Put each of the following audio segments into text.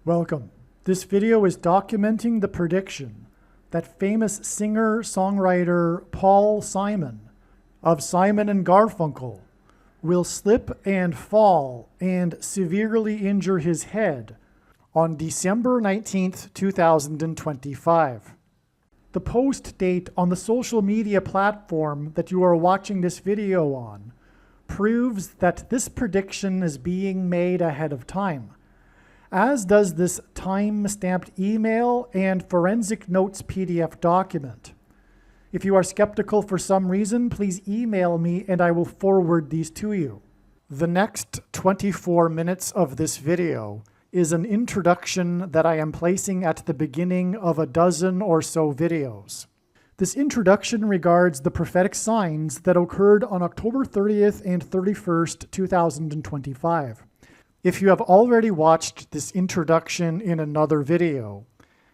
Welcome. This video is documenting the prediction that famous singer-songwriter Paul Simon of Simon and Garfunkel will slip and fall and severely injure his head on December 19th, 2025. The post date on the social media platform that you are watching this video on proves that this prediction is being made ahead of time, as does this time-stamped email and forensic notes PDF document. If you are skeptical for some reason, please email me and I will forward these to you. The next 24 minutes of this video is an introduction that I am placing at the beginning of a dozen or so videos. This introduction regards the prophetic signs that occurred on October 30th and 31st, 2025. If you have already watched this introduction in another video,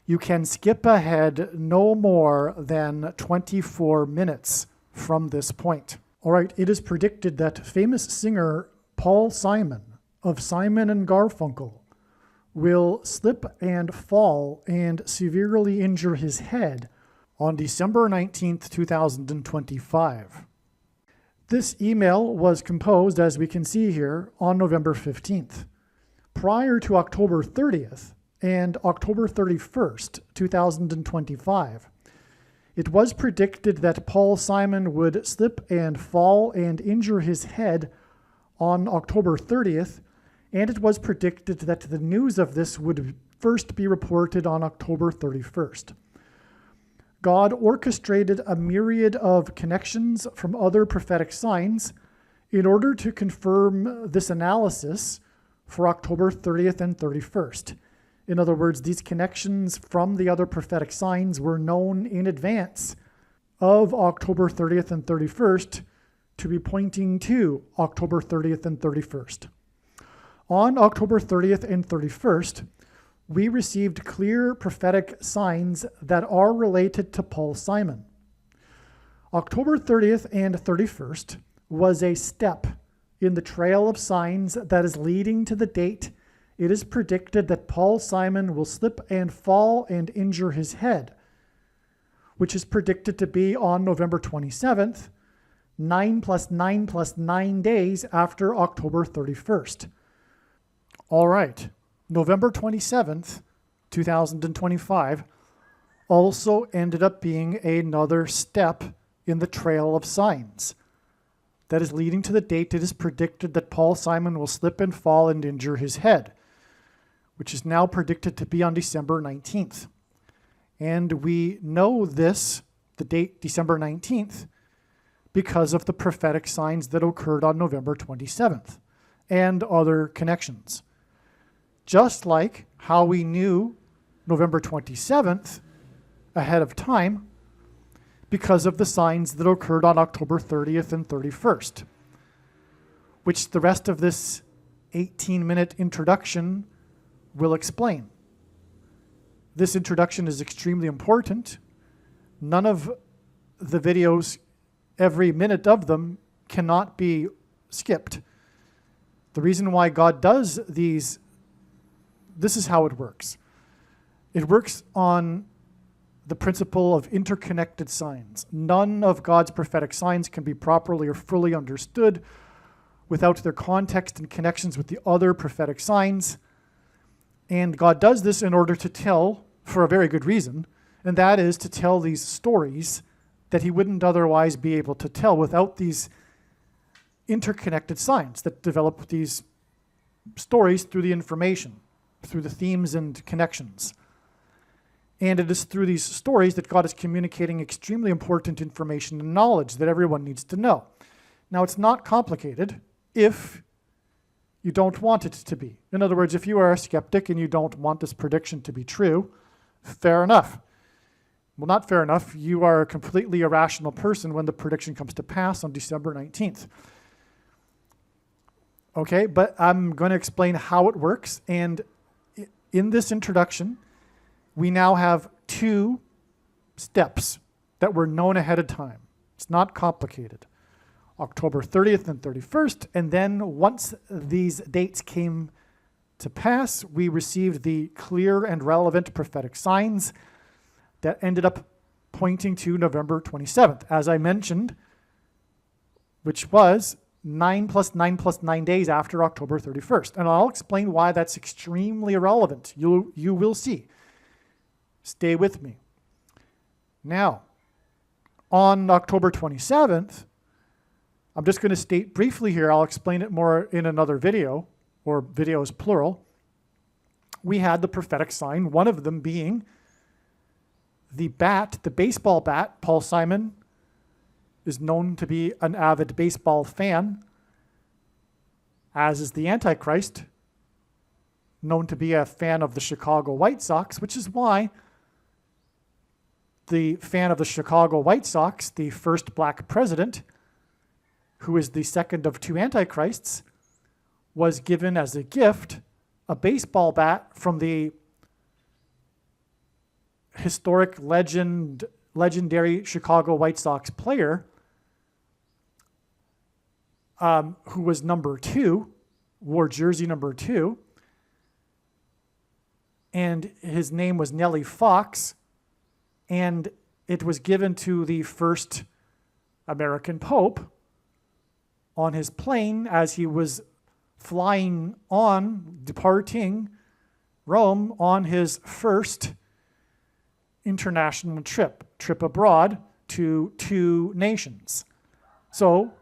you can skip ahead no more than 24 minutes from this point. All right, it is predicted that famous singer Paul Simon of Simon and Garfunkel will slip and fall and severely injure his head on December 19th, 2025. This email was composed, as we can see here, on November 15th. Prior to October 30th and October 31st, 2025, it was predicted that Paul Simon would slip and fall and injure his head on October 30th, and it was predicted that the news of this would first be reported on October 31st. God orchestrated a myriad of connections from other prophetic signs in order to confirm this analysis for October 30th and 31st. In other words, these connections from the other prophetic signs were known in advance of October 30th and 31st to be pointing to October 30th and 31st. On October 30th and 31st, we received clear prophetic signs that are related to Paul Simon. October 30th and 31st was a step in the trail of signs that is leading to the date it is predicted that Paul Simon will slip and fall and injure his head, which is predicted to be on November 27th, 9 plus 9 plus 9 days after October 31st. All right. November 27th, 2025, also ended up being another step in the trail of signs that is leading to the date it is predicted that Paul Simon will slip and fall and injure his head, which is now predicted to be on December 19th. And we know this, the date December 19th, because of the prophetic signs that occurred on November 27th and other connections. Just like how we knew November 27th ahead of time because of the signs that occurred on October 30th and 31st, which the rest of this 18-minute introduction will explain. This introduction is extremely important. None of the videos, every minute of them, cannot be skipped. The reason why God does these, this is how it works. It works on the principle of interconnected signs. None of God's prophetic signs can be properly or fully understood without their context and connections with the other prophetic signs. And God does this in order to tell, for a very good reason, and that is to tell these stories that he wouldn't otherwise be able to tell without these interconnected signs that develop these stories through the information, through the themes and connections. And it is through these stories that God is communicating extremely important information and knowledge that everyone needs to know. Now, it's not complicated if you don't want it to be. In other words, if you are a skeptic and you don't want this prediction to be true, fair enough. Well, not fair enough. You are a completely irrational person when the prediction comes to pass on December 19th. Okay, but I'm going to explain how it works. And in this introduction, we now have two steps that were known ahead of time. It's not complicated. October 30th and 31st, and then once these dates came to pass, we received the clear and relevant prophetic signs that ended up pointing to November 27th, as I mentioned, which was 9 plus 9 plus 9 days after October 31st. And I'll explain why that's extremely irrelevant. You will see. Stay with me. Now, on October 27th, I'm just going to state briefly here, I'll explain it more in another video, or videos plural. We had the prophetic sign, one of them being the bat, the baseball bat. Paul Simon is known to be an avid baseball fan, as is the Antichrist, known to be a fan of the Chicago White Sox, which is why the fan of the Chicago White Sox, the first black president, who is the second of two Antichrists, was given as a gift a baseball bat from the historic legendary Chicago White Sox player, who was number 2, wore jersey number 2, and his name was Nellie Fox, and it was given to the first American Pope on his plane as he was departing Rome on his first international trip abroad to 2 nations. So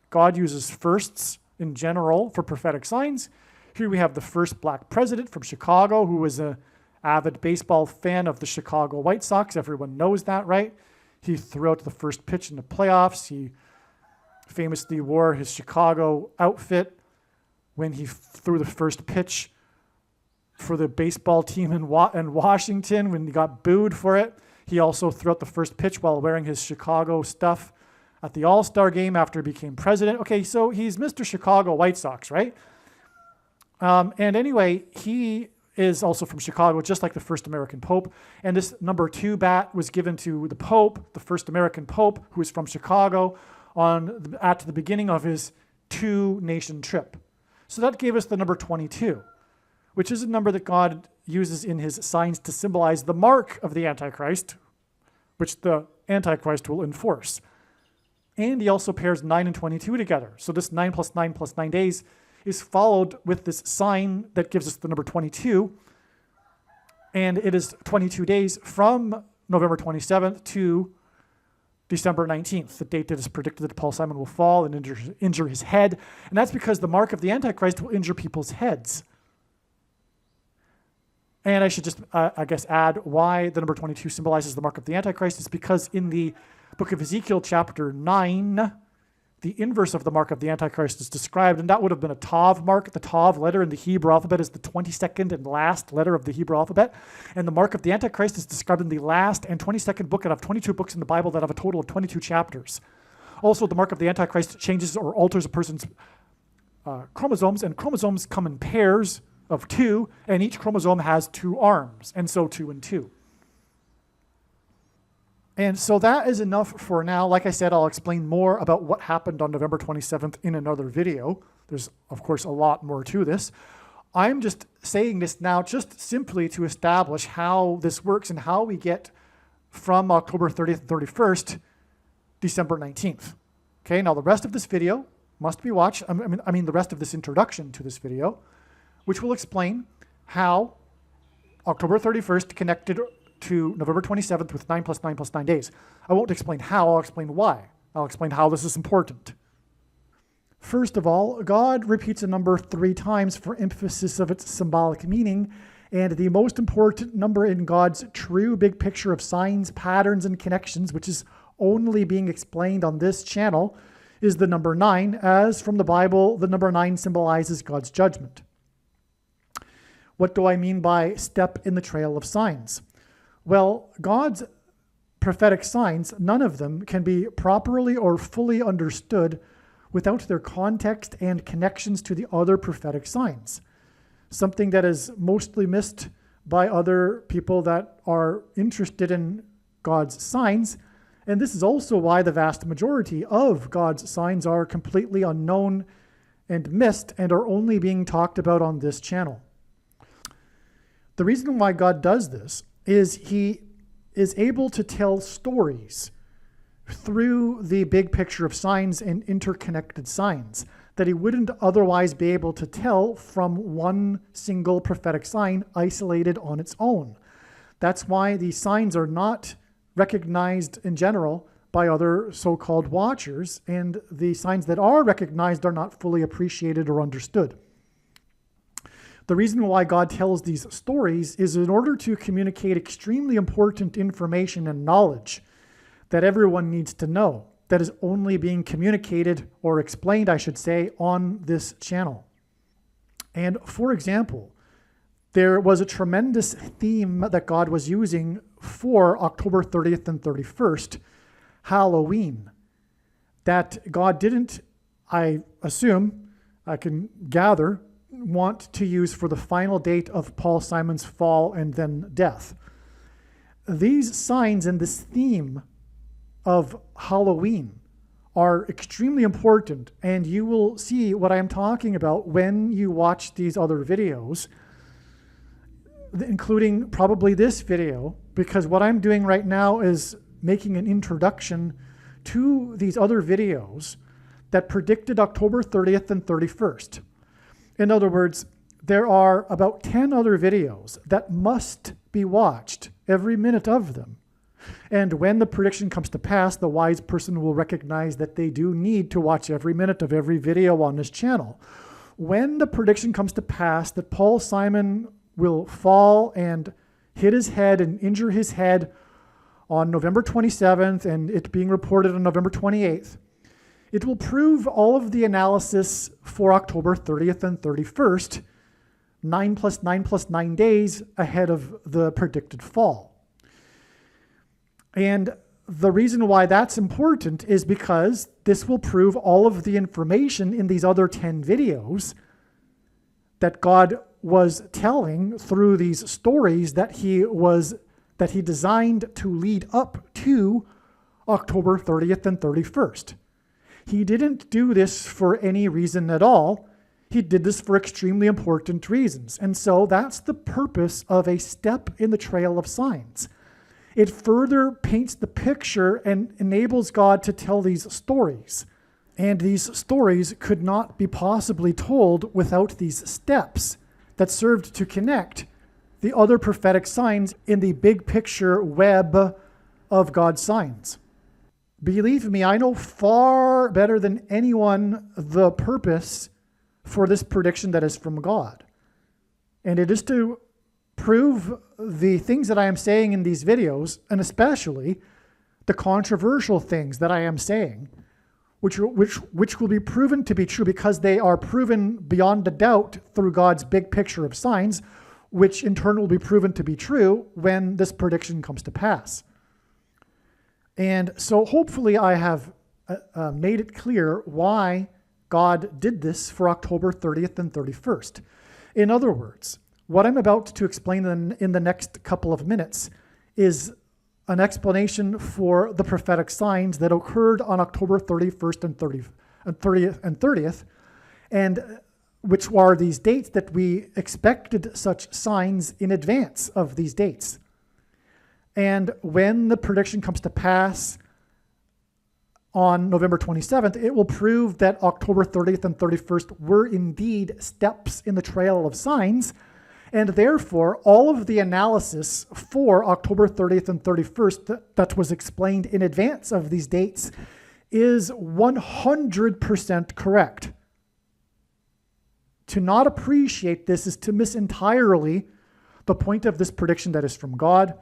God uses firsts in general for prophetic signs. Here we have the first black president from Chicago, who was an avid baseball fan of the Chicago White Sox. Everyone knows that, right? He threw out the first pitch in the playoffs. He famously wore his Chicago outfit when he threw the first pitch for the baseball team in Washington when he got booed for it. He also threw out the first pitch while wearing his Chicago stuff at the All-Star game after he became president. Okay, so he's Mr. Chicago White Sox, right? And anyway, he is also from Chicago, just like the first American Pope. And this number 2 bat was given to the Pope, the first American Pope, who is from Chicago, at the beginning of his 2-nation trip. So that gave us the number 22, which is a number that God uses in his signs to symbolize the mark of the Antichrist, which the Antichrist will enforce. And he also pairs 9 and 22 together. So this 9 plus 9 plus 9 days is followed with this sign that gives us the number 22. And it is 22 days from November 27th to December 19th, the date that is predicted that Paul Simon will fall and injure his head. And that's because the mark of the Antichrist will injure people's heads. And I should just, add why the number 22 symbolizes the mark of the Antichrist is because in the book of Ezekiel, chapter 9, the inverse of the mark of the Antichrist is described, and that would have been a Tav mark. The Tav letter in the Hebrew alphabet is the 22nd and last letter of the Hebrew alphabet, and the mark of the Antichrist is described in the last and 22nd book out of 22 books in the Bible that have a total of 22 chapters. Also, the mark of the Antichrist changes or alters a person's chromosomes, and chromosomes come in pairs of 2, and each chromosome has 2 arms, and so 2 and 2. And so that is enough for now. Like I said, I'll explain more about what happened on November 27th in another video. There's, of course, a lot more to this. I'm just saying this now just simply to establish how this works and how we get from October 30th and 31st, December 19th. Okay, now the rest of this video must be watched. I mean the rest of this introduction to this video, which will explain how October 31st connected to November 27th with 9 plus 9 plus 9 days. I won't explain how, I'll explain why. I'll explain how this is important. First of all, God repeats a number 3 times for emphasis of its symbolic meaning, and the most important number in God's true big picture of signs, patterns, and connections, which is only being explained on this channel, is the number 9, as from the Bible, the number 9 symbolizes God's judgment. What do I mean by step in the trail of signs? Well, God's prophetic signs, none of them can be properly or fully understood without their context and connections to the other prophetic signs, something that is mostly missed by other people that are interested in God's signs. And this is also why the vast majority of God's signs are completely unknown and missed and are only being talked about on this channel. The reason why God does this is he is able to tell stories through the big picture of signs and interconnected signs that he wouldn't otherwise be able to tell from one single prophetic sign isolated on its own. That's why these signs are not recognized in general by other so-called watchers, and the signs that are recognized are not fully appreciated or understood. The reason why God tells these stories is in order to communicate extremely important information and knowledge that everyone needs to know, that is only being communicated or explained, I should say, on this channel. And for example, there was a tremendous theme that God was using for October 30th and 31st, Halloween, that God didn't, I assume, I can gather, want to use for the final date of Paul Simon's fall and then death. These signs and this theme of Halloween are extremely important, and you will see what I am talking about when you watch these other videos, including probably this video, because what I'm doing right now is making an introduction to these other videos that predicted October 30th and 31st. In other words, there are about 10 other videos that must be watched, every minute of them. And when the prediction comes to pass, the wise person will recognize that they do need to watch every minute of every video on this channel. When the prediction comes to pass that Paul Simon will fall and hit his head and injure his head on November 27th, and it being reported on November 28th, it will prove all of the analysis for October 30th and 31st, 9 plus 9 plus 9 days ahead of the predicted fall. And the reason why that's important is because this will prove all of the information in these other 10 videos that God was telling through these stories that he designed to lead up to October 30th and 31st. He didn't do this for any reason at all. He did this for extremely important reasons. And so that's the purpose of a step in the trail of signs. It further paints the picture and enables God to tell these stories. And these stories could not be possibly told without these steps that served to connect the other prophetic signs in the big picture web of God's signs. Believe me, I know far better than anyone the purpose for this prediction that is from God. And it is to prove the things that I am saying in these videos, and especially the controversial things that I am saying, which will be proven to be true because they are proven beyond a doubt through God's big picture of signs, which in turn will be proven to be true when this prediction comes to pass. And so hopefully I have made it clear why God did this for October 30th and 31st. In other words, what I'm about to explain in the next couple of minutes is an explanation for the prophetic signs that occurred on October 31st and 30th, and which are these dates that we expected such signs in advance of these dates. And when the prediction comes to pass on November 27th, it will prove that October 30th and 31st were indeed steps in the trail of signs, and therefore all of the analysis for October 30th and 31st that was explained in advance of these dates is 100% correct. To not appreciate this is to miss entirely the point of this prediction that is from God,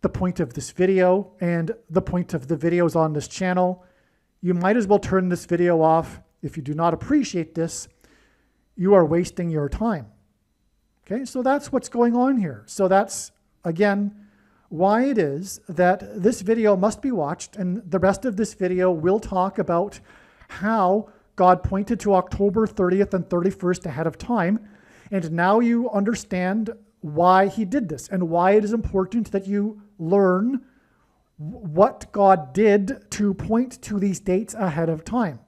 the point of this video, and the point of the videos on this channel. You might as well turn this video off. If you do not appreciate this, you are wasting your time. Okay, so that's what's going on here. So that's, again, why it is that this video must be watched, and the rest of this video will talk about how God pointed to October 30th and 31st ahead of time, and now you understand why he did this and why it is important that you learn what God did to point to these dates ahead of time.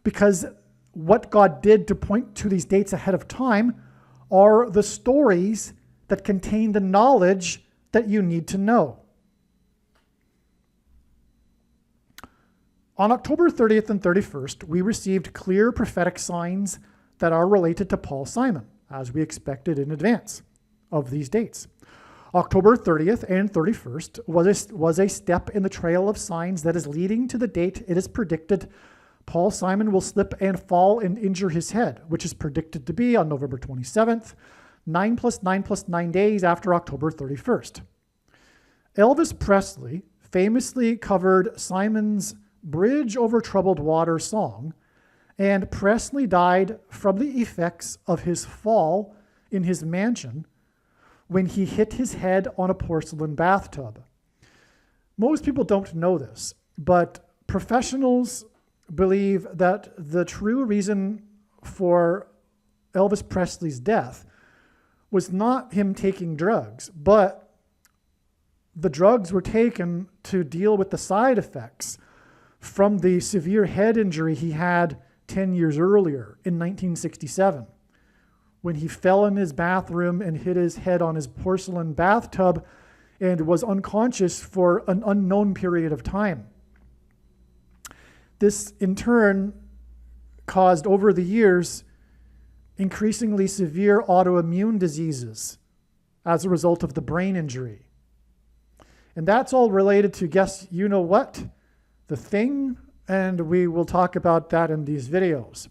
Because what God did to point to these dates ahead of time are the stories that contain the knowledge that you need to know. On October 30th and 31st, we received clear prophetic signs that are related to Paul Simon, as we expected in advance of these dates. October 30th and 31st was a step in the trail of signs that is leading to the date it is predicted Paul Simon will slip and fall and injure his head, which is predicted to be on November 27th, 9 + 9 + 9 days after October 31st. Elvis Presley famously covered Simon's Bridge Over Troubled Water song, and Presley died from the effects of his fall in his mansion when he hit his head on a porcelain bathtub. Most people don't know this, but professionals believe that the true reason for Elvis Presley's death was not him taking drugs, but the drugs were taken to deal with the side effects from the severe head injury he had 10 years earlier in 1967, when he fell in his bathroom and hit his head on his porcelain bathtub and was unconscious for an unknown period of time. This, in turn, caused over the years increasingly severe autoimmune diseases as a result of the brain injury. And that's all related to, guess you know what? The Thing, and we will talk about that in these videos.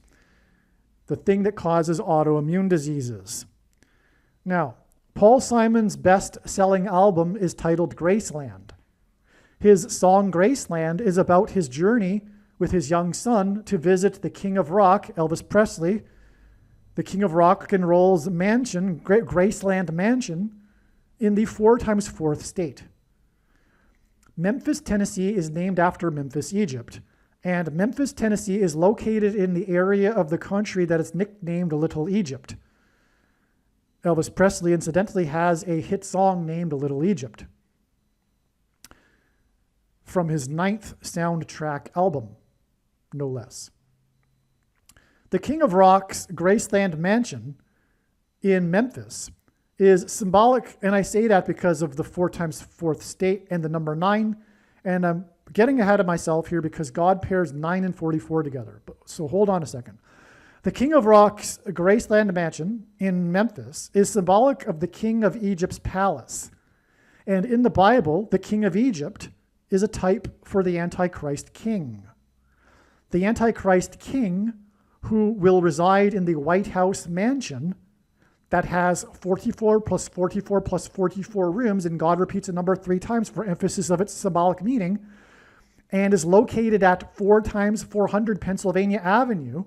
The thing that causes autoimmune diseases. Now, Paul Simon's best-selling album is titled Graceland. His song Graceland is about his journey with his young son to visit the King of Rock, Elvis Presley, the King of Rock and Roll's mansion, Graceland Mansion, in the 4x4th state. Memphis, Tennessee is named after Memphis, Egypt, and Memphis, Tennessee is located in the area of the country that is nicknamed Little Egypt. Elvis Presley, incidentally, has a hit song named Little Egypt from his 9th soundtrack album, no less. The King of Rock's Graceland Mansion in Memphis is symbolic, and I say that because of the 4x4th state and the number 9, and I'm getting ahead of myself here because God pairs 9 and 44 together. So hold on a second. The King of Rock's Graceland Mansion in Memphis is symbolic of the King of Egypt's palace. And in the Bible, the King of Egypt is a type for the Antichrist king. The Antichrist king, who will reside in the White House mansion that has 44 plus 44 plus 44 rooms, and God repeats the number 3 times for emphasis of its symbolic meaning, and is located at 4x400 Pennsylvania Avenue.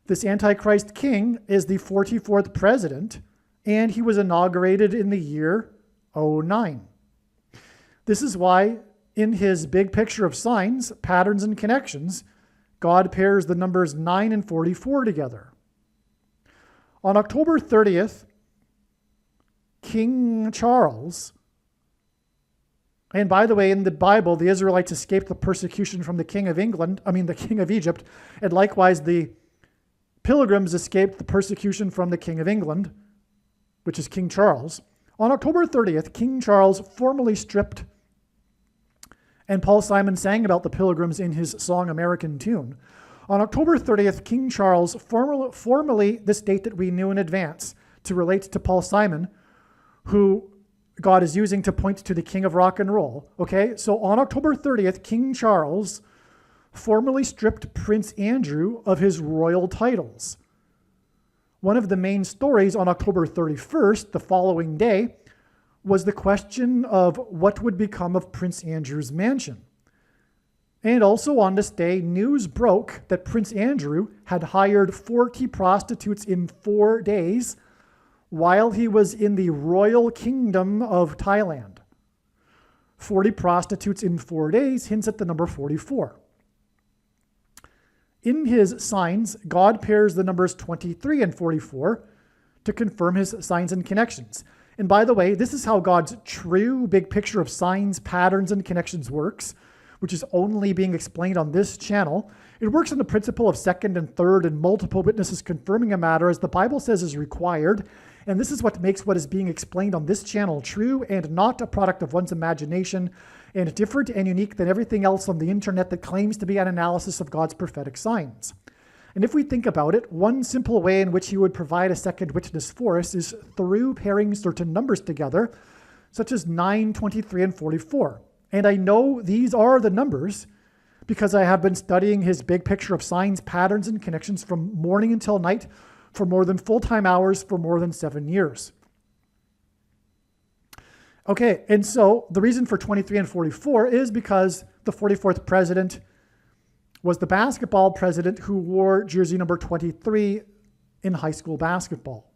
This Antichrist king is the 44th president, and he was inaugurated in the year 09. This is why in his big picture of signs, patterns, and connections, God pairs the numbers 9 and 44 together. On October 30th, King Charles, and by the way, in the Bible, the Israelites escaped the persecution from the King of the King of Egypt, and likewise the Pilgrims escaped the persecution from the King of England, which is King Charles. On October 30th, King Charles formally stripped, and Paul Simon sang about the Pilgrims in his song American Tune. On October 30th, King Charles, formally this date that we knew in advance to relate to Paul Simon, who God is using to point to the King of Rock and Roll. Okay, so on October 30th, King Charles formally stripped Prince Andrew of his royal titles. One of the main stories on October 31st, the following day, was the question of what would become of Prince Andrew's mansion. And also on this day, news broke that Prince Andrew had hired 40 prostitutes in 4 days while he was in the royal kingdom of Thailand. 40 prostitutes in 4 days hints at the number 44. In his signs, God pairs the numbers 23 and 44 to confirm his signs and connections. And by the way, this is how God's true big picture of signs, patterns, and connections works, which is only being explained on this channel. It works on the principle of second and third and multiple witnesses confirming a matter, as the Bible says is required, And this is what makes what is being explained on this channel true and not a product of one's imagination, and different and unique than everything else on the internet that claims to be an analysis of God's prophetic signs. And if we think about it, one simple way in which he would provide a second witness for us is through pairing certain numbers together, such as 9, 23, and 44. And I know these are the numbers because I have been studying his big picture of signs, patterns, and connections from morning until night for more than full-time hours for more than 7 years. Okay, and so the reason for 23 and 44 is because the 44th president was the basketball president who wore jersey number 23 in high school basketball.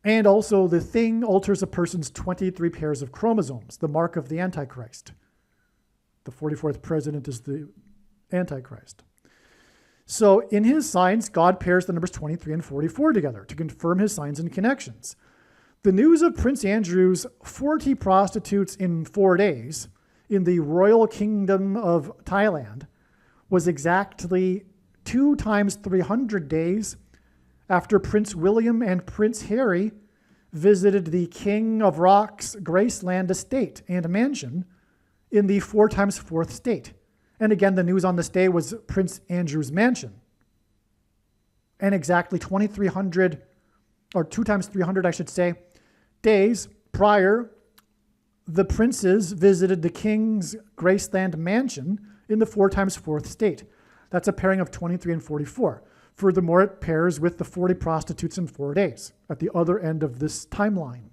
And also the thing alters a person's 23 pairs of chromosomes, the mark of the Antichrist. The 44th president is the Antichrist. So in his signs, God pairs the numbers 23 and 44 together to confirm his signs and connections. The news of Prince Andrew's 40 prostitutes in 4 days in the Royal Kingdom of Thailand was exactly 2 times 300 days after Prince William and Prince Harry visited the King of Rock's Graceland estate and mansion in the 4 times 4th state. And again, the news on this day was Prince Andrew's mansion. And exactly 2,300, or 2 times 300, I should say, days prior, the princes visited the king's Graceland mansion in the 4 times 4th state. That's a pairing of 23 and 44. Furthermore, it pairs with the 40 prostitutes in 4 days at the other end of this timeline.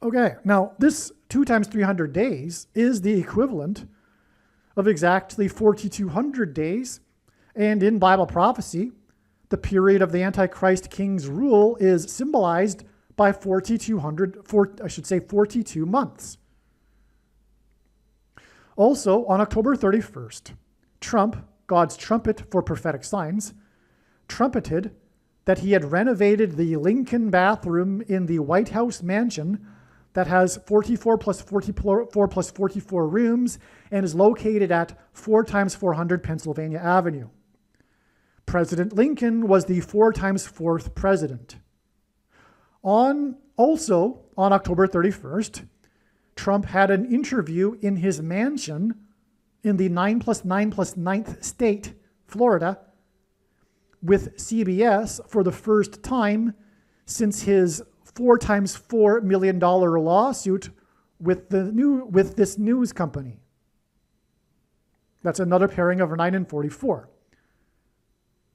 Okay, now this 2 times 300 days is the equivalent of exactly 4,200 days. And in Bible prophecy, the period of the Antichrist king's rule is symbolized by 42 months. Also, on October 31st, Trump, God's trumpet for prophetic signs, trumpeted that he had renovated the Lincoln bathroom in the White House mansion that has 44 plus 44 plus 44 rooms and is located at 4 times 400 Pennsylvania Avenue. President Lincoln was the 4 times 4th president. Also on October 31st, Trump had an interview in his mansion in the 9 plus 9 plus 9th state, Florida, with CBS for the first time since his $4 times $4 million lawsuit with this news company. That's another pairing of 9 and 44.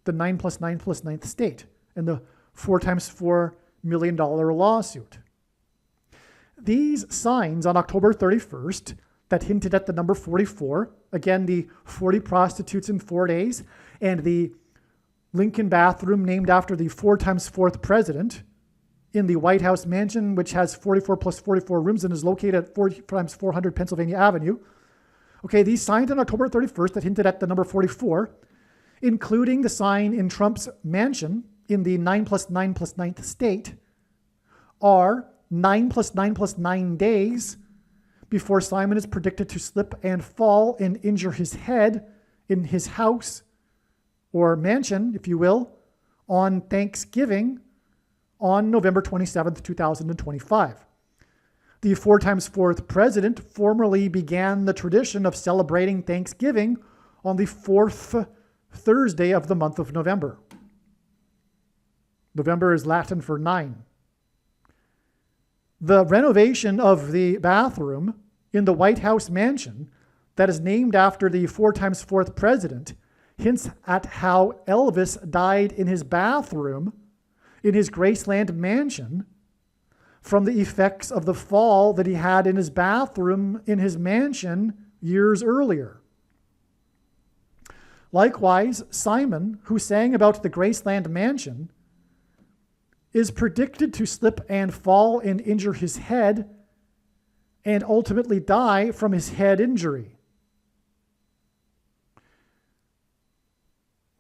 The 9 plus 9 plus 9th state and the $4 times $4 million lawsuit. These signs on October 31st that hinted at the number 44, again, the 40 prostitutes in 4 days, and the Lincoln bathroom named after the 4 times 4th president in the White House mansion, which has 44 plus 44 rooms and is located at 4 times 400 Pennsylvania Avenue. Okay, these signs on October 31st that hinted at the number 44, including the sign in Trump's mansion in the 9 plus 9 plus 9th state, are 9 plus 9 plus 9 days before Simon is predicted to slip and fall and injure his head in his house or mansion, if you will, on Thanksgiving on November 27th, 2025. The 4 times 4th president formally began the tradition of celebrating Thanksgiving on the 4th Thursday of the month of November. November is Latin for 9. The renovation of the bathroom in the White House mansion that is named after the 4 times 4th president hints at how Elvis died in his bathroom in his Graceland mansion from the effects of the fall that he had in his bathroom in his mansion years earlier. Likewise, Simon, who sang about the Graceland mansion, is predicted to slip and fall and injure his head and ultimately die from his head injury.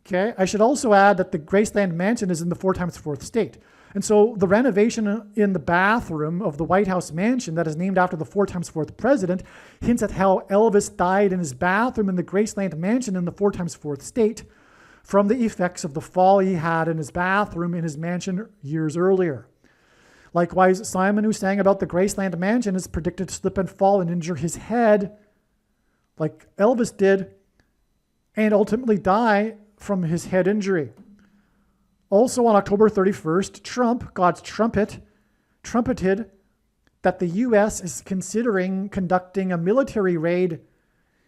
Okay, I should also add that the Graceland mansion is in the 4 times 4th state. And so the renovation in the bathroom of the White House mansion that is named after the 4 times 4th president hints at how Elvis died in his bathroom in the Graceland mansion in the 4 times 4th state. from the effects of the fall he had in his bathroom in his mansion years earlier. Likewise, Simon, who sang about the Graceland mansion, is predicted to slip and fall and injure his head, like Elvis did, and ultimately die from his head injury. Also on October 31st, Trump, God's trumpet, trumpeted that the U.S. is considering conducting a military raid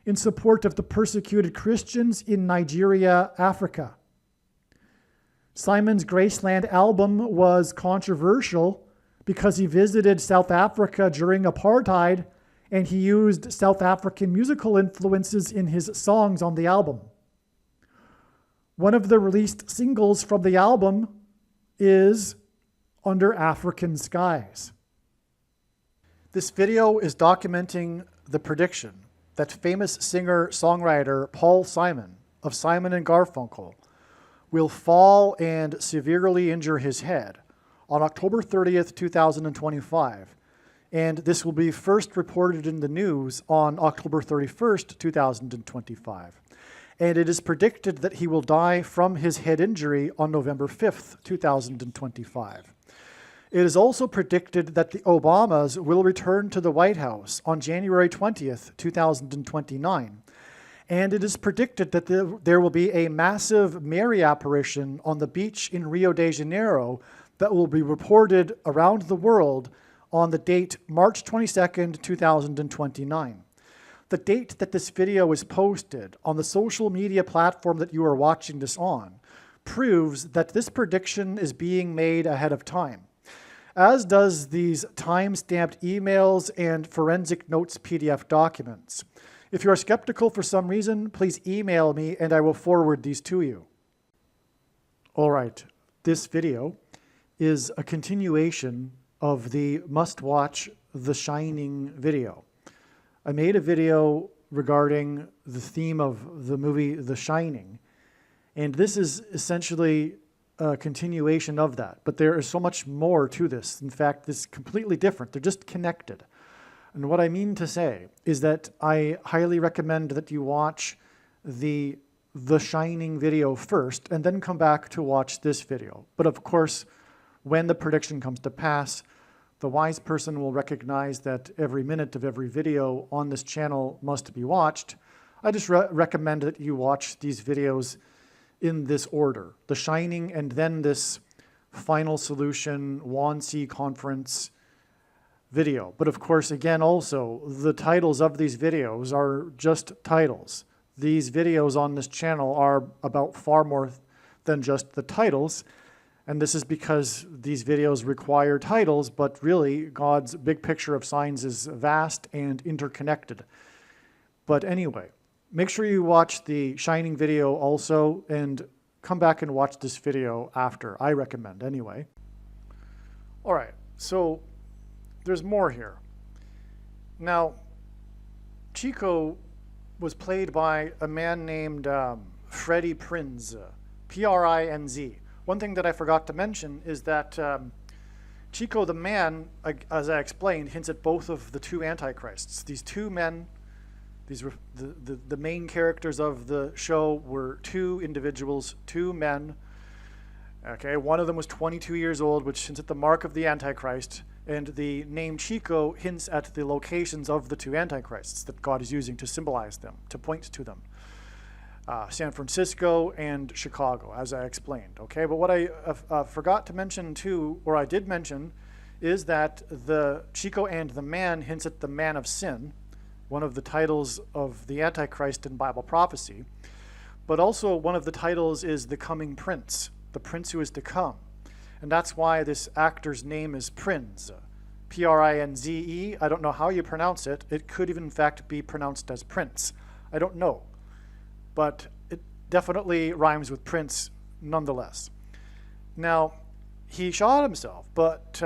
in support of the persecuted Christians in Nigeria, Africa. Simon's Graceland album was controversial because he visited South Africa during apartheid and he used South African musical influences in his songs on the album. One of the released singles from the album is Under African Skies. This video is documenting the prediction that famous singer-songwriter Paul Simon of Simon and Garfunkel will fall and severely injure his head on October 30th, 2025. And this will be first reported in the news on October 31st, 2025. And it is predicted that he will die from his head injury on November 5th, 2025. It is also predicted that the Obamas will return to the White House on January 20th, 2029. And it is predicted that there will be a massive Mary apparition on the beach in Rio de Janeiro that will be reported around the world on the date March 22nd, 2029. The date that this video is posted on the social media platform that you are watching this on proves that this prediction is being made ahead of time, as does these time-stamped emails and forensic notes PDF documents. If you are skeptical for some reason, please email me and I will forward these to you. All right, this video is a continuation of the must-watch The Shining video. I made a video regarding the theme of the movie The Shining, and this is essentially a continuation of that, but there is so much more to this. In fact, it's completely different. They're just connected. And what I mean to say is that I highly recommend that you watch the Shining video first and then come back to watch this video. But of course, when the prediction comes to pass, the wise person will recognize that every minute of every video on this channel must be watched. I just recommend that you watch these videos in this order: The Shining and then this Final Solution WANSI conference video. But of course, again, also, the titles of these videos are just titles. These videos on this channel are about far more than just the titles. And this is because these videos require titles, but really God's big picture of signs is vast and interconnected. But anyway, make sure you watch the Shining video also and come back and watch this video after. I recommend anyway. All right, so there's more here. Now, Chico was played by a man named Freddie Prinz, P-R-I-N-Z. One thing that I forgot to mention is that Chico the man, as I explained, hints at both of the two antichrists. These two men, these were the main characters of the show were two individuals, two men. Okay, one of them was 22 years old, which hints at the mark of the Antichrist, and the name Chico hints at the locations of the two antichrists that God is using to symbolize them, to point to them. San Francisco and Chicago, as I explained. Okay, but what I forgot to mention too, or I did mention, is that the Chico and the man hints at the man of sin, one of the titles of the Antichrist in Bible prophecy. But also one of the titles is the coming prince, the prince who is to come. And that's why this actor's name is Prinze, P-R-I-N-Z-E. I don't know how you pronounce it. It could even in fact be pronounced as Prince. I don't know. But it definitely rhymes with Prince nonetheless. Now, he shot himself, but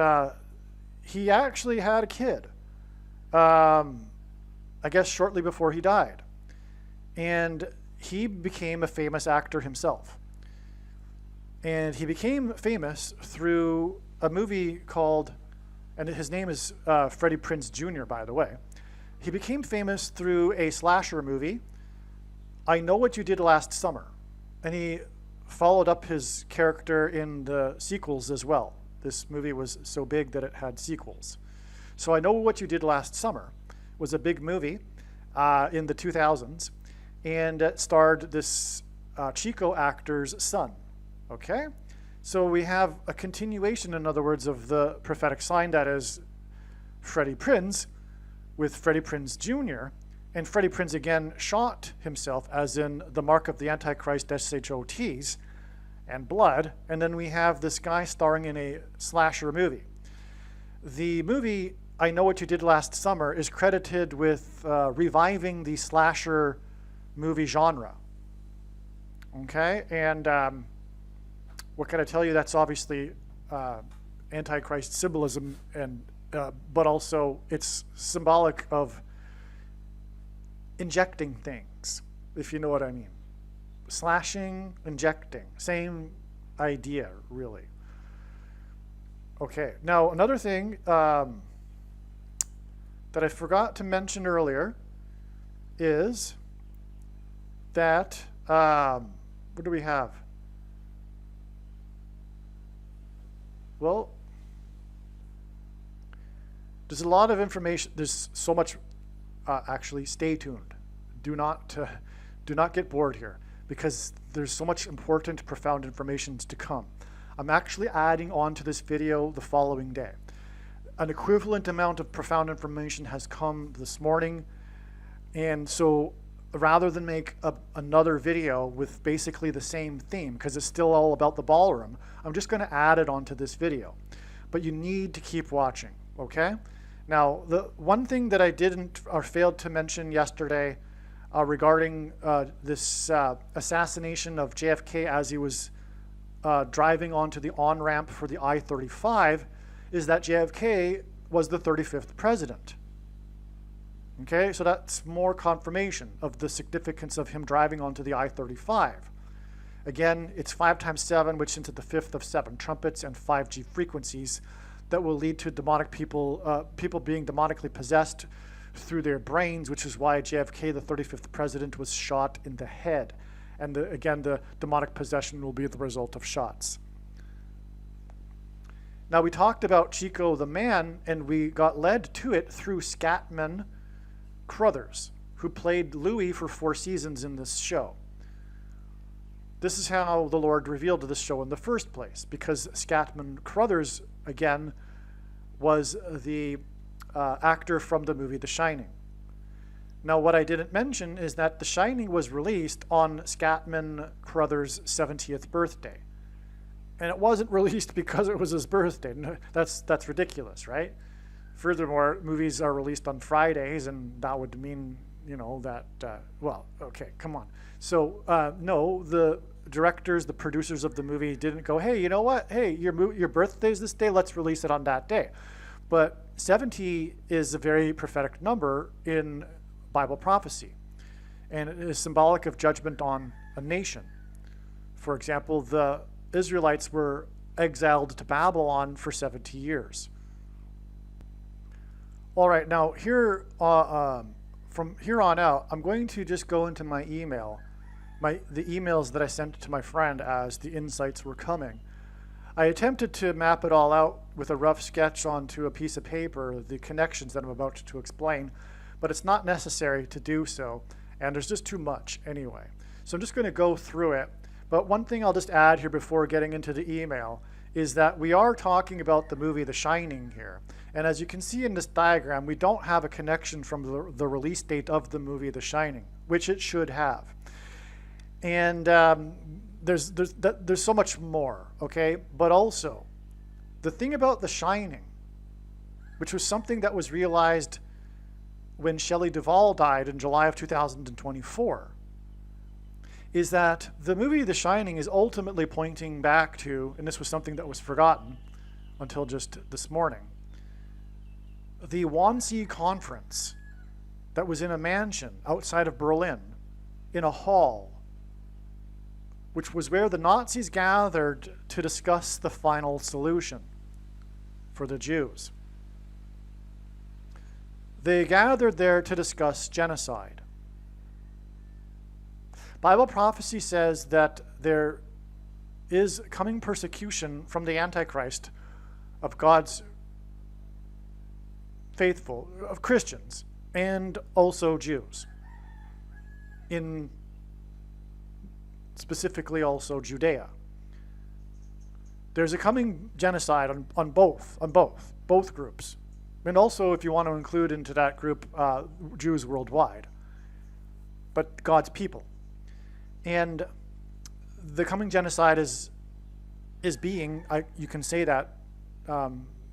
he actually had a kid, I guess shortly before he died. And he became a famous actor himself. And he became famous through a movie called, and his name is Freddie Prinze Jr., by the way. He became famous through a slasher movie, I Know What You Did Last Summer. And he followed up his character in the sequels as well. This movie was so big that it had sequels. So I Know What You Did Last Summer was a big movie in the 2000s, and it starred this Chico actor's son. Okay? So we have a continuation, in other words, of the prophetic sign that is Freddie Prinze with Freddie Prinze Jr., and Freddie Prinze again shot himself, as in the mark of the Antichrist, SHOTs, and blood. And then we have this guy starring in a slasher movie. The movie I Know What You Did Last Summer is credited with reviving the slasher movie genre. Okay, and what can I tell you? That's obviously Antichrist symbolism, and but also it's symbolic of injecting things, if you know what I mean. Slashing, injecting, same idea, really. Okay, now another thing that I forgot to mention earlier is that, what do we have? Well, there's a lot of information. There's so much. Actually, stay tuned. Do not get bored here, because there's so much important, profound information to come. I'm actually adding on to this video the following day. An equivalent amount of profound information has come this morning, and so rather than make another video with basically the same theme, because it's still all about the ballroom, I'm just going to add it onto this video. But you need to keep watching, okay? Now, the one thing that I didn't or failed to mention yesterday regarding this assassination of JFK as he was driving onto the on-ramp for the I-35 is that JFK was the 35th president. Okay, so that's more confirmation of the significance of him driving onto the I-35. Again, it's 5 times 7, which into the 5th of 7 trumpets and 5G frequencies that will lead to demonic people being demonically possessed through their brains, which is why JFK, the 35th president, was shot in the head. And again, the demonic possession will be the result of shots. Now, we talked about Chico the Man, and we got led to it through Scatman Crothers, who played Louis for 4 seasons in this show. This is how the Lord revealed this show in the first place, because Scatman Crothers, again, was the actor from the movie The Shining. Now, what I didn't mention is that The Shining was released on Scatman Crothers' 70th birthday. And it wasn't released because it was his birthday. No, that's ridiculous, right? Furthermore, movies are released on Fridays, and that would mean, you know, that, well, okay, come on. So, no, the directors, the producers of the movie didn't go, hey, you know what? Hey, your birthday's this day, let's release it on that day. But 70 is a very prophetic number in Bible prophecy, and it is symbolic of judgment on a nation. For example, the Israelites were exiled to Babylon for 70 years. All right, now here, from here on out, I'm going to just go into my email, the emails that I sent to my friend as the insights were coming. I attempted to map it all out with a rough sketch onto a piece of paper, the connections that I'm about to explain, but it's not necessary to do so, and there's just too much anyway. So I'm just going to go through it. But one thing I'll just add here before getting into the email is that we are talking about the movie The Shining here. And as you can see in this diagram, we don't have a connection from the release date of the movie The Shining, which it should have. And there's so much more, okay? But also, the thing about The Shining, which was something that was realized when Shelley Duvall died in July of 2024, is that the movie The Shining is ultimately pointing back to, and this was something that was forgotten until just this morning, the Wannsee Conference that was in a mansion outside of Berlin, in a hall, which was where the Nazis gathered to discuss the final solution for the Jews. They gathered there to discuss genocide. Bible prophecy says that there is coming persecution from the Antichrist of God's faithful, of Christians, and also Jews. In specifically also Judea. There's a coming genocide on both groups. And also, if you want to include into that group Jews worldwide, but God's people. And the coming genocide is being, you can say that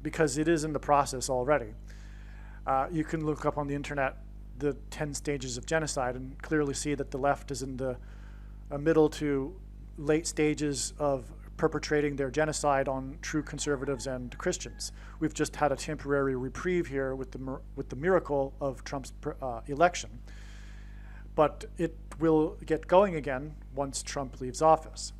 because it is in the process already. You can look up on the internet the 10 stages of genocide and clearly see that the left is in the middle to late stages of perpetrating their genocide on true conservatives and Christians. We've just had a temporary reprieve here with the miracle of Trump's election. But it will get going again once Trump leaves office.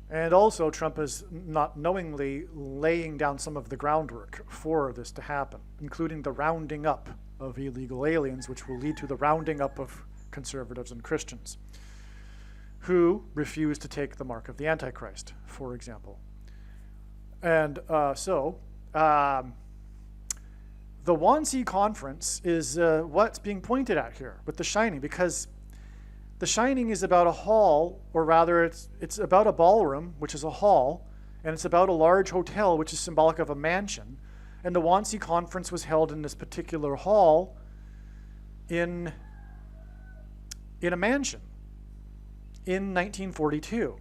And also, Trump is not knowingly laying down some of the groundwork for this to happen, including the rounding up of illegal aliens, which will lead to the rounding up of conservatives and Christians who refuse to take the mark of the Antichrist, for example. And the Wannsee Conference is what's being pointed at here with The Shining, because The Shining is about a hall, or rather it's about a ballroom, which is a hall, and it's about a large hotel, which is symbolic of a mansion. And the Wannsee Conference was held in this particular hall in a mansion in 1942.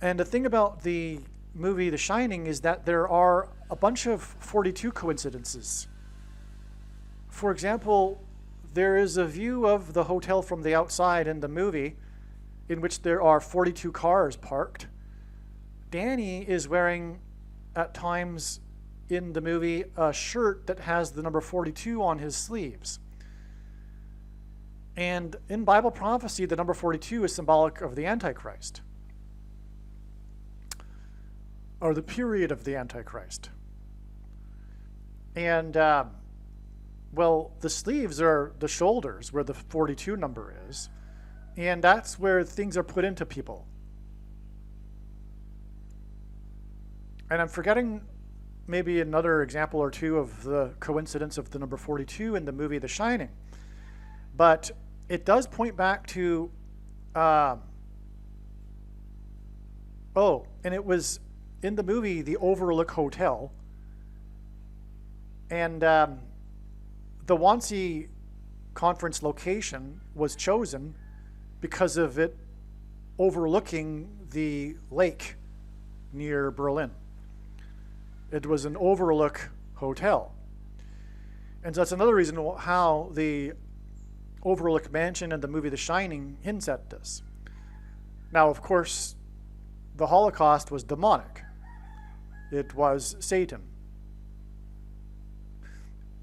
And the thing about the movie The Shining is that there are a bunch of 42 coincidences. For example, there is a view of the hotel from the outside in the movie in which there are 42 cars parked. Danny is wearing, at times in the movie, a shirt that has the number 42 on his sleeves. And in Bible prophecy, the number 42 is symbolic of the Antichrist, or the period of the Antichrist. And, well, the sleeves are the shoulders where the 42 number is, and that's where things are put into people. And I'm forgetting maybe another example or two of the coincidence of the number 42 in the movie The Shining. But it does point back to, and it was in the movie The Overlook Hotel. And the Wannsee Conference location was chosen because of it overlooking the lake near Berlin. It was an overlook hotel. And so that's another reason how the Overlook Mansion in the movie The Shining hints at this. Now, of course, the Holocaust was demonic. It was Satan.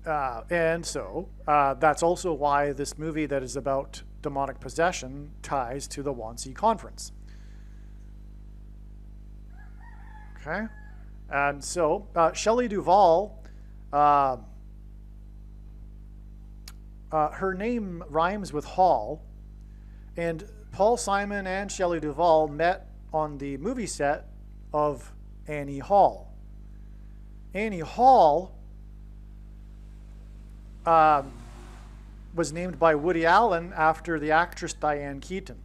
And so that's also why this movie that is about demonic possession ties to the Wannsee Conference. Okay? And so Shelley Duvall, her name rhymes with Hall, and Paul Simon and Shelley Duvall met on the movie set of Annie Hall. Annie Hall was named by Woody Allen after the actress Diane Keaton.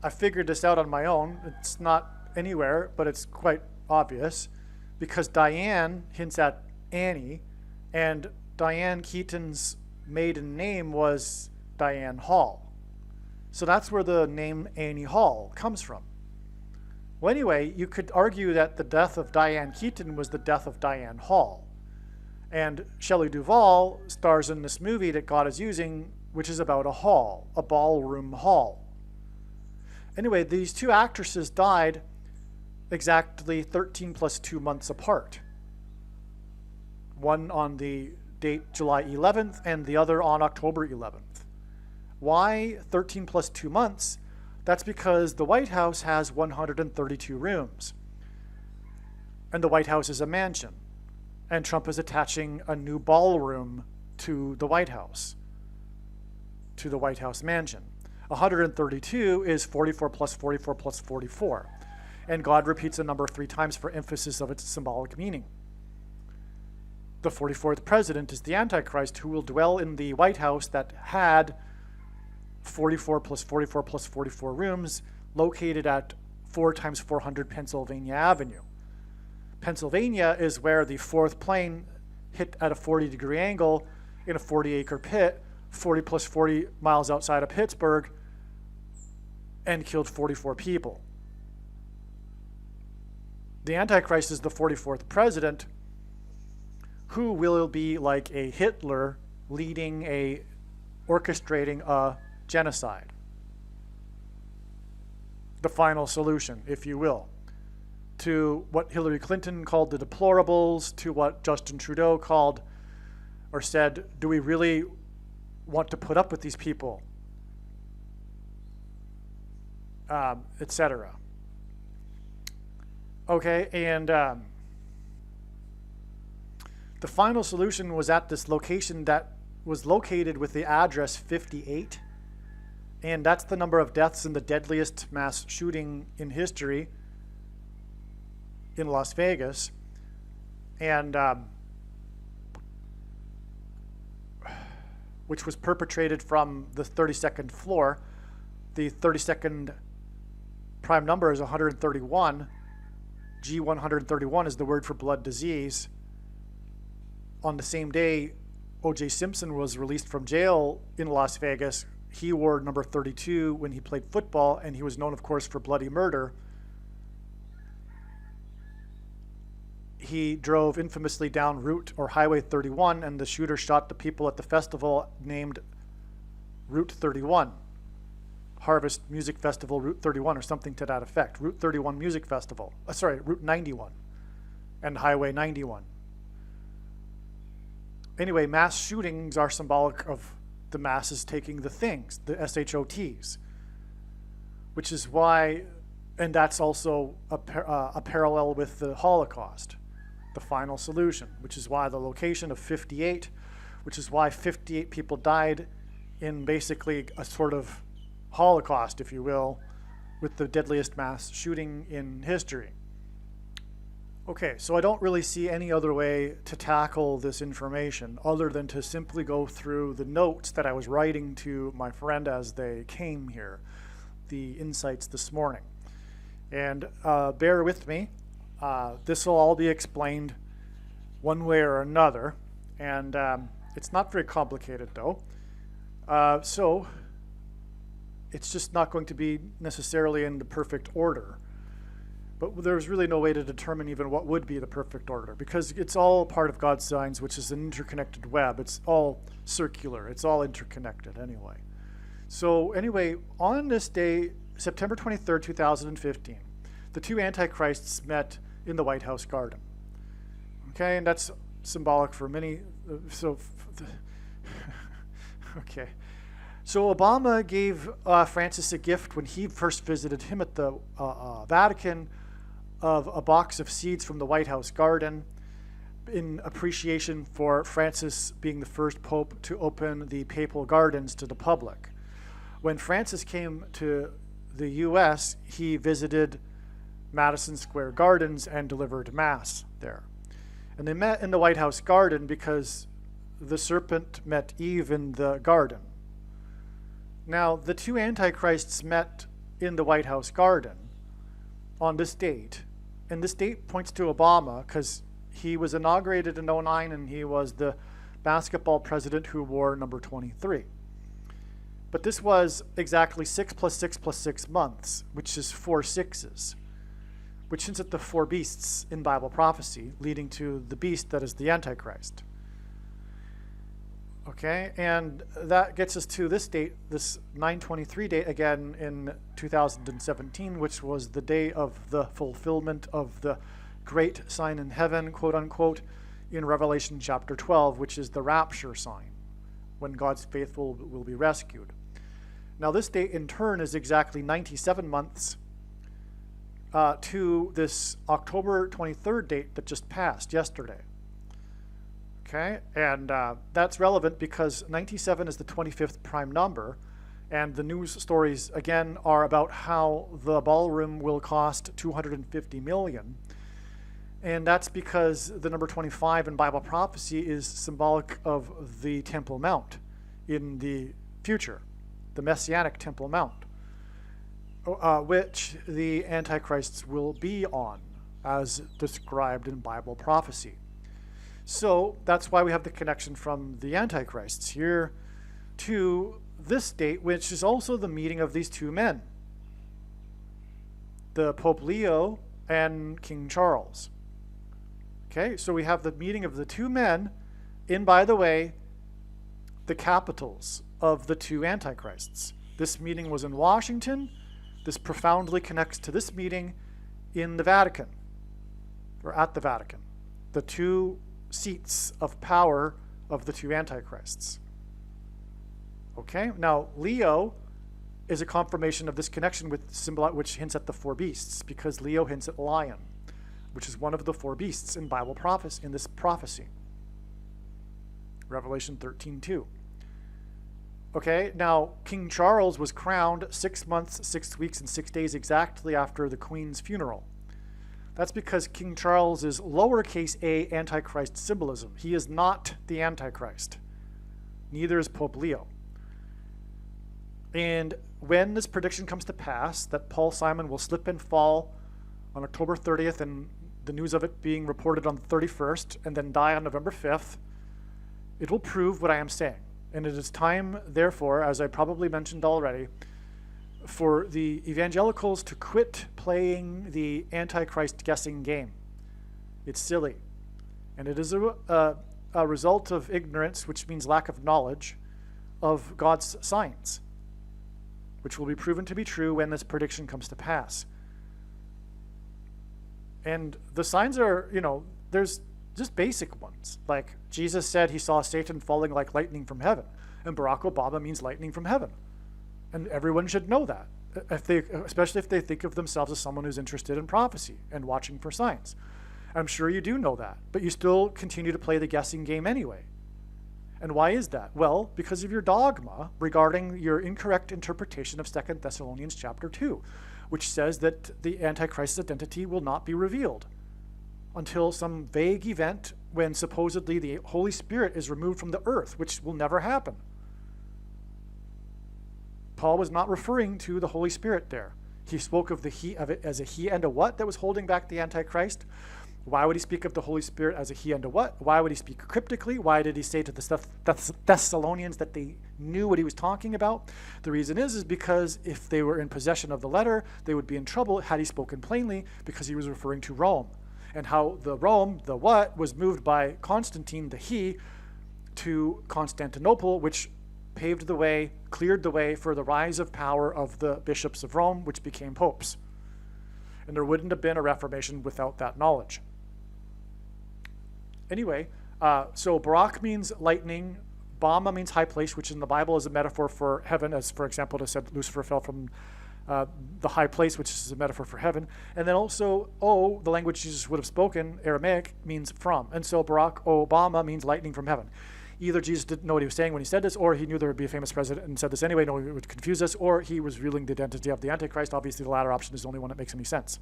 I figured this out on my own. It's not anywhere, but it's quite obvious, because Diane hints at Annie, and Diane Keaton's maiden name was Diane Hall. So that's where the name Annie Hall comes from. Well, anyway, you could argue that the death of Diane Keaton was the death of Diane Hall. And Shelley Duvall stars in this movie that God is using, which is about a hall, a ballroom hall. Anyway, these two actresses died exactly 13 plus 2 months apart. One on the date July 11th and the other on October 11th. Why 13 plus 2 months? That's because the White House has 132 rooms. And the White House is a mansion. And Trump is attaching a new ballroom to the White House mansion. 132 is 44 plus 44 plus 44. And God repeats a number 3 times for emphasis of its symbolic meaning. The 44th president is the Antichrist, who will dwell in the White House that had 44 plus 44 plus 44 rooms, located at 4 times 400 Pennsylvania Avenue. Pennsylvania is where the 4th plane hit at a 40-degree angle in a 40-acre pit, 40 plus 40 miles outside of Pittsburgh, and killed 44 people. The Antichrist is the 44th president, who will be like a Hitler orchestrating a genocide. The final solution, if you will, to what Hillary Clinton called the deplorables, to what Justin Trudeau called or said, do we really want to put up with these people, etc. Okay, and the final solution was at this location that was located with the address 58, and that's the number of deaths in the deadliest mass shooting in history in Las Vegas, and which was perpetrated from the 32nd floor. The 32nd prime number is 131. G131 is the word for blood disease. On the same day O.J. Simpson was released from jail in Las Vegas, he wore number 32 when he played football, and he was known, of course, for bloody murder. He drove infamously down Route or Highway 31, and the shooter shot the people at the festival named Route 31. Harvest Music Festival Route 31 or something to that effect. Route 31 Music Festival. Route 91 and Highway 91. Anyway, mass shootings are symbolic of the masses taking the things, the SHOTs, which is why, and that's also a parallel with the Holocaust, the final solution, which is why the location of 58, which is why 58 people died in basically a sort of Holocaust, if you will, with the deadliest mass shooting in history. Okay, so I don't really see any other way to tackle this information other than to simply go through the notes that I was writing to my friend as they came here, the insights this morning. And bear with me. This will all be explained one way or another, and it's not very complicated though. So it's just not going to be necessarily in the perfect order. But there's really no way to determine even what would be the perfect order, because it's all part of God's signs, which is an interconnected web. It's all circular. It's all interconnected anyway. So anyway, on this day, September 23rd, 2015, the two antichrists met in the White House garden. Okay, and that's symbolic for many. Okay. So Obama gave Francis a gift when he first visited him at the Vatican of a box of seeds from the White House garden in appreciation for Francis being the first pope to open the papal gardens to the public. When Francis came to the U.S., he visited Madison Square Gardens and delivered Mass there. And they met in the White House garden because the serpent met Eve in the garden. Now, the two antichrists met in the White House garden on this date, and this date points to Obama because he was inaugurated in 2009 and he was the basketball president who wore number 23. But this was exactly 6 plus 6 plus 6 months, which is 4 sixes, which hints at the 4 beasts in Bible prophecy, leading to the beast that is the Antichrist. Okay, and that gets us to this date, this 9/23 date, again in 2017, which was the day of the fulfillment of the great sign in heaven, quote unquote, in Revelation chapter 12, which is the rapture sign, when God's faithful will be rescued. Now this date in turn is exactly 97 months to this October 23rd date that just passed yesterday. Okay, and that's relevant because 97 is the 25th prime number, And the news stories, again, are about how the ballroom will cost $250 million. And that's because the number 25 in Bible prophecy is symbolic of the Temple Mount in the future, the Messianic Temple Mount, which the Antichrists will be on, as described in Bible prophecy. So that's why we have the connection from the Antichrists here to this date, which is also the meeting of these two men, the Pope Leo and King Charles. Okay, so we have the meeting of the two men in, by the way, the capitals of the two Antichrists. This meeting was in Washington. This profoundly connects to this meeting in the Vatican, or at the Vatican, the two seats of power of the two Antichrists. Okay, now Leo is a confirmation of this connection with symbol, which hints at the four beasts, because Leo hints at lion, which is one of the four beasts in Bible prophecy, in this prophecy. Revelation 13:2. Okay, now King Charles was crowned 6 months, 6 weeks, and 6 days exactly after the Queen's funeral. That's because King Charles is lowercase a Antichrist symbolism. He is not the Antichrist. Neither is Pope Leo. And when this prediction comes to pass, that Paul Simon will slip and fall on October 30th, and the news of it being reported on the 31st, and then die on November 5th, it will prove what I am saying. And it is time, therefore, as I probably mentioned already, for the evangelicals to quit playing the Antichrist guessing game. It's silly. And it is a result of ignorance, which means lack of knowledge, of God's signs, which will be proven to be true when this prediction comes to pass. And the signs are, there's just basic ones. Like Jesus said he saw Satan falling like lightning from heaven. And Barack Obama means lightning from heaven. And everyone should know that, especially if they think of themselves as someone who's interested in prophecy and watching for signs. I'm sure you do know that, but you still continue to play the guessing game anyway. And why is that? Well, because of your dogma regarding your incorrect interpretation of 2 Thessalonians chapter 2, which says that the Antichrist's identity will not be revealed until some vague event when supposedly the Holy Spirit is removed from the earth, which will never happen. Paul was not referring to the Holy Spirit there. He spoke of it as a he and a what that was holding back the Antichrist. Why would he speak of the Holy Spirit as a he and a what? Why would he speak cryptically? Why did he say to the Thessalonians that they knew what he was talking about? The reason is because if they were in possession of the letter, they would be in trouble had he spoken plainly, because he was referring to Rome. And how the Rome, the what, was moved by Constantine, the he, to Constantinople, which paved the way, cleared the way for the rise of power of the bishops of Rome, which became popes. And there wouldn't have been a Reformation without that knowledge. Anyway, so Barak means lightning, Bama means high place, which in the Bible is a metaphor for heaven, as for example it said Lucifer fell from the high place, which is a metaphor for heaven. And then also, the language Jesus would have spoken, Aramaic, means from. And so Barack Obama means lightning from heaven. Either Jesus didn't know what he was saying when he said this, or he knew there would be a famous president and said this anyway, no, it would confuse us, or he was revealing the identity of the Antichrist. Obviously, the latter option is the only one that makes any sense.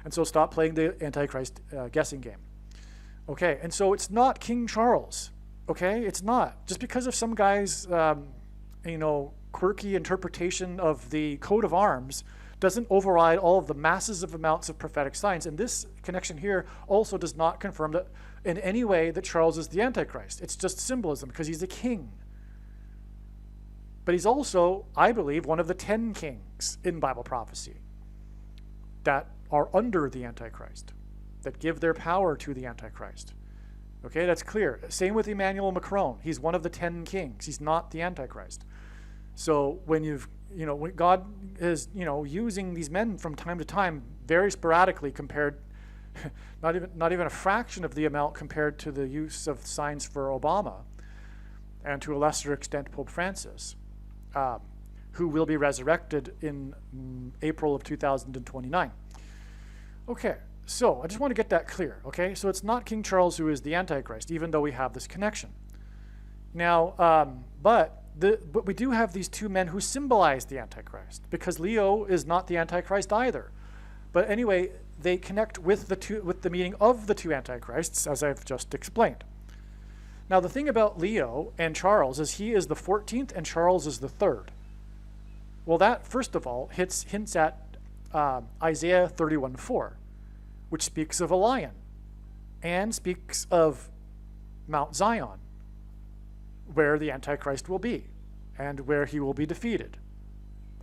And so stop playing the Antichrist guessing game. Okay, and so it's not King Charles. Okay, it's not. Just because of some guy's, quirky interpretation of the coat of arms doesn't override all of the masses of amounts of prophetic signs. And this connection here also does not confirm that in any way that Charles is the Antichrist. It's just symbolism because he's a king. But he's also, I believe, one of the 10 kings in Bible prophecy that are under the Antichrist, that give their power to the Antichrist. Okay, that's clear. Same with Emmanuel Macron. He's one of the 10 kings. He's not the Antichrist. So when when God is, using these men from time to time, very sporadically compared, not even a fraction of the amount compared to the use of signs for Obama, and to a lesser extent Pope Francis, who will be resurrected in April of 2029. Okay, so I just want to get that clear. Okay, so it's not King Charles who is the Antichrist, even though we have this connection. Now, but but we do have these two men who symbolize the Antichrist, because Leo is not the Antichrist either. But anyway, they connect with the meeting of the two Antichrists, as I've just explained. Now, the thing about Leo and Charles is he is the 14th and Charles is the 3rd. Well, that, first of all, hints at Isaiah 31:4, which speaks of a lion and speaks of Mount Zion, where the Antichrist will be and where he will be defeated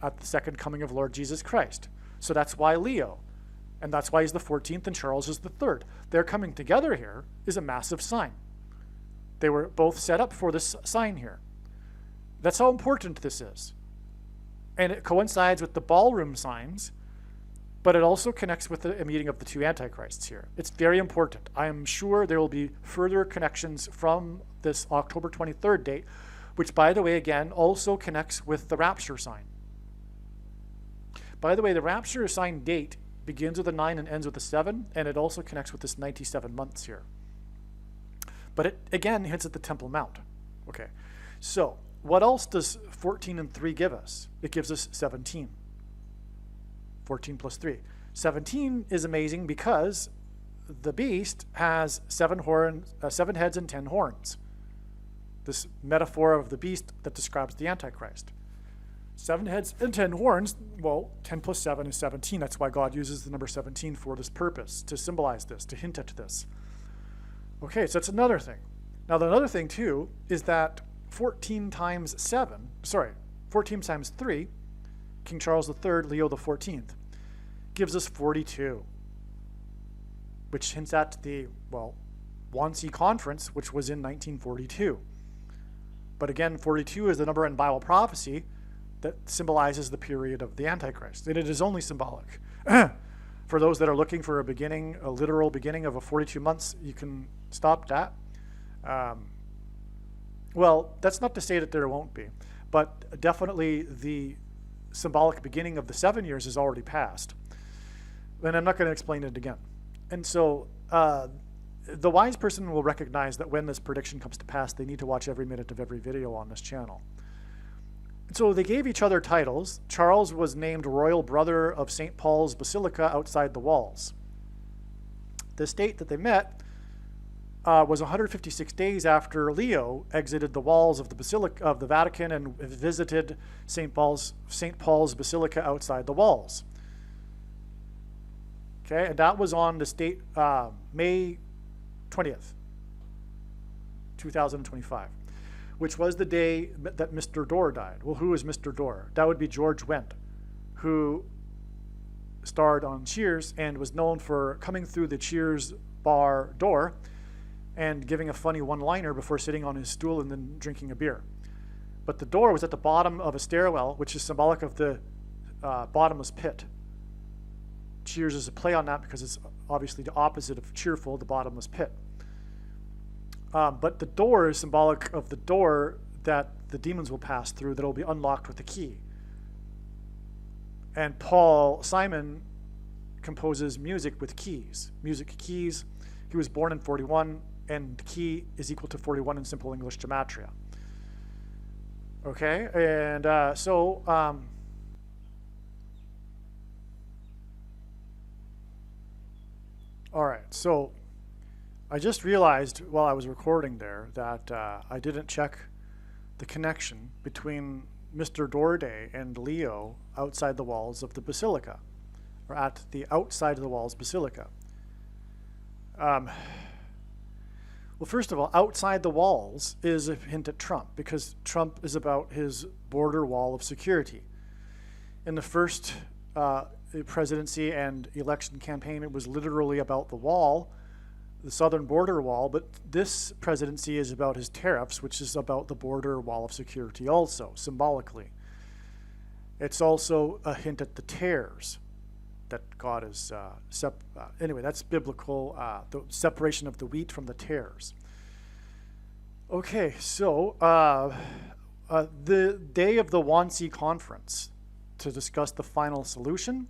at the second coming of Lord Jesus Christ. So that's why Leo, and that's why he's the 14th and Charles is the 3rd. Their coming together here is a massive sign. They were both set up for this sign here. That's how important this is. And it coincides with the ballroom signs, but it also connects with the meeting of the two Antichrists here. It's very important. I am sure there will be further connections from this October 23rd date, which, by the way, again, also connects with the rapture sign. By the way, the rapture sign date begins with a 9 and ends with a 7, and it also connects with this 97 months here. But it, again, hints at the Temple Mount. Okay, so what else does 14 and 3 give us? It gives us 17. 14 plus 3. 17 is amazing because the beast has 7 heads and 10 horns. This metaphor of the beast that describes the Antichrist. 7 heads and 10 horns, well, 10 plus 7 is 17. That's why God uses the number 17 for this purpose, to symbolize this, to hint at this. Okay, so that's another thing. Now, the other thing, too, is that 14 times 3, King Charles III, Leo the 14th, gives us 42, which hints at the, Wannsee Conference, which was in 1942. But again, 42 is the number in Bible prophecy that symbolizes the period of the Antichrist, and it is only symbolic. For those that are looking for a literal beginning of a 42 months, you can stop that. Well, that's not to say that there won't be, but definitely the symbolic beginning of the 7 years is already passed. And I'm not going to explain it again. And so the wise person will recognize that when this prediction comes to pass, they need to watch every minute of every video on this channel. So they gave each other titles. Charles was named Royal Brother of St. Paul's Basilica outside the walls. The date that they met was 156 days after Leo exited the walls of the Basilica of the Vatican and visited St. Paul's Basilica outside the walls. Okay, and that was on this date, May 20th, 2025. Which was the day that Mr. Dorr died. Well, who is Mr. Dorr? That would be George Wendt, who starred on Cheers and was known for coming through the Cheers bar door and giving a funny one-liner before sitting on his stool and then drinking a beer. But the door was at the bottom of a stairwell, which is symbolic of the bottomless pit. Cheers is a play on that because it's obviously the opposite of cheerful, the bottomless pit. But the door is symbolic of the door that the demons will pass through that will be unlocked with a key. And Paul Simon composes music with keys. Music keys. He was born in 41, and key is equal to 41 in simple English gematria. Okay, and all right, so I just realized while I was recording there that I didn't check the connection between Mr. Dorday and Leo outside the walls of the Basilica, or at the outside of the walls Basilica. Well, first of all, outside the walls is a hint at Trump, because Trump is about his border wall of security. In the first presidency and election campaign, it was literally about the wall, the southern border wall, but this presidency is about his tariffs, which is about the border wall of security also, symbolically. It's also a hint at the tares that God is, anyway, that's biblical, the separation of the wheat from the tares. Okay, so the day of the Wannsee Conference to discuss the final solution,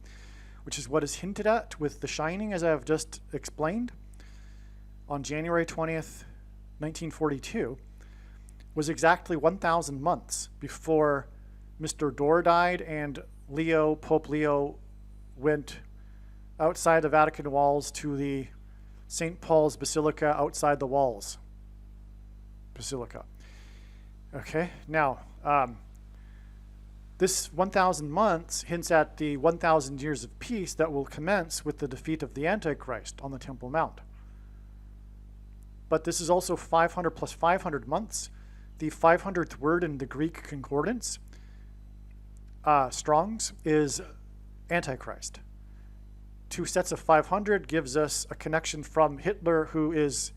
which is what is hinted at with The Shining, as I have just explained, on January 20th, 1942, was exactly 1,000 months before Mr. Dorr died and Pope Leo went outside the Vatican walls to the St. Paul's Basilica outside the walls. Basilica. Okay, now, this 1,000 months hints at the 1,000 years of peace that will commence with the defeat of the Antichrist on the Temple Mount. But this is also 500 plus 500 months. The 500th word in the Greek concordance, Strong's, is Antichrist. 2 sets of 500 gives us a connection from Hitler, who is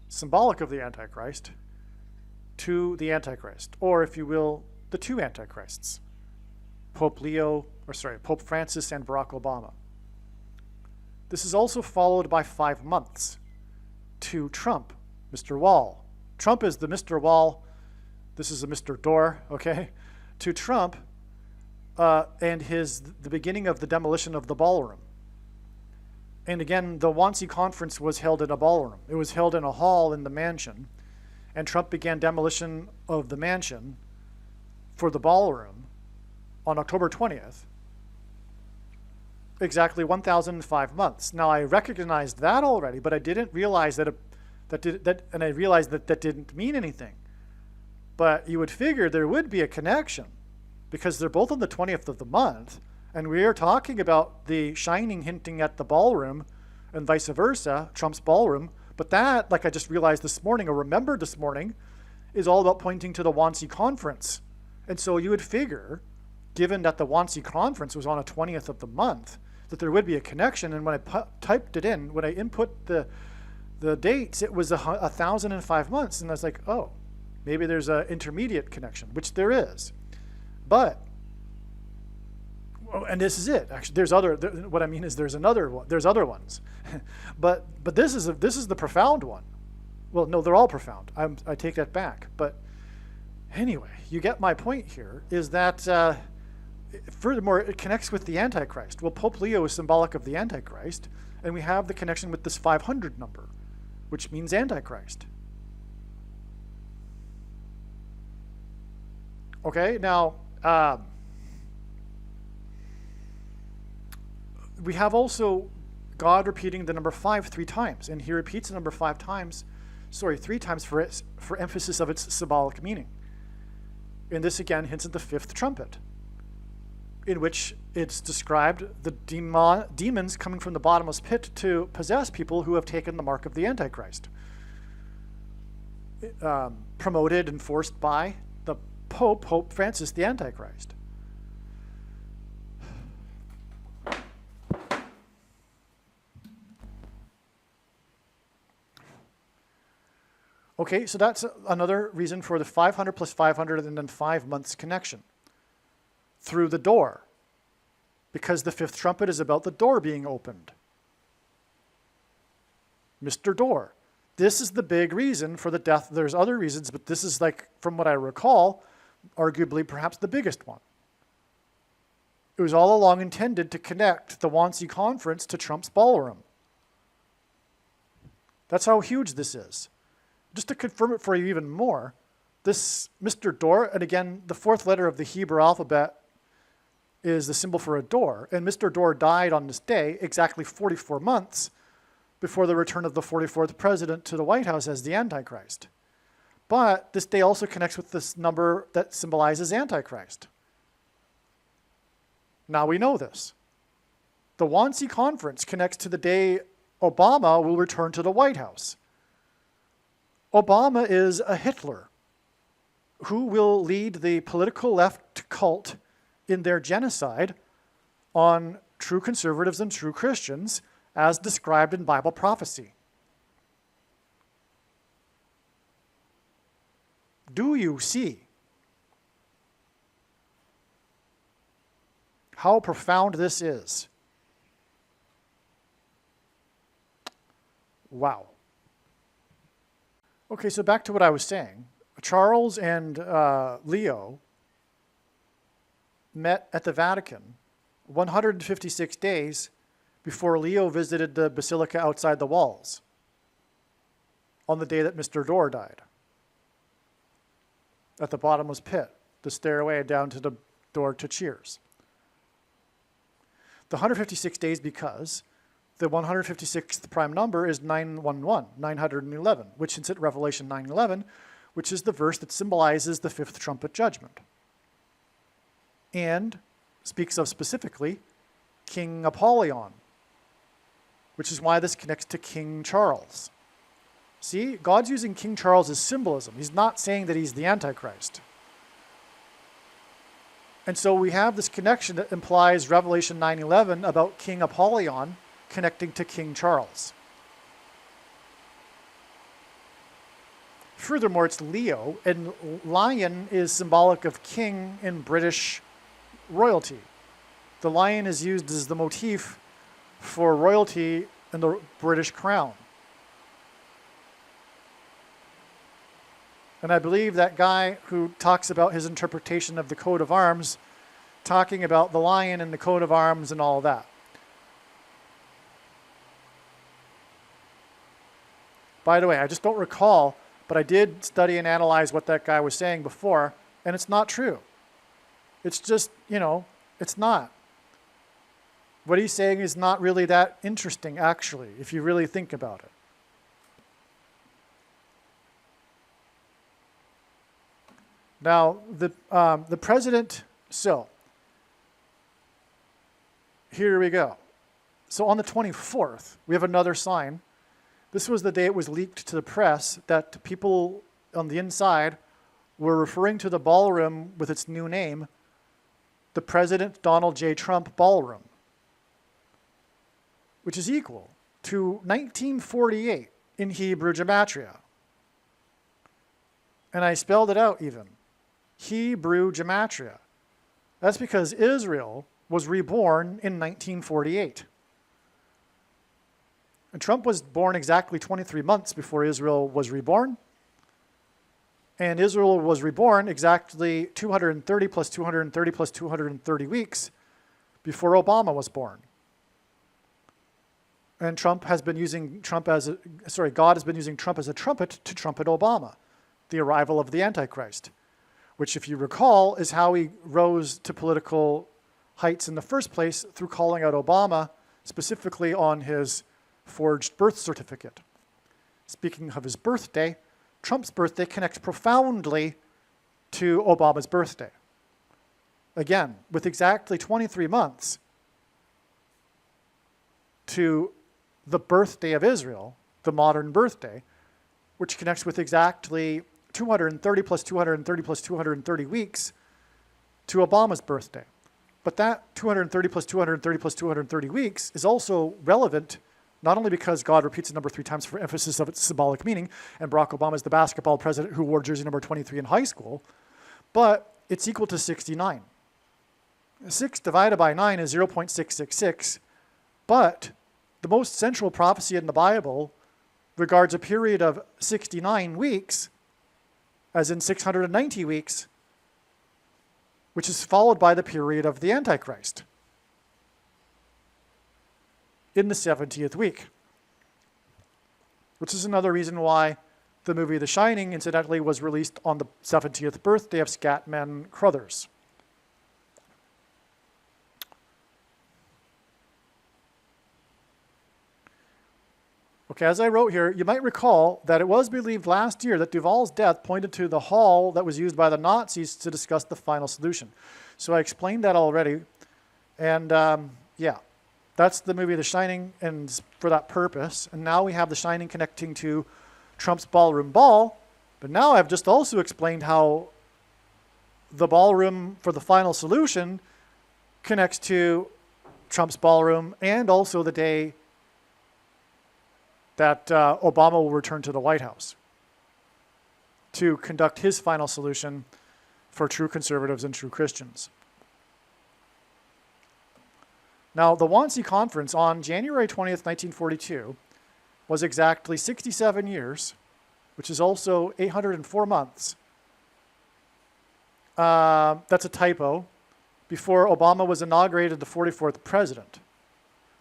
symbolic of the Antichrist, to the Antichrist, or if you will, the two Antichrists, Pope Francis and Barack Obama. This is also followed by 5 months to Trump, Mr. Wall. Trump is the Mr. Wall. This is a Mr. Dorr, okay? To Trump and the beginning of the demolition of the ballroom. And again, the Wannsee Conference was held in a ballroom. It was held in a hall in the mansion, and Trump began demolition of the mansion for the ballroom on October 20th, exactly 1,005 months. Now, I recognized that already, but I didn't realize that didn't mean anything. But you would figure there would be a connection because they're both on the 20th of the month, and we are talking about the shining hinting at the ballroom and vice versa, Trump's ballroom. But that, like I just realized this morning or remembered this morning, is all about pointing to the Wannsee Conference. And so you would figure, given that the Wannsee Conference was on the 20th of the month, that there would be a connection. And when I typed it in, when I input the dates, it was 1,005 months. And I was like, oh, maybe there's an intermediate connection, which there is. But, and this is it. Actually, there's other. What I mean is there's another one. There's other ones, but this is the profound one. Well, no, they're all profound. I take that back. But anyway, you get my point here. Is that furthermore it connects with the Antichrist. Well, Pope Leo is symbolic of the Antichrist, and we have the connection with this 500 number, which means Antichrist. Okay, now. We have also God repeating the number 5 3 times, and he repeats the number 3 times for emphasis of its symbolic meaning. And this again hints at the 5th trumpet, in which it's described the demons coming from the bottomless pit to possess people who have taken the mark of the Antichrist, promoted and forced by the Pope Francis, the Antichrist. Okay, so that's another reason for the 500 plus 500 and then 5 months connection through the door, because the 5th trumpet is about the door being opened. Mr. Door. This is the big reason for the death. There's other reasons, but this is, like, from what I recall, arguably perhaps the biggest one. It was all along intended to connect the Wannsee Conference to Trump's ballroom. That's how huge this is. Just to confirm it for you even more, this Mr. Door, and again, the 4th letter of the Hebrew alphabet is the symbol for a door, and Mr. Door died on this day exactly 44 months before the return of the 44th president to the White House as the Antichrist. But this day also connects with this number that symbolizes Antichrist. Now we know this. The Wannsee Conference connects to the day Obama will return to the White House. Obama is a Hitler who will lead the political left cult in their genocide on true conservatives and true Christians as described in Bible prophecy. Do you see how profound this is? Wow. Okay, so back to what I was saying. Charles and Leo met at the Vatican 156 days before Leo visited the basilica outside the walls on the day that Mr. Dorr died. at the bottomless pit, the stairway down to the door to Cheers. The 156 days because the 156th prime number is 911, 911, which is at Revelation 9:11, which is the verse that symbolizes the fifth trumpet judgment. And speaks of specifically King Apollyon, which is why this connects to King Charles. See, God's using King Charles as symbolism. He's not saying that he's the Antichrist. And so we have this connection that implies Revelation 9:11 about King Apollyon connecting to King Charles. Furthermore, it's Leo, and lion is symbolic of king in British royalty. The lion is used as the motif for royalty in the British crown. And I believe that guy who talks about his interpretation of the coat of arms, talking about the lion and the coat of arms and all that. By the way, I just don't recall, but I did study and analyze what that guy was saying before, and it's not true. It's just, it's not. What he's saying is not really that interesting, actually, if you really think about it. Now, the president, so here we go. So on the 24th, we have another sign. This was the day it was leaked to the press that people on the inside were referring to the ballroom with its new name, the President Donald J. Trump Ballroom, which is equal to 1948 in Hebrew Gematria. And I spelled it out even. Hebrew Gematria. That's because Israel was reborn in 1948. And Trump was born exactly 23 months before Israel was reborn. And Israel was reborn exactly 230 plus 230 plus 230 weeks before Obama was born. And God has been using Trump as a trumpet to trumpet Obama, the arrival of the Antichrist, which, if you recall, is how he rose to political heights in the first place through calling out Obama, specifically on his forged birth certificate. Speaking of his birthday, Trump's birthday connects profoundly to Obama's birthday. Again, with exactly 23 months to the birthday of Israel, the modern birthday, which connects with exactly 230 plus 230 plus 230 weeks to Obama's birthday. But that 230 plus 230 plus 230 weeks is also relevant not only because God repeats the number 3 times for emphasis of its symbolic meaning, and Barack Obama is the basketball president who wore jersey number 23 in high school, but it's equal to 69. 6 divided by 9 is 0.666, but the most central prophecy in the Bible regards a period of 69 weeks, as in 690 weeks, which is followed by the period of the Antichrist in the 70th week, which is another reason why the movie The Shining, incidentally, was released on the 70th birthday of Scatman Crothers. Okay, as I wrote here, you might recall that it was believed last year that Duval's death pointed to the hall that was used by the Nazis to discuss the final solution. So I explained that already. And yeah, that's the movie The Shining, and for that purpose. And now we have The Shining connecting to Trump's ballroom ball. But now I've just also explained how the ballroom for the final solution connects to Trump's ballroom and also the day that Obama will return to the White House to conduct his final solution for true conservatives and true Christians. Now, the Wannsee Conference on January 20th, 1942 was exactly 67 years, which is also 804 months. That's a typo. Before Obama was inaugurated the 44th president.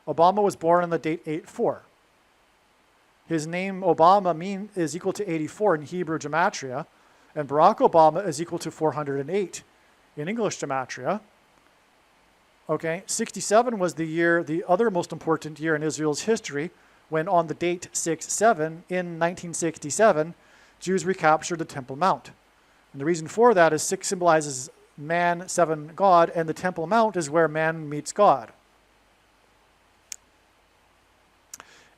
Obama was born on the date 8/4. His name, Obama, is equal to 84 in Hebrew Gematria, And Barack Obama is equal to 408 in English gematria. Okay, 67 was the year, the other most important year in Israel's history, when on the date 6-7 in 1967, Jews recaptured the Temple Mount. And the reason for that is 6 symbolizes man, 7 God, and the Temple Mount is where man meets God.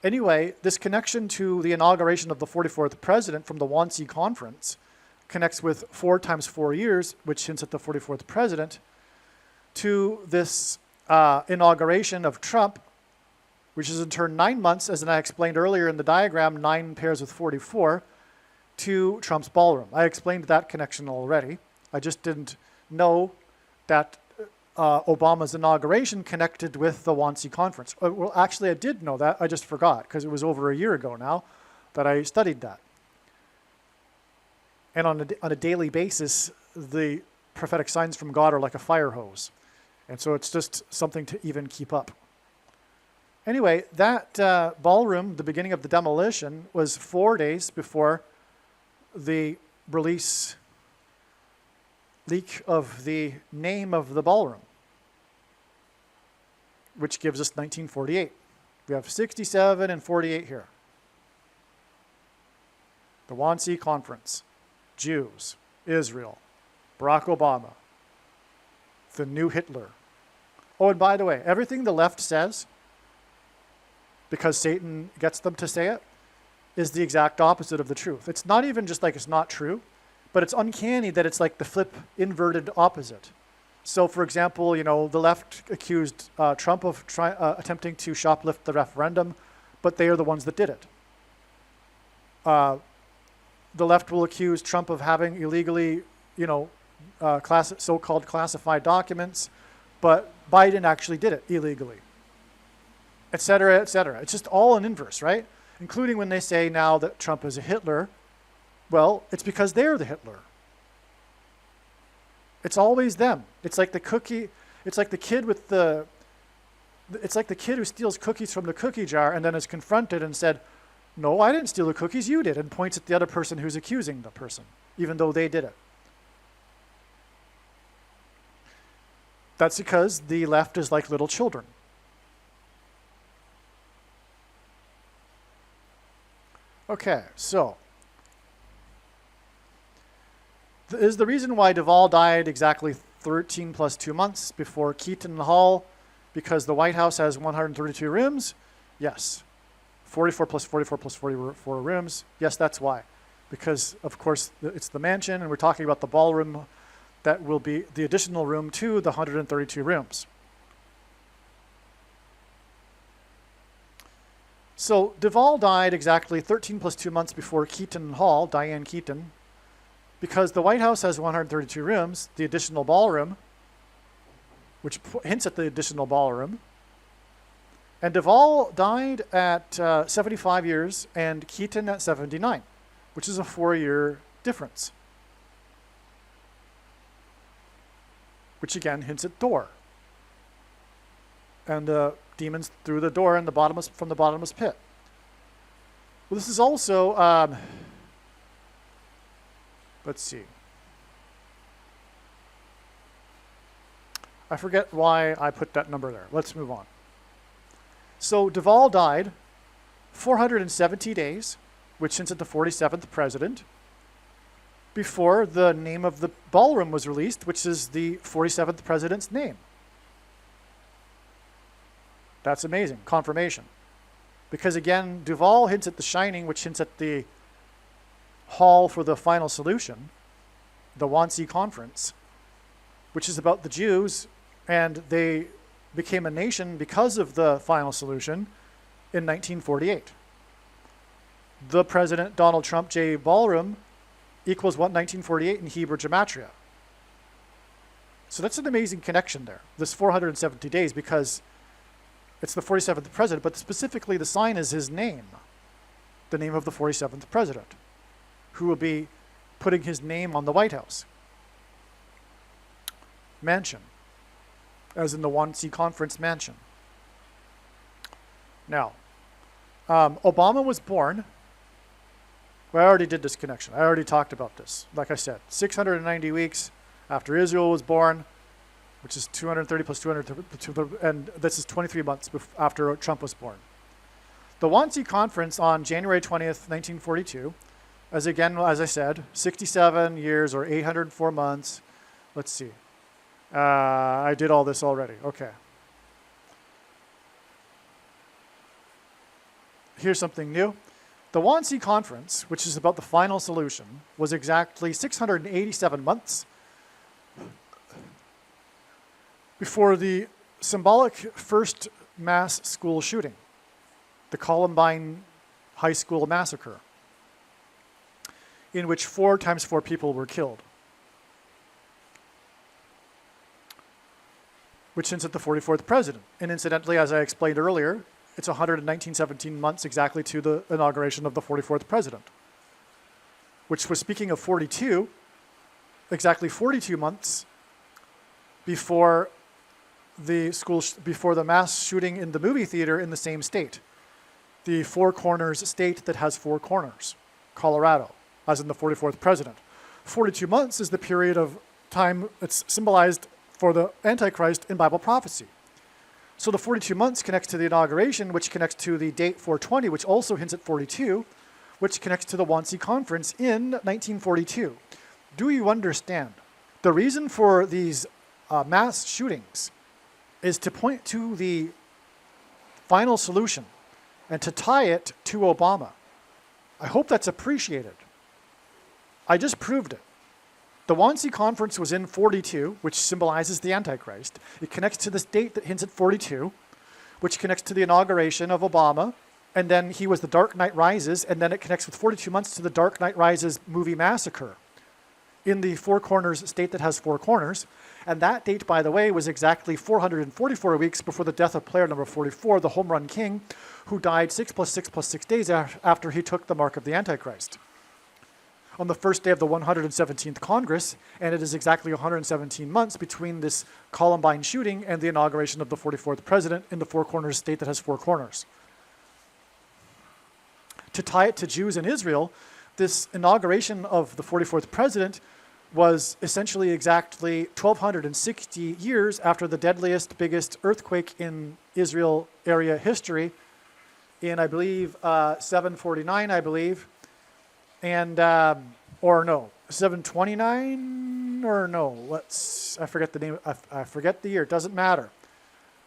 Anyway, this connection to the inauguration of the 44th president from the Wannsee Conference connects with 4 times 4 years, which hints at the 44th president, to this inauguration of Trump, which is in turn 9 months, as I explained earlier in the diagram, 9 pairs with 44, to Trump's ballroom. I explained that connection already. I just didn't know that Obama's inauguration connected with the Wannsee Conference. Well, actually, I did know that. I just forgot, because it was over a year ago now that I studied that. And on a daily basis, the prophetic signs from God are like a fire hose. And so it's just something to even keep up. Anyway, that ballroom, the beginning of the demolition, was 4 days before the leak of the name of the ballroom, which gives us 1948. We have 67 and 48 here. The Wannsee Conference, Jews, Israel, Barack Obama, the new Hitler. Oh, and by the way, everything the left says, because Satan gets them to say it, is the exact opposite of the truth. It's not even just like it's not true, but it's uncanny that it's like the flip inverted opposite. So, for example, you know, the left accused Trump of attempting to shoplift the referendum, but they are the ones that did it. The left will accuse Trump of having illegally, you know, so-called classified documents, but Biden actually did it illegally, et cetera, et cetera. It's just all an inverse, right? Including when they say now that Trump is a Hitler. Well, it's because they're the Hitler. It's always them. It's like the cookie. It's like the kid with the. It's like the kid who steals cookies from the cookie jar and then is confronted and said, "No, I didn't steal the cookies. You did," and points at the other person who's accusing the person, even though they did it. That's because the left is like little children. Okay, so is the reason why Duvall died exactly 13 plus 2 months before Keaton Hall because the White House has 132 rooms? Yes. 44 plus 44 plus 44 rooms. Yes, that's why. Because, of course, it's the mansion, and we're talking about the ballroom that will be the additional room to the 132 rooms. So Duvall died exactly 13 plus 2 months before Keaton Hall, Diane Keaton, because the White House has 132 rooms, the additional ballroom, which hints at the additional ballroom. And Duvall died at 75 years and Keaton at 79, which is a 4-year difference, which again hints at door. And the demons through the door in the from the bottomless pit. Well, this is also, let's see. I forget why I put that number there. Let's move on. So Duvall died 470 days, which hints at the 47th president, before the name of the ballroom was released, which is the 47th president's name. That's amazing. Confirmation. Because again, Duvall hints at the Shining, which hints at the hall for the final solution, the Wannsee Conference, which is about the Jews, and they became a nation because of the final solution in 1948. The President Donald Trump J. Ballroom equals what 1948 in Hebrew gematria. So that's an amazing connection there, this 470 days, because it's the 47th president, but specifically the sign is his name, the name of the 47th president, who will be putting his name on the White House mansion, as in the Wannsee Conference mansion. Now, Obama was born Well, I already did this connection. I already talked about this. Like I said, 690 weeks after Israel was born, which is 230 plus 200, and this is 23 months after Trump was born. The Wannsee Conference on January 20th, 1942, as I said, 67 years or 804 months. Let's see. I did all this already. Okay. Here's something new. The Wannsee Conference, which is about the final solution, was exactly 687 months before the symbolic first mass school shooting, the Columbine High School massacre, in which 4 times 4 people were killed, which hints at the 44th president. And incidentally, as I explained earlier, it's 117 months exactly to the inauguration of the 44th president, which was, speaking of 42, exactly 42 months before before the mass shooting in the movie theater in the same state, the Four Corners state that has 4 corners, Colorado, as in the 44th president. 42 months is the period of time that's symbolized for the Antichrist in Bible prophecy. So the 42 months connects to the inauguration, which connects to the date 420, which also hints at 42, which connects to the Wannsee Conference in 1942. Do you understand? The reason for these mass shootings is to point to the final solution and to tie it to Obama. I hope that's appreciated. I just proved it. The Wannsee Conference was in 42, which symbolizes the Antichrist. It connects to this date that hints at 42, which connects to the inauguration of Obama, and then he was the Dark Knight Rises, and then it connects with 42 months to the Dark Knight Rises movie massacre in the Four Corners state that has 4 corners. And that date, by the way, was exactly 444 weeks before the death of player number 44, the home run king, who died 6 plus 6 plus 6 days after he took the mark of the Antichrist, on the first day of the 117th Congress, and it is exactly 117 months between this Columbine shooting and the inauguration of the 44th president in the Four Corners state that has 4 corners. To tie it to Jews in Israel, this inauguration of the 44th president was essentially exactly 1,260 years after the deadliest, biggest earthquake in Israel area history in, I believe, 749, I believe, and, or no, 729, or no, I forget the name, I forget the year, it doesn't matter.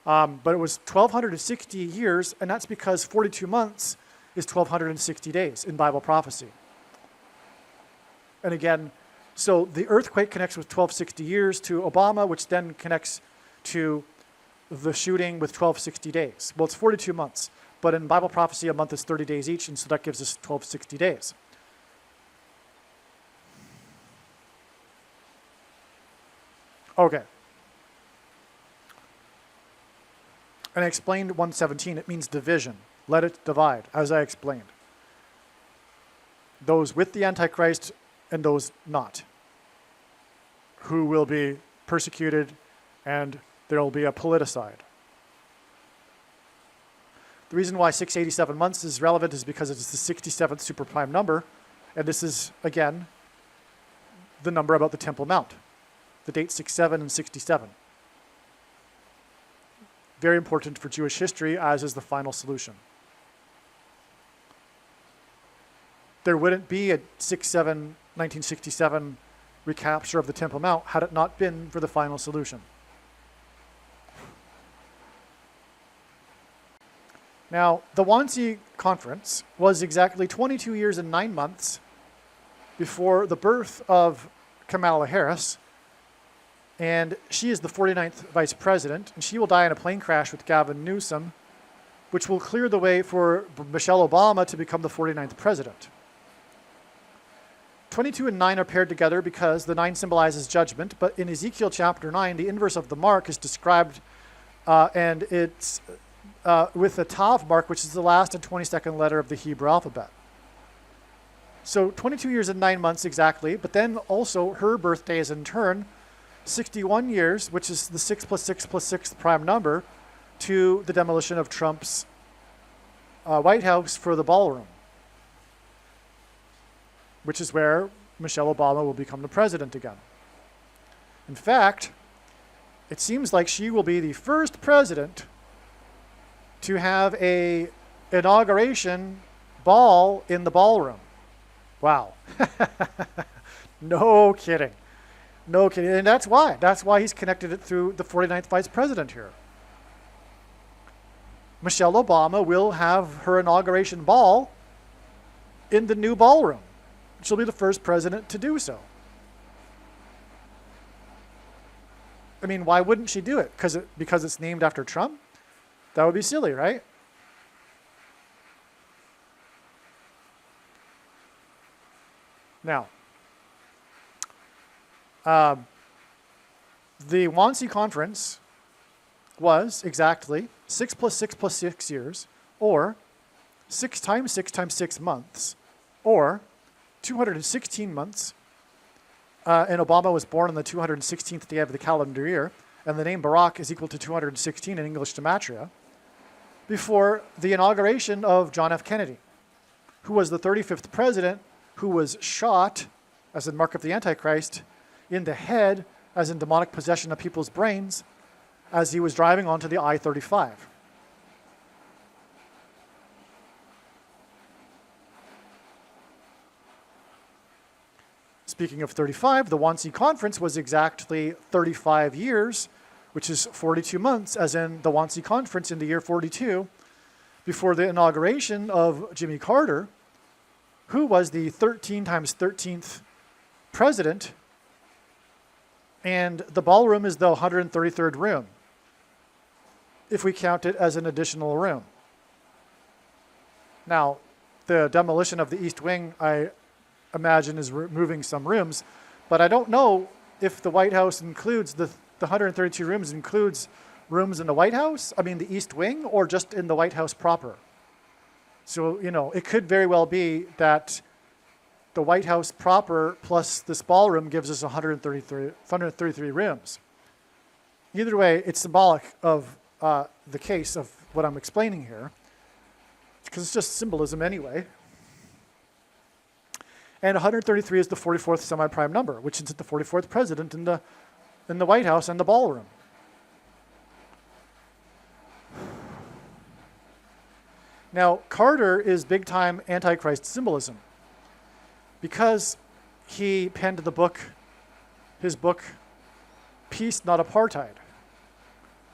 But it was 1,260 years, and that's because 42 months is 1,260 days in Bible prophecy. And again, so the earthquake connects with 1,260 years to Obama, which then connects to the shooting with 1,260 days. Well, it's 42 months, but in Bible prophecy, a month is 30 days each, and so that gives us 1,260 days. Okay. And I explained 117, it means division. Let it divide, as I explained. Those with the Antichrist and those not, who will be persecuted, and there will be a politicide. The reason why 687 months is relevant is because it is the 67th superprime number, and this is, again, the number about the Temple Mount, the dates 67 and 67. Very important for Jewish history, as is the final solution. There wouldn't be a 1967 recapture of the Temple Mount had it not been for the final solution. Now, the Wannsee Conference was exactly 22 years and 9 months before the birth of Kamala Harris, and she is the 49th vice president, and she will die in a plane crash with Gavin Newsom, which will clear the way for Michelle Obama to become the 49th president. 22 and 9 are paired together because the 9 symbolizes judgment, but in Ezekiel chapter 9, the inverse of the mark is described, and it's with the Tav mark, which is the last and 22nd letter of the Hebrew alphabet. So 22 years and 9 months exactly, but then also her birthday is in turn 61 years, which is the 6 plus 6 plus 6th prime number, to the demolition of Trump's White House for the ballroom. which is where Michelle Obama will become the president again. In fact, it seems like she will be the first president to have a inauguration ball in the ballroom. Wow. No kidding. No kidding. And that's why. That's why he's connected it through the 49th vice president here. Michelle Obama will have her inauguration ball in the new ballroom. She'll be the first president to do so. I mean, why wouldn't she do it? Because it's named after Trump? That would be silly, right? Now, the Wannsee Conference was exactly 6 + 6 + 6 years, or 6 times 6 times 6 months, or 216 months. And Obama was born on the 216th day of the calendar year, and the name Barack is equal to 216 in English gematria, before the inauguration of John F. Kennedy, who was the 35th president, who was shot, as in Mark of the Antichrist, in the head, as in demonic possession of people's brains, as he was driving onto the I-35. Speaking of 35, the Wannsee Conference was exactly 35 years, which is 42 months, as in the Wannsee Conference in the year 42, before the inauguration of Jimmy Carter, who was the 13 times 13th president, and the ballroom is the 133rd room, if we count it as an additional room. Now, the demolition of the East Wing, I imagine, is removing some rooms, but I don't know if the White House includes, the 132 rooms includes rooms in the White House, I mean the East Wing, or just in the White House proper. So, it could very well be that the White House proper plus this ballroom gives us 133 rooms. Either way, it's symbolic of the case of what I'm explaining here, because it's just symbolism anyway. And 133 is the 44th semi-prime number, which is the 44th president in the White House and the ballroom. Now, Carter is big-time Antichrist symbolism because he penned his book, Peace, Not Apartheid,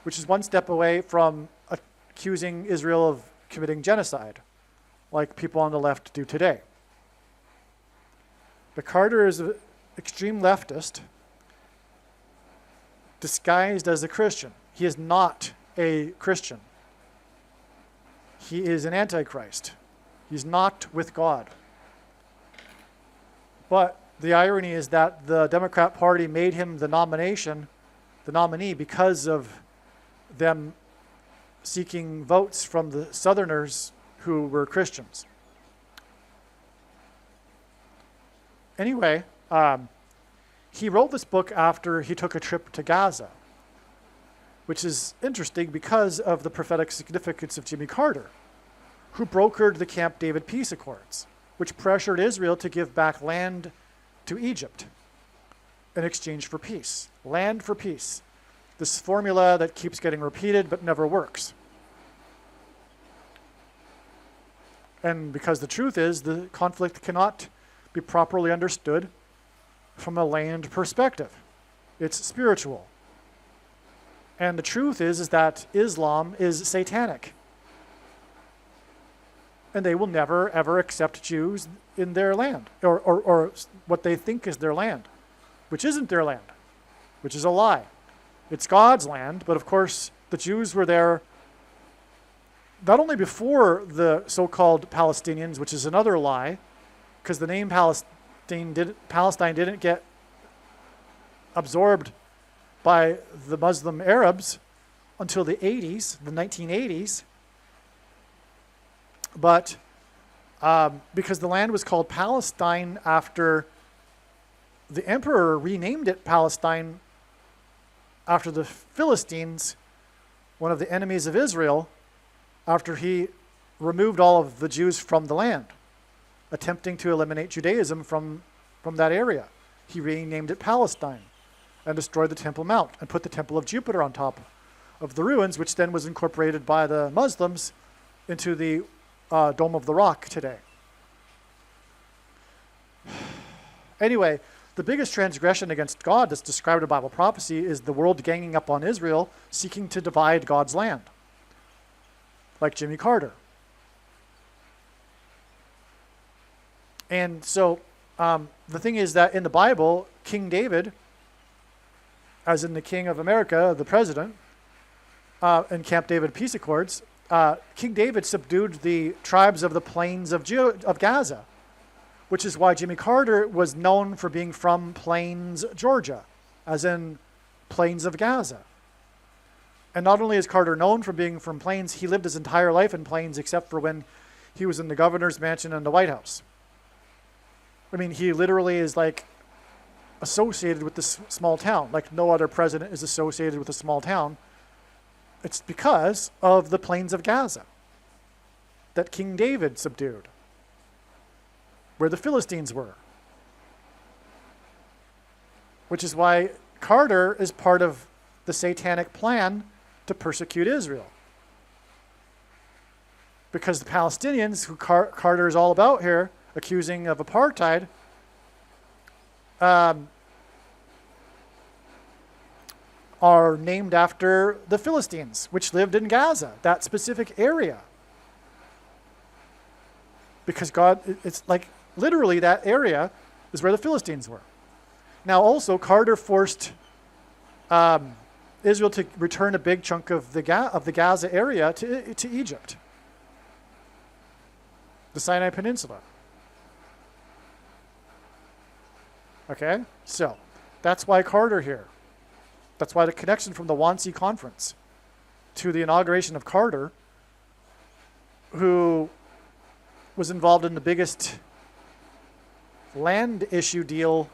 which is one step away from accusing Israel of committing genocide, like people on the left do today. But Carter is an extreme leftist disguised as a Christian. He is not a Christian. He is an Antichrist. He's not with God. But the irony is that the Democrat Party made him the nominee, because of them seeking votes from the Southerners who were Christians. Anyway, he wrote this book after he took a trip to Gaza, which is interesting because of the prophetic significance of Jimmy Carter, who brokered the Camp David peace accords, which pressured Israel to give back land to Egypt in exchange for peace. Land for peace. This formula that keeps getting repeated but never works. And because the truth is, the conflict cannot be properly understood from a land perspective. It's spiritual. And the truth is that Islam is satanic. And they will never, ever accept Jews in their land, or what they think is their land, which isn't their land, which is a lie. It's God's land, but of course the Jews were there not only before the so-called Palestinians, which is another lie, because the name Palestine didn't get absorbed by the Muslim Arabs until the 80s, the 1980s. But because the land was called Palestine after the emperor renamed it Palestine after the Philistines, one of the enemies of Israel, after he removed all of the Jews from the land. attempting to eliminate Judaism from that area. He renamed it Palestine and destroyed the Temple Mount and put the Temple of Jupiter on top of the ruins, which then was incorporated by the Muslims into the Dome of the Rock today. Anyway, the biggest transgression against God that's described in Bible prophecy is the world ganging up on Israel, seeking to divide God's land, like Jimmy Carter. And so the thing is that in the Bible, King David, as in the King of America, the president, in Camp David Peace Accords, King David subdued the tribes of the plains of Gaza, which is why Jimmy Carter was known for being from Plains, Georgia, as in Plains of Gaza. And not only is Carter known for being from Plains, he lived his entire life in Plains except for when he was in the governor's mansion and the White House. I mean, he literally is like associated with this small town, like no other president is associated with a small town. It's because of the Plains of Gaza that King David subdued, where the Philistines were. Which is why Carter is part of the satanic plan to persecute Israel. Because the Palestinians, who Carter is all about here, accusing of apartheid, are named after the Philistines, which lived in Gaza, that specific area. Because God, it's like literally that area is where the Philistines were. Now also, Carter forced Israel to return a big chunk of the Gaza area to Egypt, the Sinai Peninsula. Okay, so that's why Carter here. That's why the connection from the Wannsee Conference to the inauguration of Carter, who was involved in the biggest land issue deal.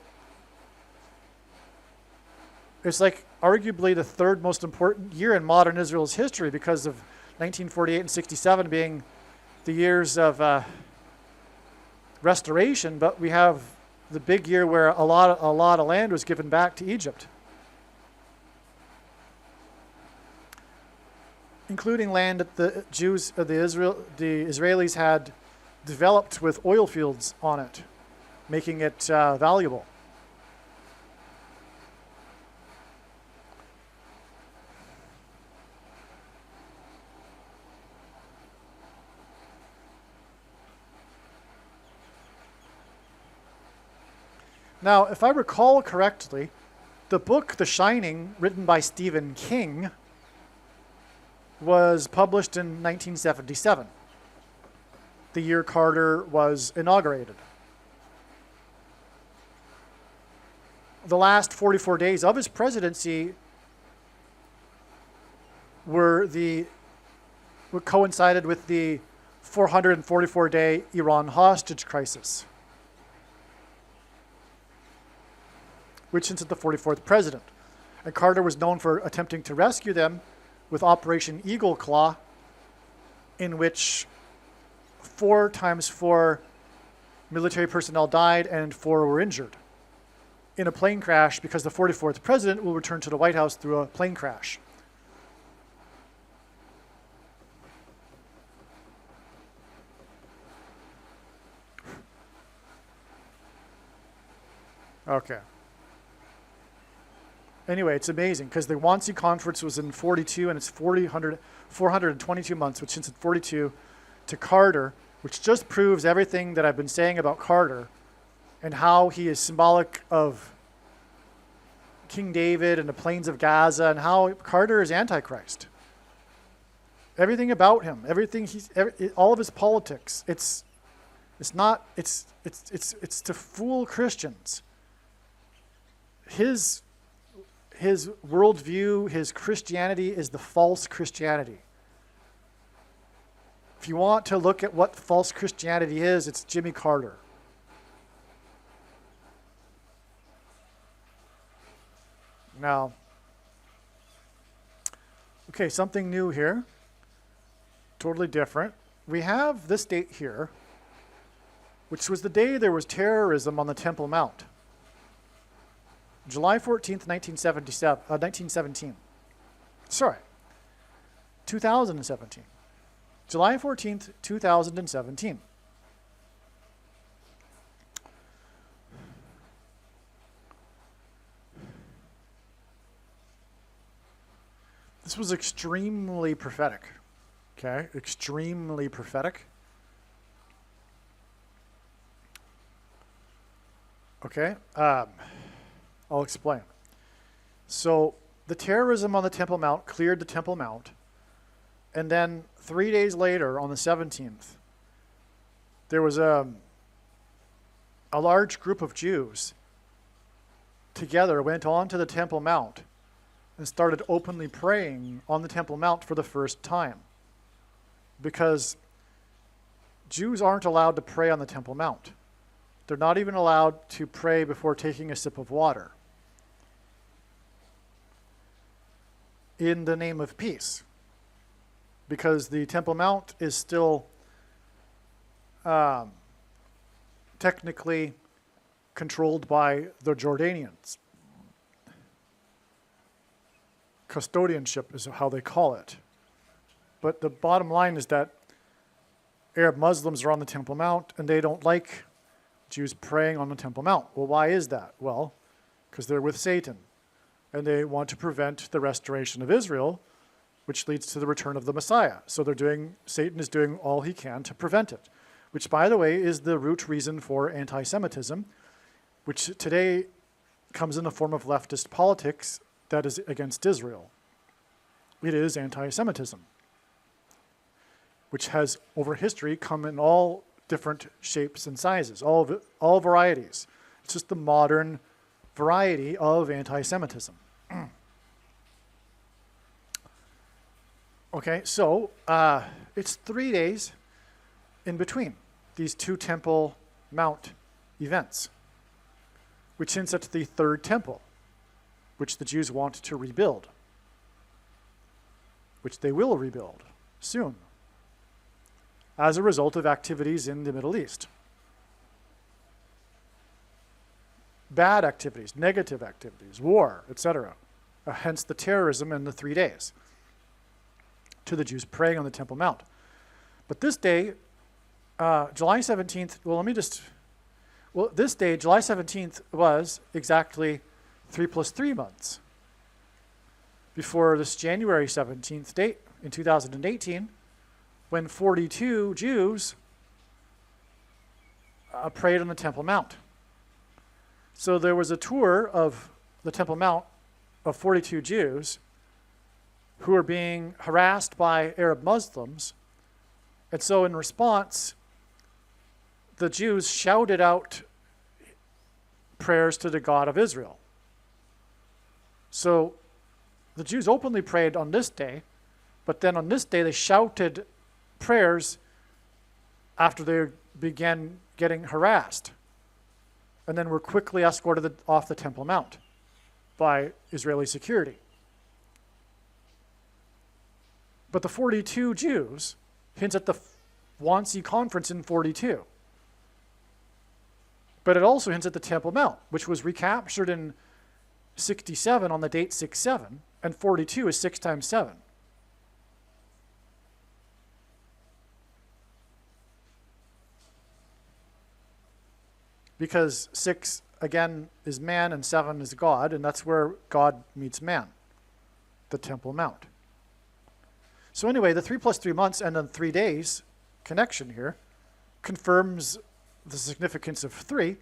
It's like arguably the third most important year in modern Israel's history, because of 1948 and 67 being the years of restoration, but we have the big year where a lot of land was given back to Egypt, including land that the Israelis had developed with oil fields on it, making it valuable. Now, if I recall correctly, the book The Shining, written by Stephen King, was published in 1977, the year Carter was inaugurated. The last 44 days of his presidency coincided with the 444-day Iran hostage crisis, which since the 44th president. And Carter was known for attempting to rescue them with Operation Eagle Claw, in which 4 times 4 military personnel died and 4 were injured in a plane crash, because the 44th president will return to the White House through a plane crash. Okay. Anyway, it's amazing, because the Wannsee Conference was in 42, and it's 422 months, which since it's 42, to Carter, which just proves everything that I've been saying about Carter and how he is symbolic of King David and the plains of Gaza, and how Carter is Antichrist. Everything about him, all of his politics, it's to fool Christians. His worldview, his Christianity is the false Christianity. If you want to look at what false Christianity is, it's Jimmy Carter. Now, okay, something new here. Totally different. We have this date here, which was the day there was terrorism on the Temple Mount. July 14th, 1917. Sorry, 2017. July 14th, 2017. This was extremely prophetic. Okay, extremely prophetic. Okay, I'll explain. So the terrorism on the Temple Mount cleared the Temple Mount, and then 3 days later, on the 17th, there was a large group of Jews together went onto the Temple Mount and started openly praying on the Temple Mount for the first time. Because Jews aren't allowed to pray on the Temple Mount. They're not even allowed to pray before taking a sip of water in the name of peace. Because the Temple Mount is still technically controlled by the Jordanians. Custodianship is how they call it. But the bottom line is that Arab Muslims are on the Temple Mount and they don't like Jews praying on the Temple Mount. Well, why is that? Well, because they're with Satan and they want to prevent the restoration of Israel, which leads to the return of the Messiah. So Satan is doing all he can to prevent it, which, by the way, is the root reason for anti-Semitism, which today comes in the form of leftist politics that is against Israel. It is anti-Semitism, which has, over history, come in all different shapes and sizes, all varieties. It's just the modern variety of anti-Semitism. Okay, so it's 3 days in between these two Temple Mount events, which hints at the third temple, which the Jews want to rebuild, which they will rebuild soon as a result of activities in the Middle East. Bad activities, negative activities, war, etc. Hence the terrorism in the 3 days to the Jews praying on the Temple Mount. But this day, July 17th, this day, July 17th, was exactly 3 plus 3 months before this January 17th date in 2018, when 42 Jews prayed on the Temple Mount. So there was a tour of the Temple Mount of 42 Jews who were being harassed by Arab Muslims. And so in response, the Jews shouted out prayers to the God of Israel. So the Jews openly prayed on this day, but then on this day they shouted prayers after they began getting harassed, and then were quickly escorted off the Temple Mount by Israeli security. But the 42 Jews hints at the Wannsee Conference in 42. But it also hints at the Temple Mount, which was recaptured in 67 on the date 6-7, and 42 is 6 times 7. Because 6, again, is man and 7 is God, and that's where God meets man, the Temple Mount. So anyway, the 3 plus 3 months and then 3 days connection here confirms the significance of 3,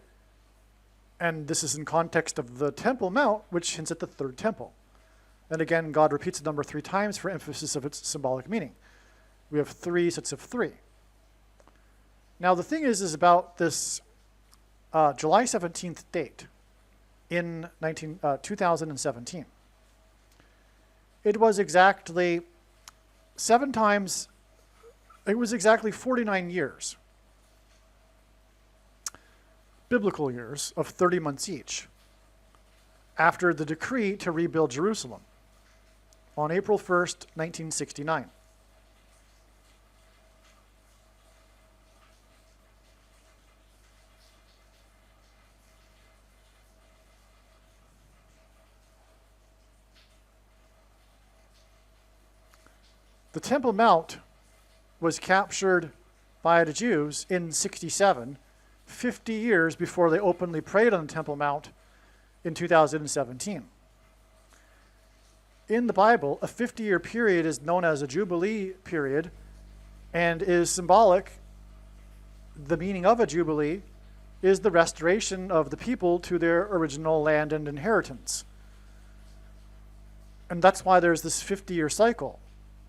and this is in context of the Temple Mount, which hints at the third temple. And again, God repeats the number 3 times for emphasis of its symbolic meaning. We have 3 sets of 3. Now the thing is about this July 17th date in 2017. It was exactly 49 years, biblical years of 30 months each, after the decree to rebuild Jerusalem on April 1st, 1969. The Temple Mount was captured by the Jews in 67, 50 years before they openly prayed on the Temple Mount in 2017. In the Bible, a 50-year period is known as a Jubilee period and is symbolic. The meaning of a Jubilee is the restoration of the people to their original land and inheritance. And that's why there's this 50-year cycle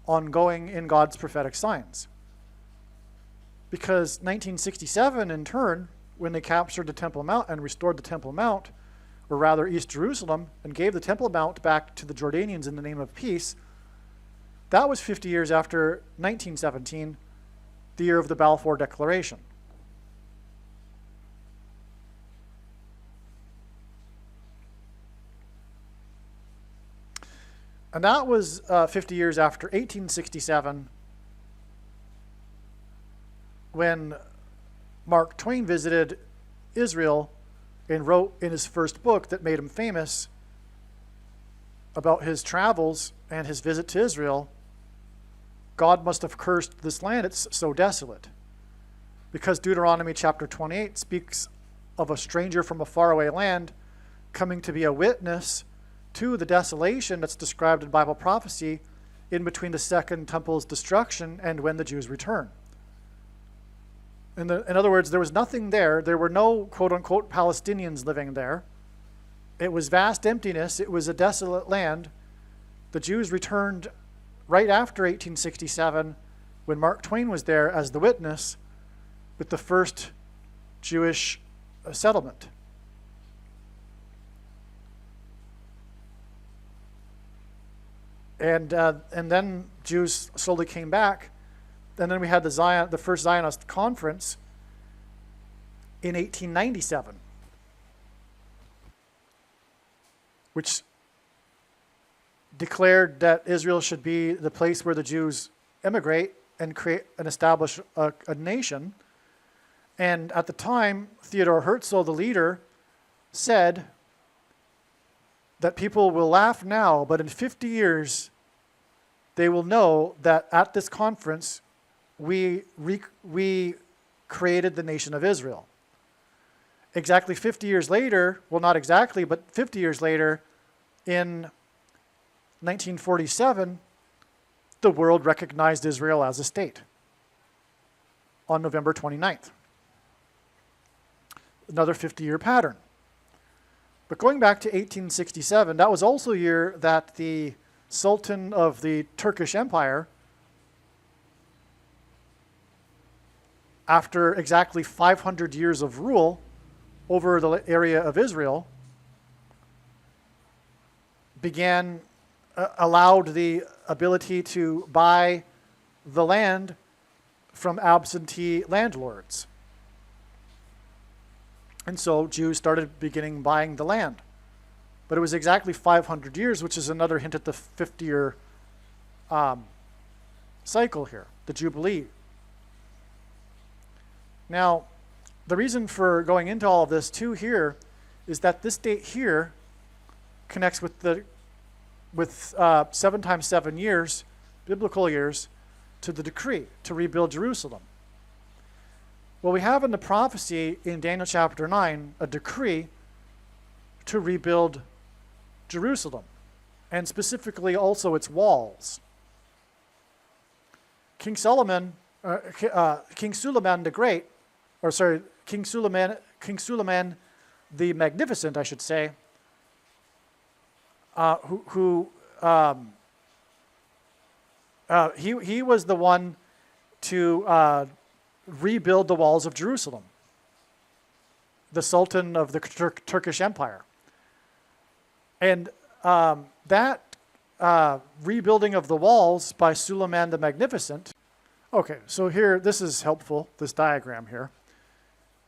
ongoing in God's prophetic signs. Because 1967, in turn, when they captured the Temple Mount and restored the Temple Mount, or rather East Jerusalem, and gave the Temple Mount back to the Jordanians in the name of peace, that was 50 years after 1917, the year of the Balfour Declaration. And that was 50 years after 1867, when Mark Twain visited Israel and wrote in his first book that made him famous about his travels and his visit to Israel. God must have cursed this land, it's so desolate. Because Deuteronomy chapter 28 speaks of a stranger from a faraway land coming to be a witness to the desolation that's described in Bible prophecy in between the Second Temple's destruction and when the Jews return. In other words, there was nothing there. There were no quote-unquote Palestinians living there. It was vast emptiness. It was a desolate land. The Jews returned right after 1867 when Mark Twain was there as the witness with the first Jewish settlement. And then Jews slowly came back. And then we had the first Zionist conference in 1897, which declared that Israel should be the place where the Jews immigrate and create and establish a nation. And at the time, Theodor Herzl, the leader, said that people will laugh now, but in 50 years, they will know that at this conference, we created the nation of Israel. Exactly 50 years later, well, not exactly, but 50 years later, in 1947, the world recognized Israel as a state on November 29th. Another 50-year pattern. But going back to 1867, that was also a year that the Sultan of the Turkish Empire, after exactly 500 years of rule over the area of Israel, allowed the ability to buy the land from absentee landlords. And so Jews started buying the land. But it was exactly 500 years, which is another hint at the 50-year cycle here, the Jubilee. Now, the reason for going into all of this too here is that this date here connects with 7 times 7 years, biblical years, to the decree to rebuild Jerusalem. Well, we have in the prophecy in Daniel chapter 9 a decree to rebuild Jerusalem, and specifically also its walls. King Suleiman the Great, or sorry, King Suleiman the Magnificent, I should say, he was the one to rebuild the walls of Jerusalem, the Sultan of the Turkish Empire. And that rebuilding of the walls by Suleiman the Magnificent. Okay, so here, this is helpful, this diagram here,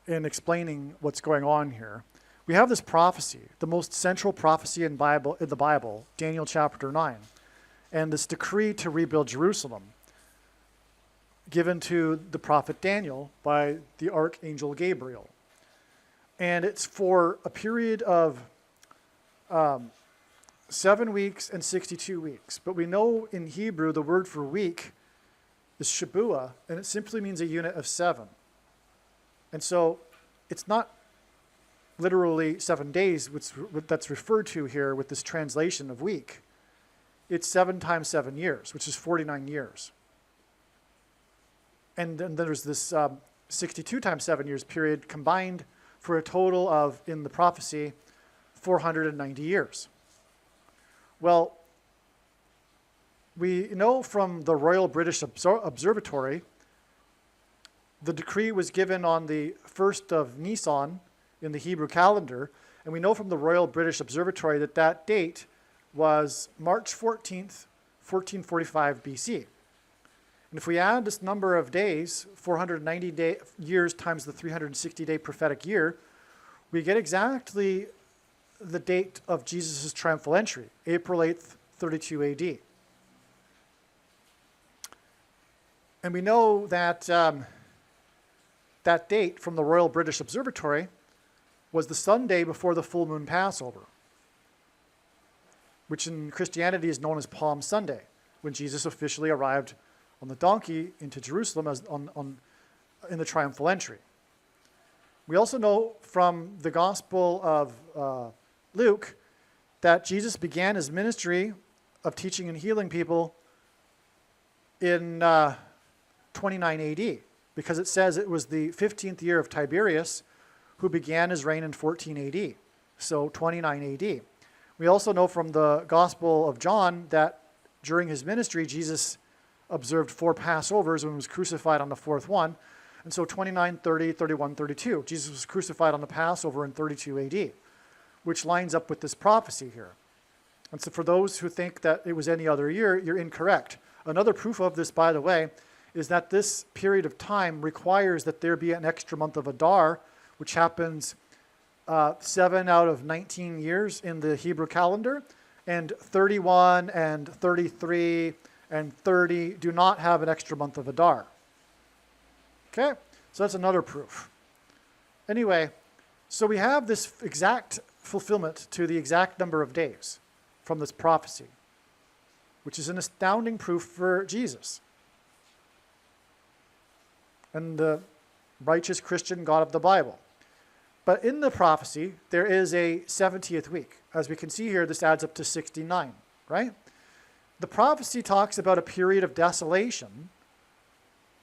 in explaining what's going on here. We have this prophecy, the most central prophecy in the Bible, Daniel chapter 9, and this decree to rebuild Jerusalem, given to the prophet Daniel by the archangel Gabriel. And it's for a period of 7 weeks and 62 weeks. But we know in Hebrew the word for week is Shabua, and it simply means a unit of 7. And so it's not literally 7 days that's referred to here with this translation of week. It's 7 times 7 years, which is 49 years. And then there's this 62 times 7 years period combined for a total of, in the prophecy, 490 years. Well, we know from the Royal British Observatory, the decree was given on the 1st of Nisan in the Hebrew calendar, and we know from the Royal British Observatory that that date was March 14th, 1445 BC. And if we add this number of days, 490 years times the 360-day prophetic year, we get exactly the date of Jesus' triumphal entry, April 8th, 32 AD. And we know that that date from the Royal British Observatory was the Sunday before the full moon Passover, which in Christianity is known as Palm Sunday, when Jesus officially arrived on the donkey into Jerusalem in the triumphal entry. We also know from the Gospel of Luke that Jesus began his ministry of teaching and healing people in 29 AD, because it says it was the 15th year of Tiberius who began his reign in 14 AD, so 29 AD. We also know from the Gospel of John that during his ministry, Jesus observed 4 Passovers when he was crucified on the 4th one, and so 29, 30, 31, 32. Jesus was crucified on the Passover in 32 AD, which lines up with this prophecy here. And so for those who think that it was any other year, you're incorrect. Another proof of this, by the way, is that this period of time requires that there be an extra month of Adar, which happens 7 out of 19 years in the Hebrew calendar, and 31 and 33 and 30 do not have an extra month of Adar. Okay, so that's another proof. Anyway, so we have this exact fulfillment to the exact number of days from this prophecy, which is an astounding proof for Jesus and the righteous Christian God of the Bible. But in the prophecy, there is a 70th week. As we can see here, this adds up to 69, right? The prophecy talks about a period of desolation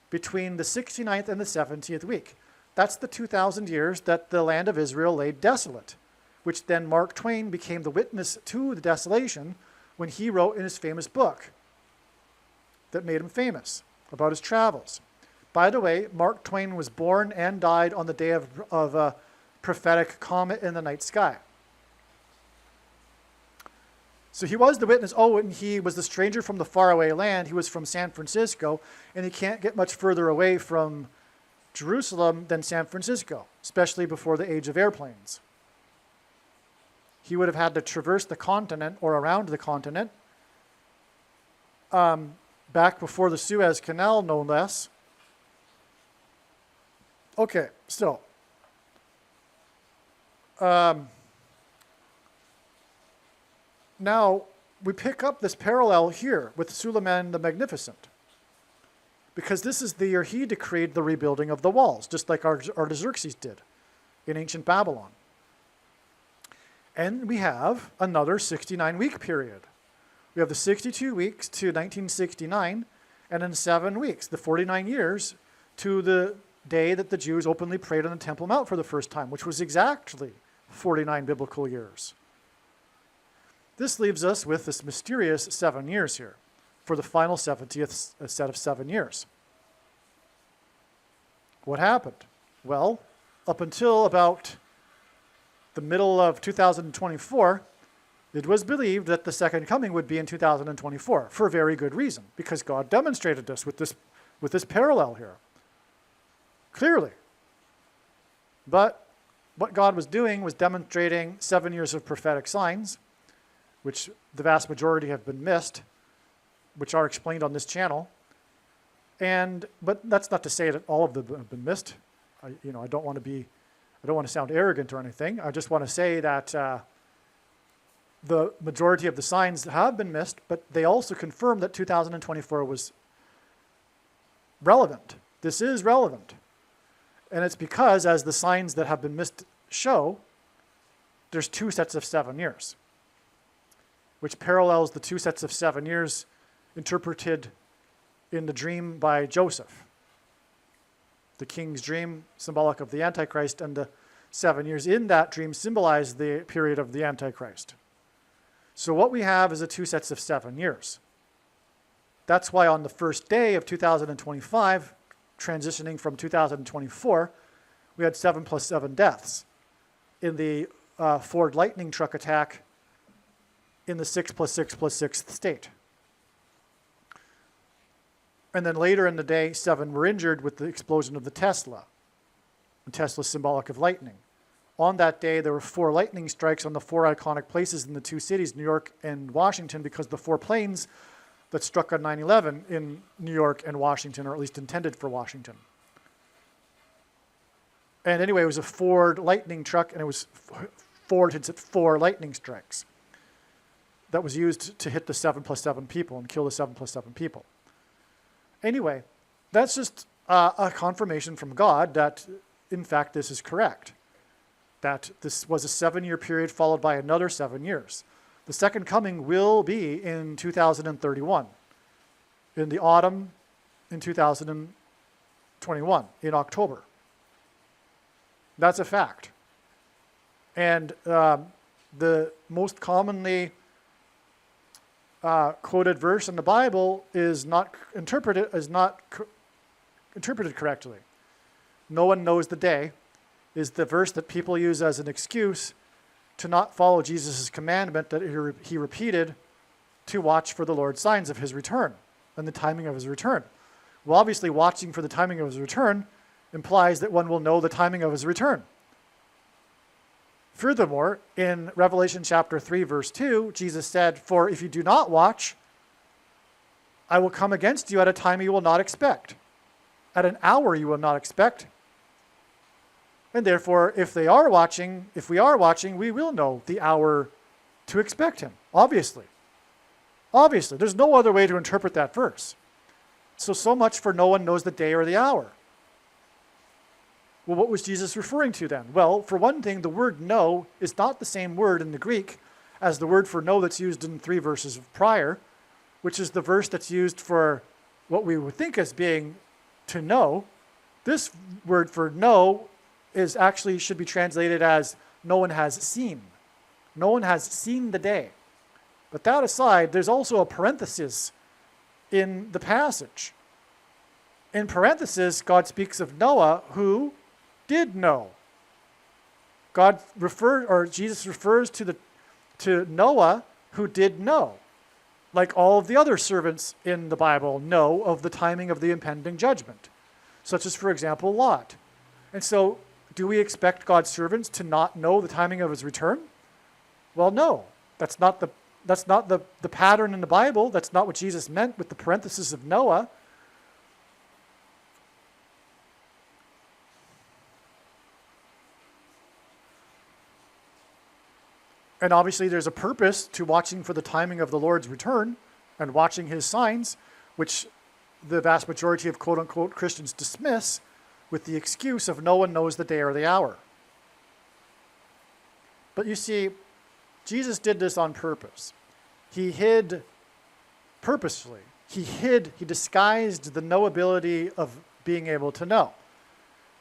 between the 69th and the 70th week. That's the 2,000 years that the land of Israel lay desolate, which then Mark Twain became the witness to the desolation when he wrote in his famous book that made him famous about his travels. By the way, Mark Twain was born and died on the day of a prophetic comet in the night sky. So he was the witness. Oh, and he was the stranger from the faraway land. He was from San Francisco, and he can't get much further away from Jerusalem than San Francisco, especially before the age of airplanes. He would have had to traverse the continent or around the continent back before the Suez Canal, no less. Okay, so now we pick up this parallel here with Suleiman the Magnificent, because this is the year he decreed the rebuilding of the walls, just like Artaxerxes did in ancient Babylon. And we have another 69-week period. We have the 62 weeks to 1969, and then 7 weeks, the 49 years, to the day that the Jews openly prayed on the Temple Mount for the first time, which was exactly 49 biblical years. This leaves us with this mysterious 7 years here for the final 70th set of 7 years. What happened? Well, up until about the middle of 2024, it was believed that the second coming would be in 2024 for a very good reason, because God demonstrated this with this parallel here. Clearly. But what God was doing was demonstrating 7 years of prophetic signs, which the vast majority have been missed, which are explained on this channel. But that's not to say that all of them have been missed. I don't want to sound arrogant or anything. I just want to say that the majority of the signs have been missed, but they also confirm that 2024 was relevant. This is relevant. And it's because, as the signs that have been missed show, there's 2 sets of 7 years, which parallels the 2 sets of 7 years interpreted in the dream by Joseph. The king's dream, symbolic of the Antichrist, and the 7 years in that dream symbolize the period of the Antichrist. So what we have is 2 sets of 7 years. That's why on the first day of 2025, transitioning from 2024, we had 7 plus 7 deaths in the Ford Lightning truck attack in the 6 plus 6 plus 6 state. And then later in the day, 7 were injured with the explosion of the Tesla. The Tesla is symbolic of lightning. On that day, there were 4 lightning strikes on the 4 iconic places in the 2 cities, New York and Washington, because the 4 planes that struck on 9/11 in New York and Washington, or at least intended for Washington. And anyway, it was a Ford Lightning truck, and it was Ford had set 4 lightning strikes that was used to hit the 7 plus 7 people and kill the 7 plus 7 people. Anyway, that's just a confirmation from God that, in fact, this is correct. That this was a 7-year period followed by another 7 years. The second coming will be in 2031, in the autumn in 2021, in October. That's a fact. And the most commonly quoted verse in the Bible is not interpreted correctly. No one knows the day is the verse that people use as an excuse to not follow Jesus' commandment that he repeated to watch for the Lord's signs of his return and the timing of his return. Well, obviously, watching for the timing of his return implies that one will know the timing of his return. Furthermore, in Revelation chapter 3, verse 2, Jesus said, "For if you do not watch, I will come against you at a time you will not expect, at an hour you will not expect. And therefore, if we are watching, we will know the hour to expect him." Obviously. Obviously. There's no other way to interpret that verse. So much for no one knows the day or the hour. Well, what was Jesus referring to then? Well, for one thing, the word know is not the same word in the Greek as the word for know that's used in 3 verses prior, which is the verse that's used for what we would think as being to know. This word for know is actually should be translated as no one has seen. No one has seen the day. But that aside, there's also a parenthesis in the passage. In parenthesis, God speaks of Noah who did know. Jesus refers to Noah who did know. Like all of the other servants in the Bible know of the timing of the impending judgment, such as, for example, Lot. And so, do we expect God's servants to not know the timing of his return? Well, no. That's not the pattern in the Bible. That's not what Jesus meant with the parenthesis of Noah. And obviously there's a purpose to watching for the timing of the Lord's return and watching his signs, which the vast majority of quote-unquote Christians dismiss with the excuse of no one knows the day or the hour. But you see, Jesus did this on purpose. He hid purposefully. He disguised the knowability of being able to know.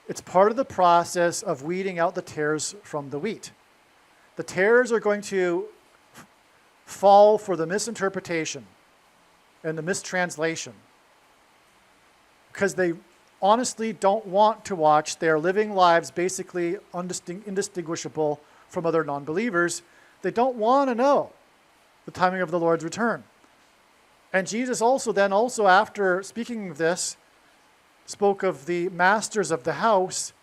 It's part of the process of weeding out the tares from the wheat. The tares are going to fall for the misinterpretation and the mistranslation because they honestly don't want to watch. They're living lives basically indistinguishable from other non-believers. They don't want to know the timing of the Lord's return. And Jesus also after speaking of this, spoke of the masters of the house,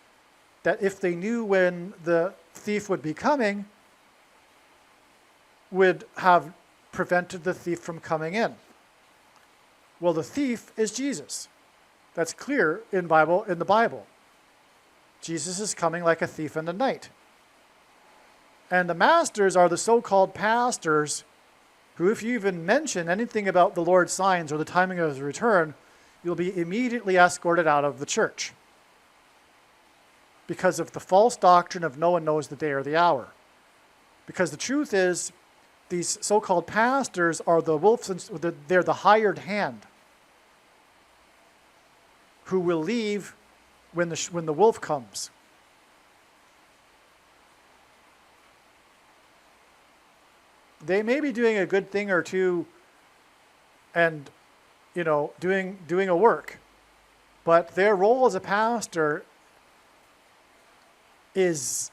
that if they knew when the thief would be coming, would have prevented the thief from coming in. Well, the thief is Jesus. That's clear in the Bible. Jesus is coming like a thief in the night. And the masters are the so-called pastors who, if you even mention anything about the Lord's signs or the timing of his return, you'll be immediately escorted out of the church because of the false doctrine of no one knows the day or the hour. Because the truth is, these so-called pastors are the wolves, they're the hired hand who will leave when the wolf comes. They may be doing a good thing or two and, doing a work, but their role as a pastor is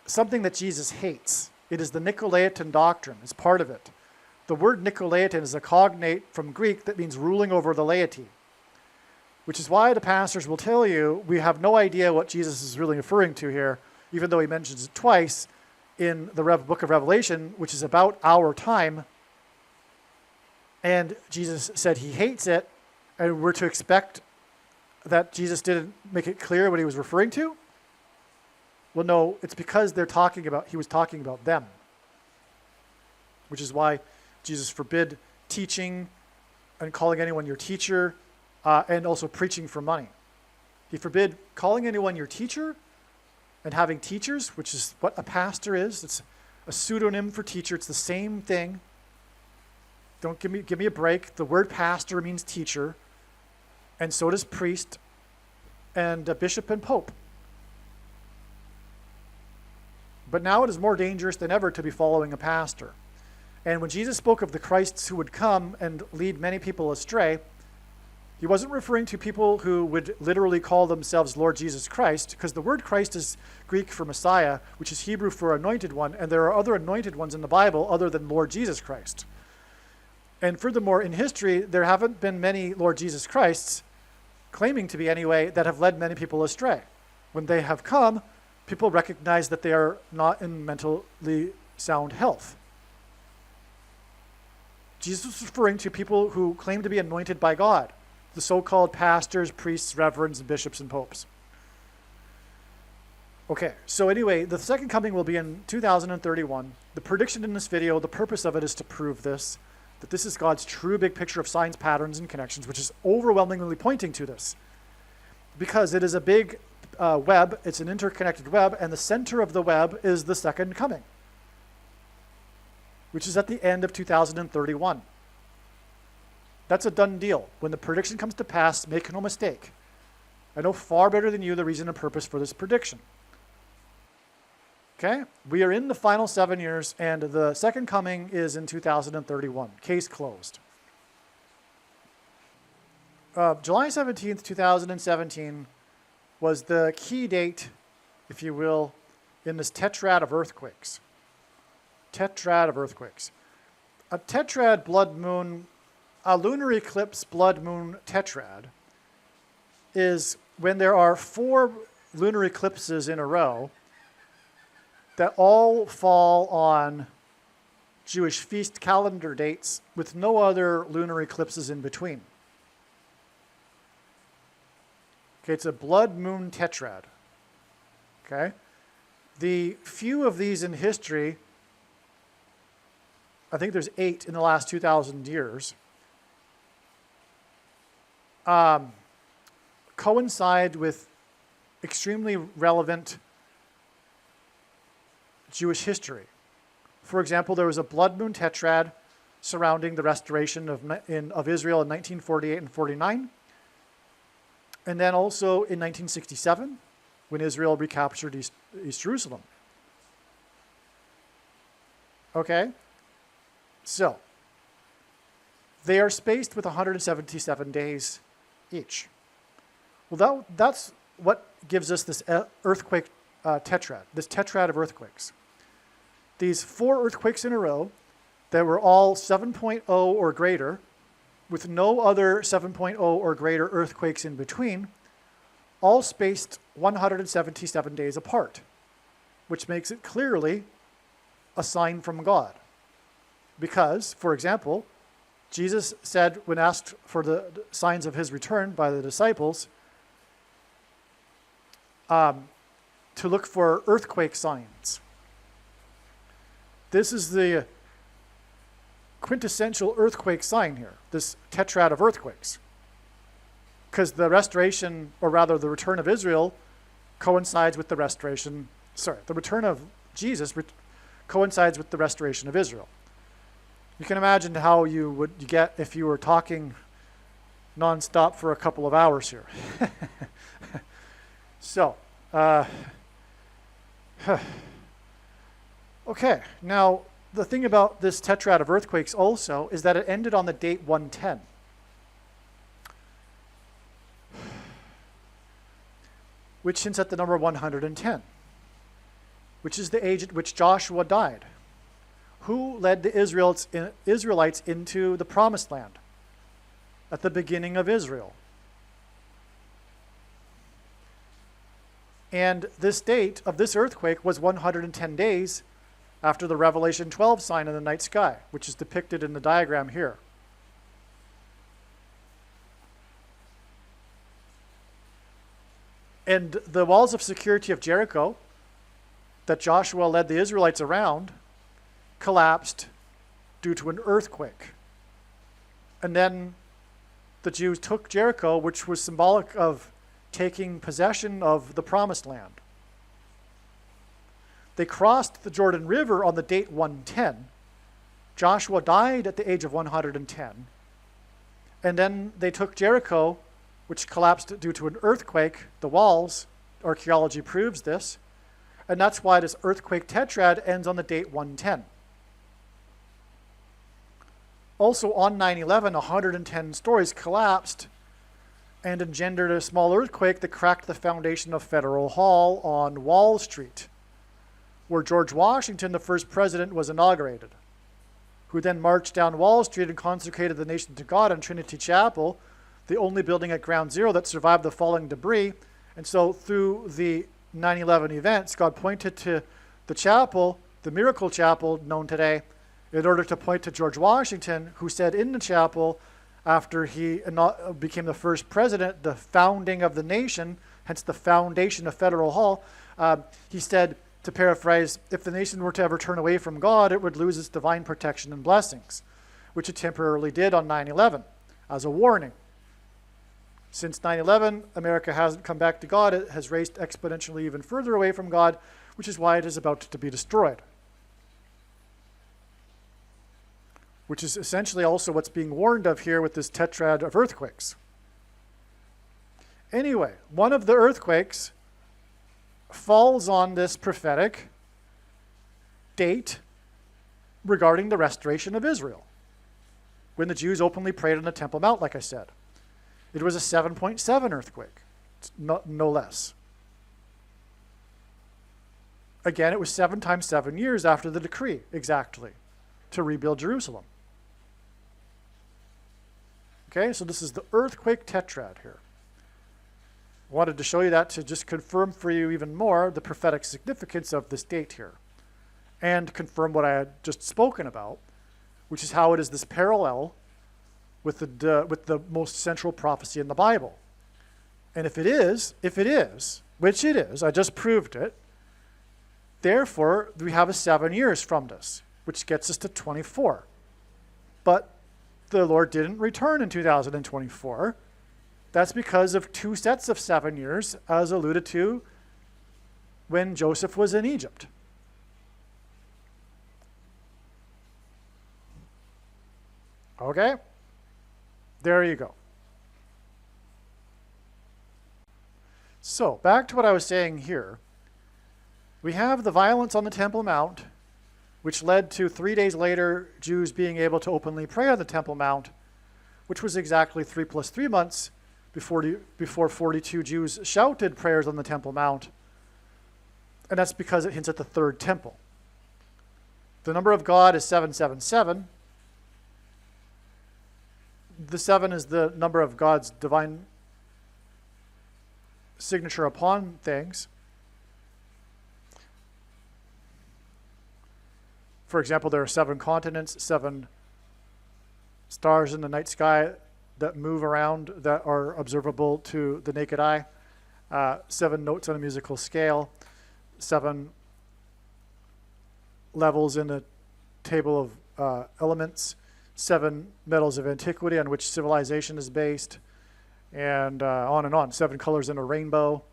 something that Jesus hates. It is the Nicolaitan doctrine. It's part of it. The word Nicolaitan is a cognate from Greek that means ruling over the laity, which is why the pastors will tell you we have no idea what Jesus is really referring to here, even though he mentions it twice in the book of Revelation, which is about our time. And Jesus said he hates it, and we're to expect that Jesus didn't make it clear what he was referring to? Well, no, it's because he was talking about them, which is why Jesus forbid teaching and calling anyone your teacher, and also preaching for money. He forbid calling anyone your teacher and having teachers, which is what a pastor is. It's a pseudonym for teacher. It's the same thing. Don't give me a break. The word pastor means teacher, and so does priest and bishop and pope. But now it is more dangerous than ever to be following a pastor. And when Jesus spoke of the Christs who would come and lead many people astray, he wasn't referring to people who would literally call themselves Lord Jesus Christ, because the word Christ is Greek for Messiah, which is Hebrew for anointed one, and there are other anointed ones in the Bible other than Lord Jesus Christ. And furthermore, in history, there haven't been many Lord Jesus Christs, claiming to be anyway, that have led many people astray. When they have come, people recognize that they are not in mentally sound health. Jesus was referring to people who claim to be anointed by God, the so-called pastors, priests, reverends, bishops, and popes. Okay, so anyway, the second coming will be in 2031. The prediction in this video, the purpose of it is to prove this, that this is God's true big picture of signs, patterns, and connections, which is overwhelmingly pointing to this. Because it is a big web, it's an interconnected web, and the center of the web is the second coming, which is at the end of 2031. That's a done deal. When the prediction comes to pass, make no mistake. I know far better than you the reason and purpose for this prediction. Okay? We are in the final 7 years, and the second coming is in 2031. Case closed. July 17th, 2017 was the key date, if you will, in this tetrad of earthquakes. Tetrad of earthquakes. A tetrad blood moon, a lunar eclipse blood moon tetrad is when there are 4 lunar eclipses in a row that all fall on Jewish feast calendar dates with no other lunar eclipses in between. Okay, it's a blood moon tetrad. Okay? The few of these in history, I think there's 8 in the last 2,000 years, coincide with extremely relevant Jewish history. For example, there was a blood moon tetrad surrounding the restoration of Israel in 1948 and 49. And then also in 1967, when Israel recaptured East Jerusalem. Okay? So, they are spaced with 177 days each. Well, that's what gives us this earthquake tetrad, this tetrad of earthquakes. These 4 earthquakes in a row that were all 7.0 or greater, with no other 7.0 or greater earthquakes in between, all spaced 177 days apart, which makes it clearly a sign from God. Because, for example, Jesus said when asked for the signs of his return by the disciples, to look for earthquake signs. This is the quintessential earthquake sign here, this tetrad of earthquakes. Because the restoration, or rather the return of Israel, coincides with the return of Jesus coincides with the restoration of Israel. You can imagine how you get if you were talking nonstop for a couple of hours here. So, okay, now the thing about this tetrad of earthquakes also is that it ended on the date 110. Which hints at the number 110, which is the age at which Joshua died. Who led the Israelites into the promised land at the beginning of Israel? And this date of this earthquake was 110 days after the Revelation 12 sign in the night sky, which is depicted in the diagram here. And the walls of security of Jericho that Joshua led the Israelites around collapsed due to an earthquake. And then the Jews took Jericho, which was symbolic of taking possession of the promised land. They crossed the Jordan River on the date 110. Joshua died at the age of 110. And then they took Jericho, which collapsed due to an earthquake, the walls. Archaeology proves this. And that's why this earthquake tetrad ends on the date 110. Also on 9/11, 110 stories collapsed and engendered a small earthquake that cracked the foundation of Federal Hall on Wall Street, where George Washington, the first president, was inaugurated, who then marched down Wall Street and consecrated the nation to God in Trinity Chapel, the only building at Ground Zero that survived the falling debris. And so through the 9/11 events, God pointed to the chapel, the miracle chapel known today, in order to point to George Washington, who said in the chapel, after he became the first president, the founding of the nation, hence the foundation of Federal Hall, he said, to paraphrase, if the nation were to ever turn away from God, it would lose its divine protection and blessings, which it temporarily did on 9/11 as a warning. Since 9/11, America hasn't come back to God. It has raced exponentially even further away from God, which is why it is about to be destroyed. Which is essentially also what's being warned of here with this tetrad of earthquakes. Anyway, one of the earthquakes falls on this prophetic date regarding the restoration of Israel, when the Jews openly prayed on the Temple Mount, like I said. It was a 7.7 earthquake, no less. Again, it was 7 times 7 years after the decree, exactly, to rebuild Jerusalem. Okay, so this is the earthquake tetrad here. I wanted to show you that to just confirm for you even more the prophetic significance of this date here, and confirm what I had just spoken about, which is how it is this parallel with the most central prophecy in the Bible. And if it is, which it is, I just proved it, therefore we have a 7 years from this, which gets us to 24. But the Lord didn't return in 2024. That's because of 2 sets of 7 years, as alluded to when Joseph was in Egypt. Okay? There you go. So, back to what I was saying here. We have the violence on the Temple Mount, which led to 3 days later Jews being able to openly pray on the Temple Mount, which was exactly 3 plus 3 months before 42 Jews shouted prayers on the Temple Mount. And that's because it hints at the third temple. The number of God is 777. The 7 is the number of God's divine signature upon things. For example, there are 7 continents, 7 stars in the night sky that move around that are observable to the naked eye, 7 notes on a musical scale, 7 levels in a table of elements, 7 metals of antiquity on which civilization is based, and on and on. 7 colors in a rainbow.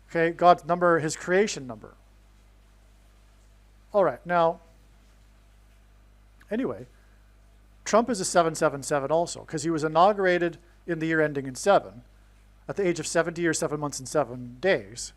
Okay, God's number, his creation number. All right, now, anyway, Trump is a 777 also, because he was inaugurated in the year ending in 7, at the age of 70 years, 7 months, and 7 days.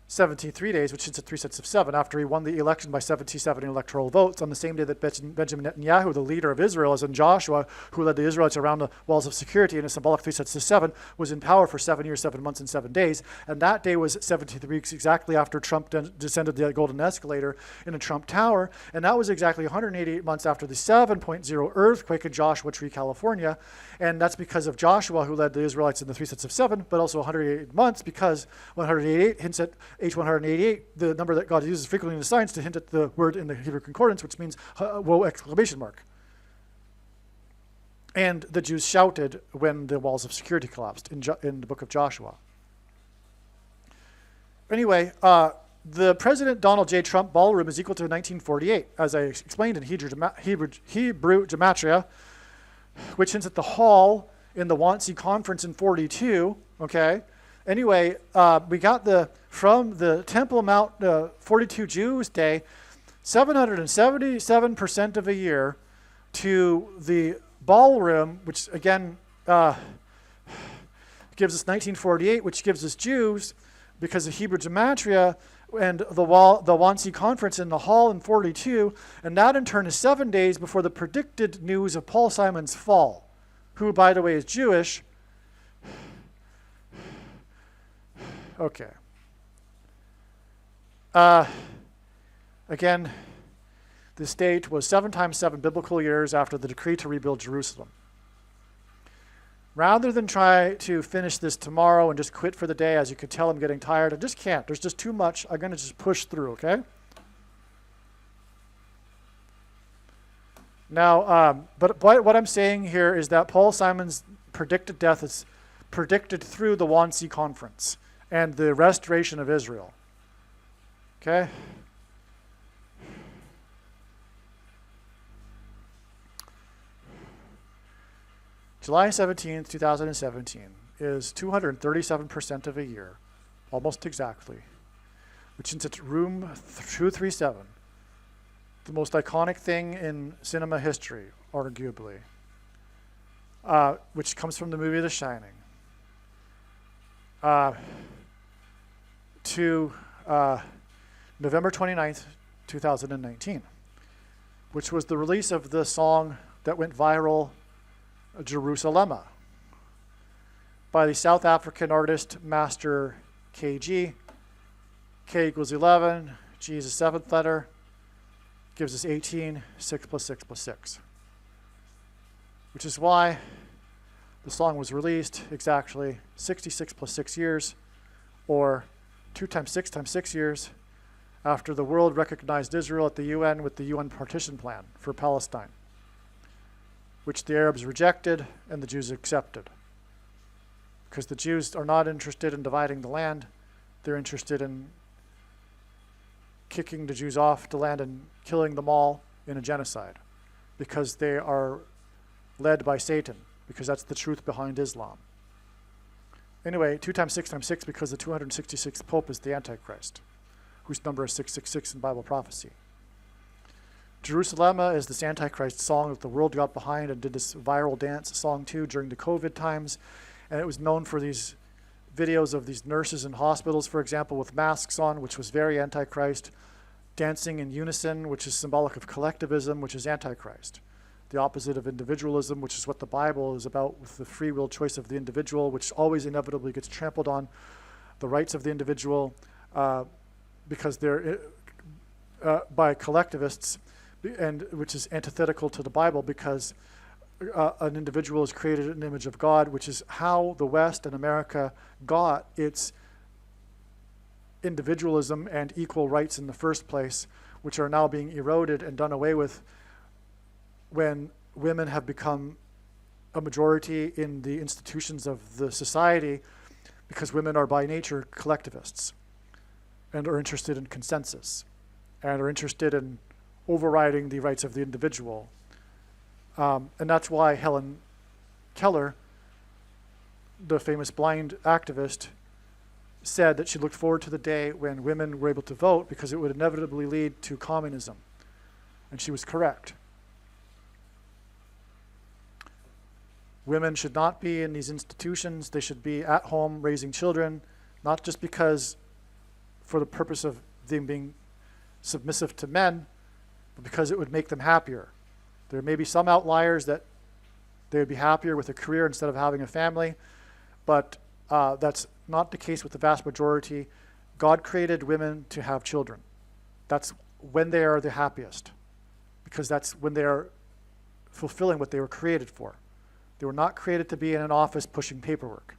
73 days, which is at 3 sets of 7, after he won the election by 77 electoral votes on the same day that Benjamin Netanyahu, the leader of Israel, as in Joshua, who led the Israelites around the walls of security in a symbolic 3 sets of 7, was in power for 7 years, 7 months, and 7 days. And that day was 73 weeks exactly after Trump descended the golden escalator in a Trump Tower. And that was exactly 188 months after the 7.0 earthquake in Joshua Tree, California. And that's because of Joshua, who led the Israelites in the 3 sets of 7, but also 188 months because 188 hints at H188, the number that God uses frequently in the science to hint at the word in the Hebrew concordance, which means woe exclamation mark. And the Jews shouted when the walls of security collapsed in the book of Joshua. Anyway, the President Donald J. Trump ballroom is equal to 1948, as I explained in Hebrew Gematria, which hints at the hall in the Wannsee Conference in 42, okay? Anyway, we got from the Temple Mount 42 Jews Day, 777% of a year to the ballroom, which again gives us 1948, which gives us Jews, because of Hebrew Gematria and the Wannsee Conference in the hall in 42, and that in turn is 7 days before the predicted news of Paul Simon's fall, who, by the way, is Jewish. Okay. Again, this date was 7 times 7 biblical years after the decree to rebuild Jerusalem. Rather than try to finish this tomorrow and just quit for the day, as you can tell I'm getting tired, I just can't. There's just too much. I'm going to just push through, okay? Now, but what I'm saying here is that Paul Simon's predicted death is predicted through the Wannsee Conference and the restoration of Israel. Okay? July 17th, 2017 is 237% of a year, almost exactly, which is at room 237, the most iconic thing in cinema history, arguably, which comes from the movie The Shining. To November 29th, 2019, which was the release of the song that went viral, Jerusalema, by the South African artist Master KG. K equals 11, G is the 7th letter, gives us 18, 6 plus 6 plus 6. Which is why the song was released exactly 66 plus 6 years, or 2 times 6 years, after the world recognized Israel at the UN with the UN partition plan for Palestine, which the Arabs rejected and the Jews accepted. Because the Jews are not interested in dividing the land, they're interested in kicking the Jews off the land and killing them all in a genocide, because they are led by Satan, because that's the truth behind Islam. Anyway, 2 times 6 because the 266th Pope is the Antichrist, whose number is 666 in Bible prophecy. Jerusalema is this Antichrist song that the world got behind and did this viral dance song too during the COVID times. And it was known for these videos of these nurses in hospitals, for example, with masks on, which was very Antichrist, dancing in unison, which is symbolic of collectivism, which is Antichrist. The opposite of individualism, which is what the Bible is about, with the free will choice of the individual, which always inevitably gets trampled on, the rights of the individual, because they're by collectivists, and which is antithetical to the Bible, because an individual is created in the image of God, which is how the West and America got its individualism and equal rights in the first place, which are now being eroded and done away with when women have become a majority in the institutions of the society, because women are by nature collectivists and are interested in consensus and are interested in overriding the rights of the individual. And that's why Helen Keller, the famous blind activist, said that she looked forward to the day when women were able to vote because it would inevitably lead to communism. And she was correct. Women should not be in these institutions. They should be at home raising children, not just because for the purpose of them being submissive to men, but because it would make them happier. There may be some outliers that they would be happier with a career instead of having a family, but that's not the case with the vast majority. God created women to have children. That's when they are the happiest, because that's when they are fulfilling what they were created for. They were not created to be in an office pushing paperwork.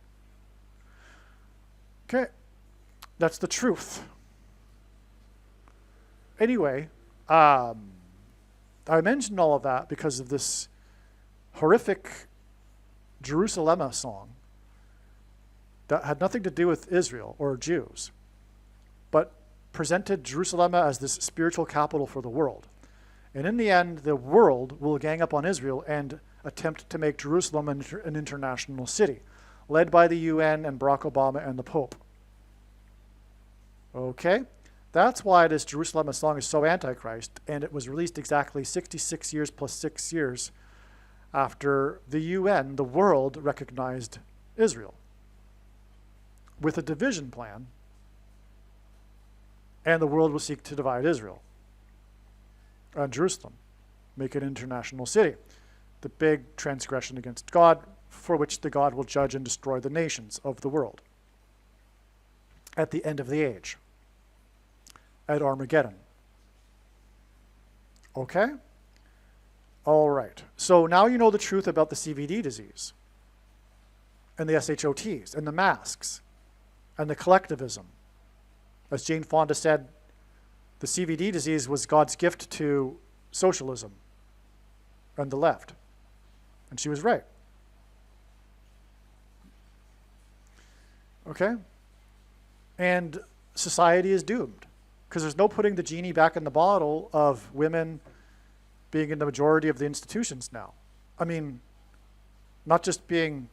Okay, that's the truth. Anyway, I mentioned all of that because of this horrific Jerusalem song that had nothing to do with Israel or Jews, but presented Jerusalem as this spiritual capital for the world. And in the end, the world will gang up on Israel and attempt to make Jerusalem an international city, led by the UN and Barack Obama and the Pope. Okay? That's why this Jerusalem song is so antichrist, and it was released exactly 66 years plus 6 years after the UN, the world, recognized Israel with a division plan, and the world will seek to divide Israel and Jerusalem, make it an international city. The big transgression against God, for which the God will judge and destroy the nations of the world at the end of the age, at Armageddon. Okay? All right. So now you know the truth about the CVD disease and the SHOTs and the masks and the collectivism. As Jane Fonda said, the CVD disease was God's gift to socialism and the left. And she was right. Okay? And society is doomed because there's no putting the genie back in the bottle of women being in the majority of the institutions now. I mean, not just being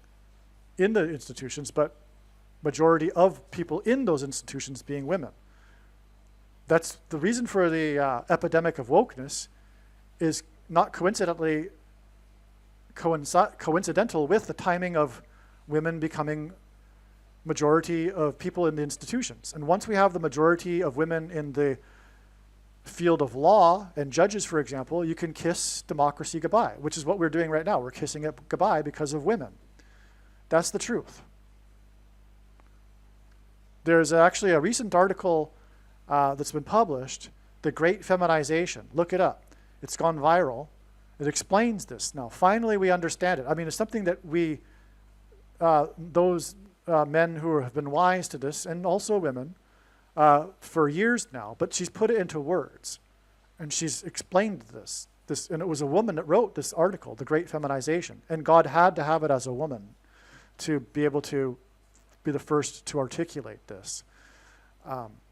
in the institutions, but majority of people in those institutions being women. That's the reason for the epidemic of wokeness is not coincidentally coincidental with the timing of women becoming majority of people in the institutions. And once we have the majority of women in the field of law and judges, for example, you can kiss democracy goodbye, which is what we're doing right now. We're kissing it goodbye because of women. That's the truth. There's actually a recent article that's been published, The Great Feminization. Look it up. It's gone viral. It explains this. Now, finally, we understand it. I mean, it's something that we, those men who have been wise to this, and also women, for years now, but she's put it into words. And she's explained this. And it was a woman that wrote this article, The Great Feminization. And God had to have it as a woman to be able to be the first to articulate this.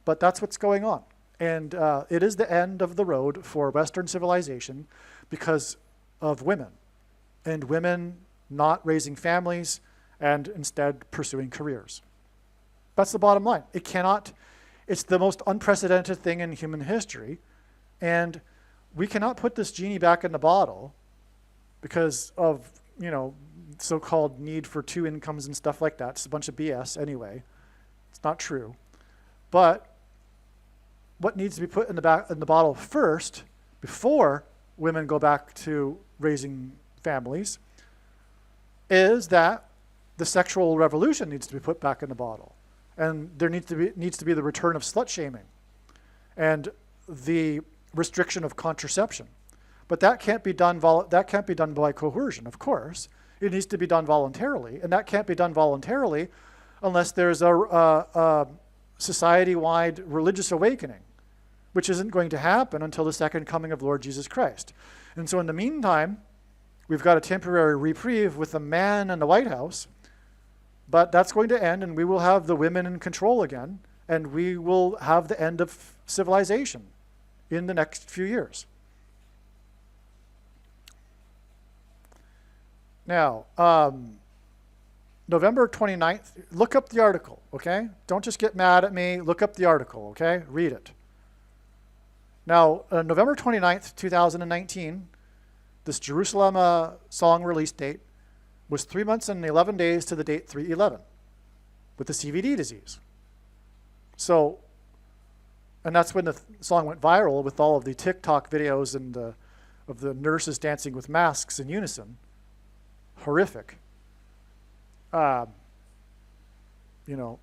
But that's what's going on. And it is the end of the road for Western civilization because of women. And women not raising families and instead pursuing careers. That's the bottom line. It's the most unprecedented thing in human history. And we cannot put this genie back in the bottle because of, so-called need for two incomes and stuff like that. It's a bunch of BS anyway. It's not true. But what needs to be put in the bottle first, before women go back to raising families, is that the sexual revolution needs to be put back in the bottle. And there needs to be the return of slut shaming and the restriction of contraception. But that can't be done by coercion, of course. It needs to be done voluntarily, and that can't be done voluntarily unless there's a society-wide religious awakening, which isn't going to happen until the second coming of Lord Jesus Christ. And so in the meantime, we've got a temporary reprieve with the man in the White House, but that's going to end, and we will have the women in control again, and we will have the end of civilization in the next few years. Now, November 29th, look up the article, okay? Don't just get mad at me. Look up the article, okay? Read it. Now, November 29th, 2019, this Jerusalem song release date was 3 months and 11 days to the date 3/11 with the CVD disease. So, and that's when the song went viral with all of the TikTok videos and of the nurses dancing with masks in unison. Horrific.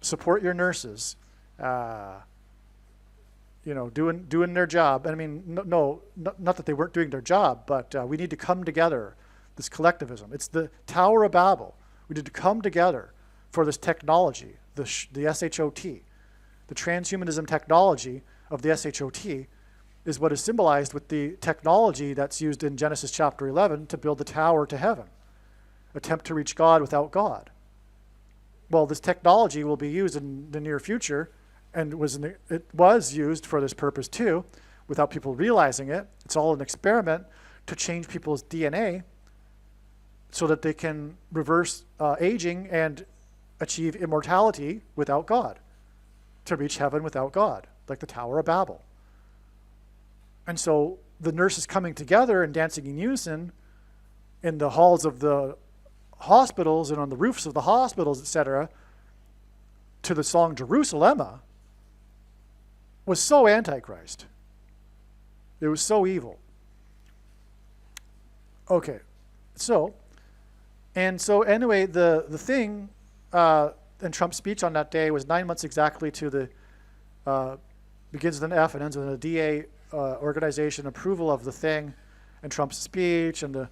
Support your nurses. Doing their job. I mean, not that they weren't doing their job, but we need to come together. This collectivism. It's the Tower of Babel. We need to come together for this technology, the SHOT. The transhumanism technology of the SHOT is what is symbolized with the technology that's used in Genesis chapter 11 to build the tower to heaven. Attempt to reach God without God. Well, this technology will be used in the near future, and it was used for this purpose too, without people realizing it. It's all an experiment to change people's DNA so that they can reverse aging and achieve immortality without God, to reach heaven without God, like the Tower of Babel. And so the nurses coming together and dancing in unison in the halls of the hospitals and on the roofs of the hospitals, etc., to the song Jerusalem was so antichrist. It was so evil. Okay, so anyway, the thing in Trump's speech on that day was 9 months exactly to the, begins with an F and ends with a DA organization approval of the thing, and Trump's speech, and the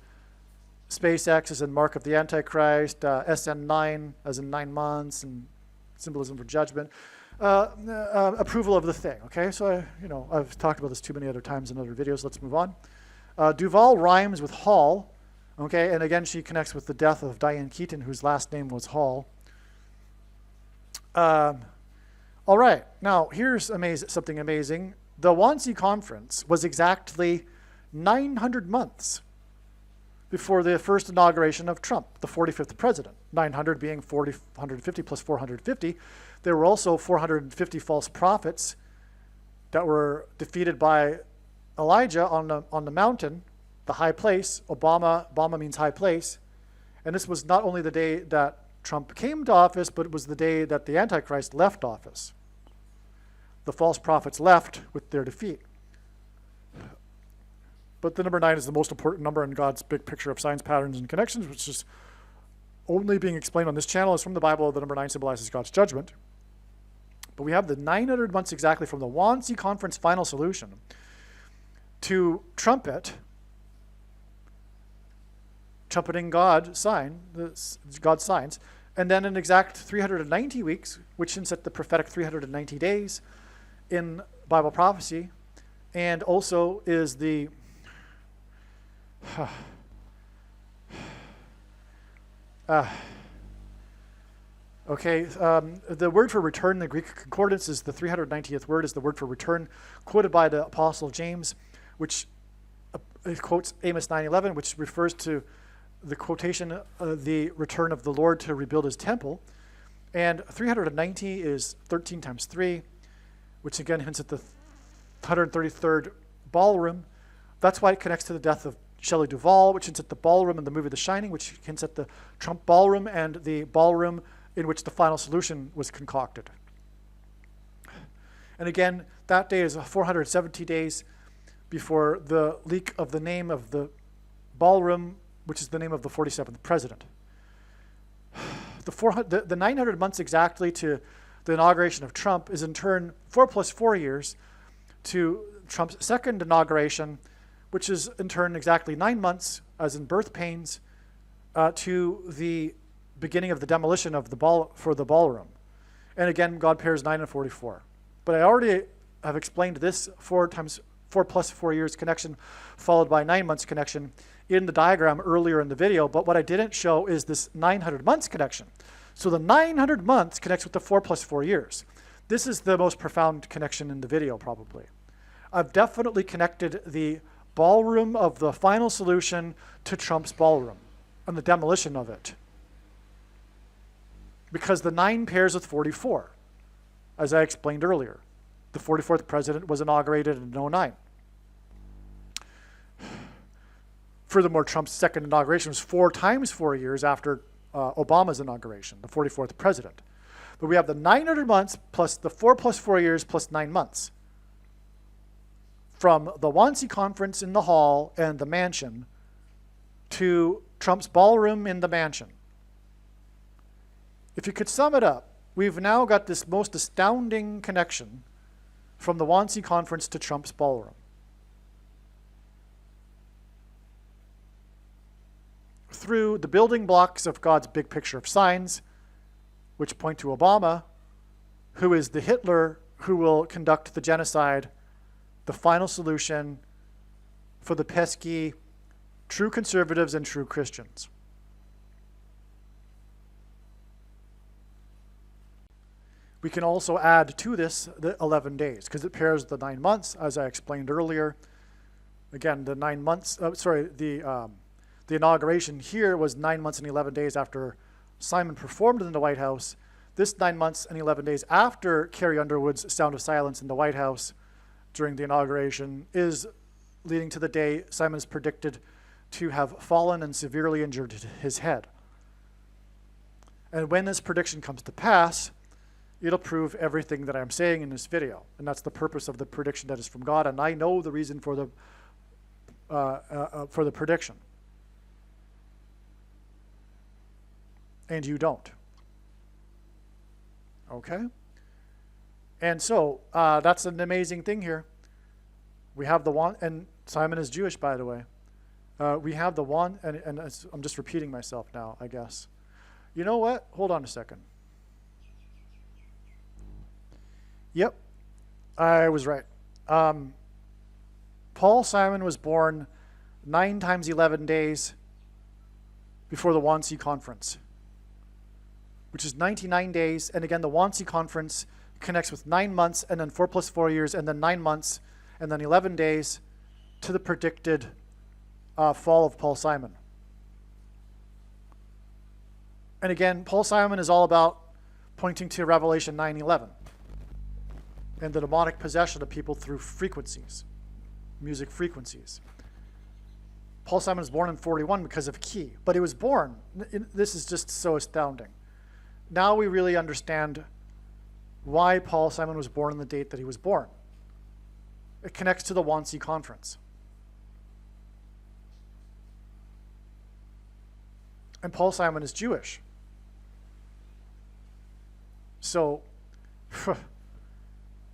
SpaceX as in mark of the Antichrist, SN9 as in 9 months, and symbolism for judgment. Approval of the thing, okay? So, I've talked about this too many other times in other videos. Let's move on. Duval rhymes with Hall, okay? And again, she connects with the death of Diane Keaton, whose last name was Hall. All right, now here's something amazing. The Wannsee Conference was exactly 900 months before the first inauguration of Trump, the 45th president. 900 being 450 plus 450. There were also 450 false prophets that were defeated by Elijah on the mountain, the high place. Obama means high place. And this was not only the day that Trump came to office, but it was the day that the Antichrist left office. The false prophets left with their defeat. But the number 9 is the most important number in God's big picture of signs, patterns, and connections, which is only being explained on this channel. Is from the Bible. The number 9 symbolizes God's judgment. But we have the 900 months exactly from the Wannsee Conference final solution to trumpeting God's signs, and then an exact 390 weeks, which hints at the prophetic 390 days in Bible prophecy, and also is the the word for return in the Greek concordance is the 390th word is the word for return, quoted by the Apostle James, which quotes Amos 9:11, which refers to the quotation, the return of the Lord to rebuild his temple. And 390 is 13 times 3, which again hints at the 133rd ballroom. That's why it connects to the death of Shelley Duvall, which hints at the ballroom in the movie The Shining, which hints at the Trump ballroom and the ballroom in which the final solution was concocted. And again, that day is 470 days before the leak of the name of the ballroom, which is the name of the 47th president. The 900 months exactly to the inauguration of Trump is in turn 4 plus 4 years to Trump's second inauguration, which is in turn exactly 9 months, as in birth pains, to the beginning of the demolition of the ballroom. And again, God pairs 9 and 44. But I already have explained this 4 plus 4 years connection followed by 9 months connection in the diagram earlier in the video. But what I didn't show is this 900 months connection. So the 900 months connects with the 4 plus 4 years. This is the most profound connection in the video, probably. I've definitely connected the ballroom of the final solution to Trump's ballroom. and the demolition of it. Because the 9 pairs with 44, as I explained earlier. The 44th president was inaugurated in 2009. Furthermore, Trump's second inauguration was 4 times 4 years after Obama's inauguration, the 44th president. But we have the 900 months plus the 4 plus 4 years plus 9 months. From the Wannsee Conference in the hall and the mansion to Trump's ballroom in the mansion. If you could sum it up, we've now got this most astounding connection from the Wannsee Conference to Trump's ballroom. Through the building blocks of God's big picture of signs, which point to Obama, who is the Hitler who will conduct the genocide, the final solution for the pesky true conservatives and true Christians. We can also add to this the 11 days, because it pairs the 9 months, as I explained earlier. Again, the 9 months, the inauguration here was 9 months and 11 days after Simon performed in the White House. This 9 months and 11 days after Carrie Underwood's Sound of Silence in the White House during the inauguration is leading to the day Simon is predicted to have fallen and severely injured his head. And when this prediction comes to pass, it'll prove everything that I'm saying in this video. And that's the purpose of the prediction that is from God. And I know the reason for the prediction. And you don't. Okay? And so that's an amazing thing here. We have the one, and Simon is Jewish, by the way. We have the one, and I'm just repeating myself now, I guess. You know what? Hold on a second. Yep, I was right. Paul Simon was born 9 times 11 days before the Wannsee Conference, which is 99 days. And again, the Wannsee Conference connects with 9 months and then 4 plus 4 years and then 9 months and then 11 days to the predicted fall of Paul Simon. And again, Paul Simon is all about pointing to Revelation 9:11 and the demonic possession of people through frequencies, music frequencies. Paul Simon was born in 41 because of Key, but he was born. This is just so astounding. Now we really understand why Paul Simon was born on the date that he was born. It connects to the Wannsee Conference. And Paul Simon is Jewish. So,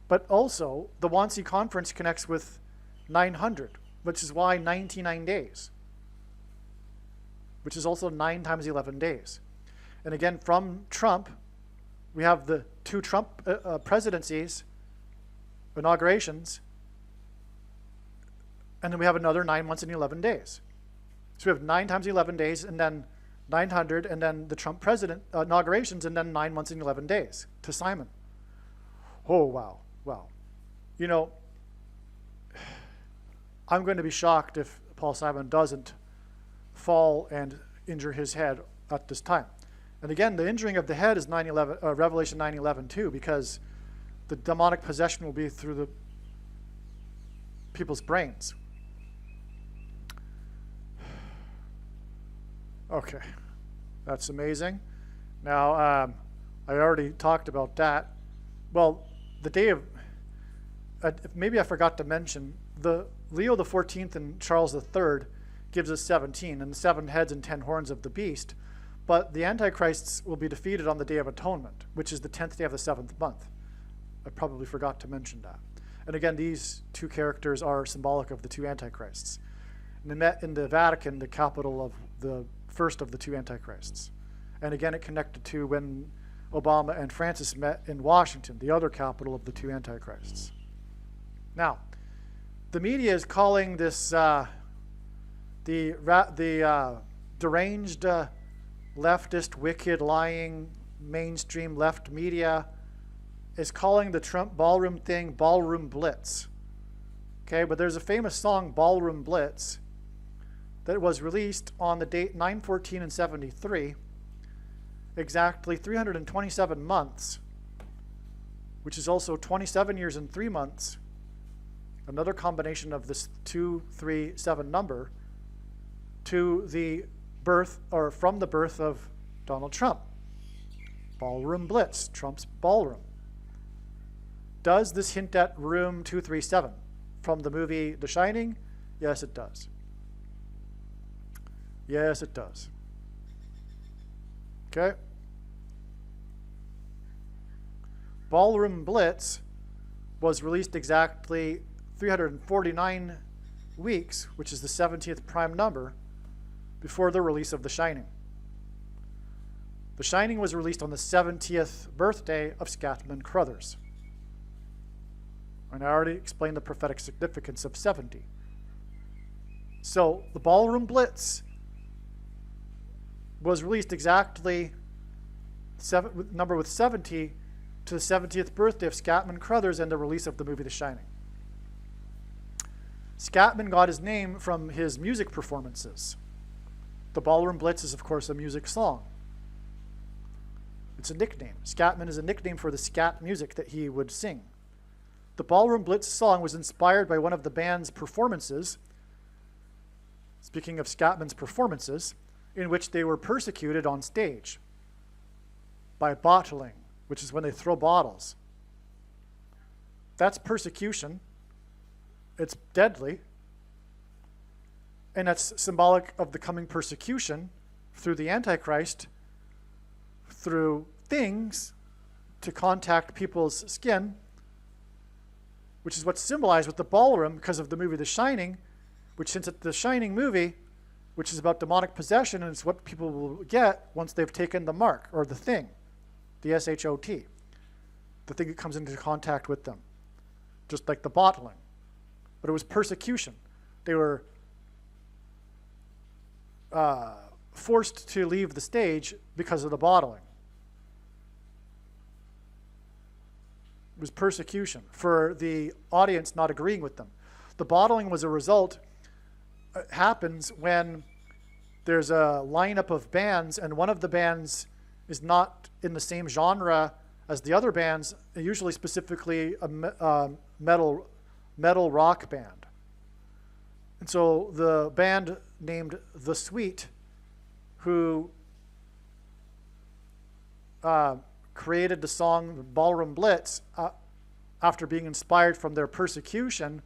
but also the Wannsee Conference connects with 900, which is why 99 days, which is also 9 times 11 days. And again, from Trump, we have the 2 Trump presidencies, inaugurations, and then we have another 9 months and 11 days. So we have 9 times 11 days, and then 900, and then the Trump president inaugurations, and then 9 months and 11 days to Simon. Oh, wow. Wow. You know, I'm going to be shocked if Paul Simon doesn't fall and injure his head at this time. And again, the injuring of the head is Revelation 9:11 too, because the demonic possession will be through the people's brains. Okay, that's amazing. Now, I already talked about that. Well, the day of, maybe I forgot to mention, the Leo the 14th and Charles the 3rd gives us 17, and the 7 heads and 10 horns of the beast. But the Antichrists will be defeated on the Day of Atonement, which is the 10th day of the 7th month. I probably forgot to mention that. And again, these 2 characters are symbolic of the 2 Antichrists. And they met in the Vatican, the capital of the first of the 2 Antichrists. And again, it connected to when Obama and Francis met in Washington, the other capital of the 2 Antichrists. Now, the media is calling this the deranged, leftist, wicked, lying, mainstream left media is calling the Trump ballroom thing Ballroom Blitz. Okay, but there's a famous song, Ballroom Blitz, that it was released on the date 9/14 and 73, exactly 327 months, which is also 27 years and 3 months, another combination of this 237 number, to the birth, or from the birth of Donald Trump. Ballroom Blitz, Trump's ballroom. Does this hint at room 237 from the movie The Shining? Yes, it does. Yes, it does. Okay. Ballroom Blitz was released exactly 349 weeks, which is the 70th prime number, before the release of The Shining. The Shining was released on the 70th birthday of Scatman Crothers. And I already explained the prophetic significance of 70. So the Ballroom Blitz was released exactly number with 70 to the 70th birthday of Scatman Crothers and the release of the movie The Shining. Scatman got his name from his music performances. The Ballroom Blitz is, of course, a music song. It's a nickname. Scatman is a nickname for the scat music that he would sing. The Ballroom Blitz song was inspired by one of the band's performances, speaking of Scatman's performances, in which they were persecuted on stage by bottling, which is when they throw bottles. That's persecution. It's deadly. And that's symbolic of the coming persecution through the Antichrist, through things to contact people's skin, which is what's symbolized with the ballroom because of the movie The Shining, which, since it's the Shining movie, which is about demonic possession, and it's what people will get once they've taken the mark, or the thing, the S-H-O-T, the thing that comes into contact with them, just like the bottling. But it was persecution. They were forced to leave the stage because of the bottling. It was persecution for the audience not agreeing with them. The bottling was a result. It happens when there's a lineup of bands and one of the bands is not in the same genre as the other bands, usually specifically a metal rock band. And so the band named The Sweet, who created the song Ballroom Blitz after being inspired from their persecution,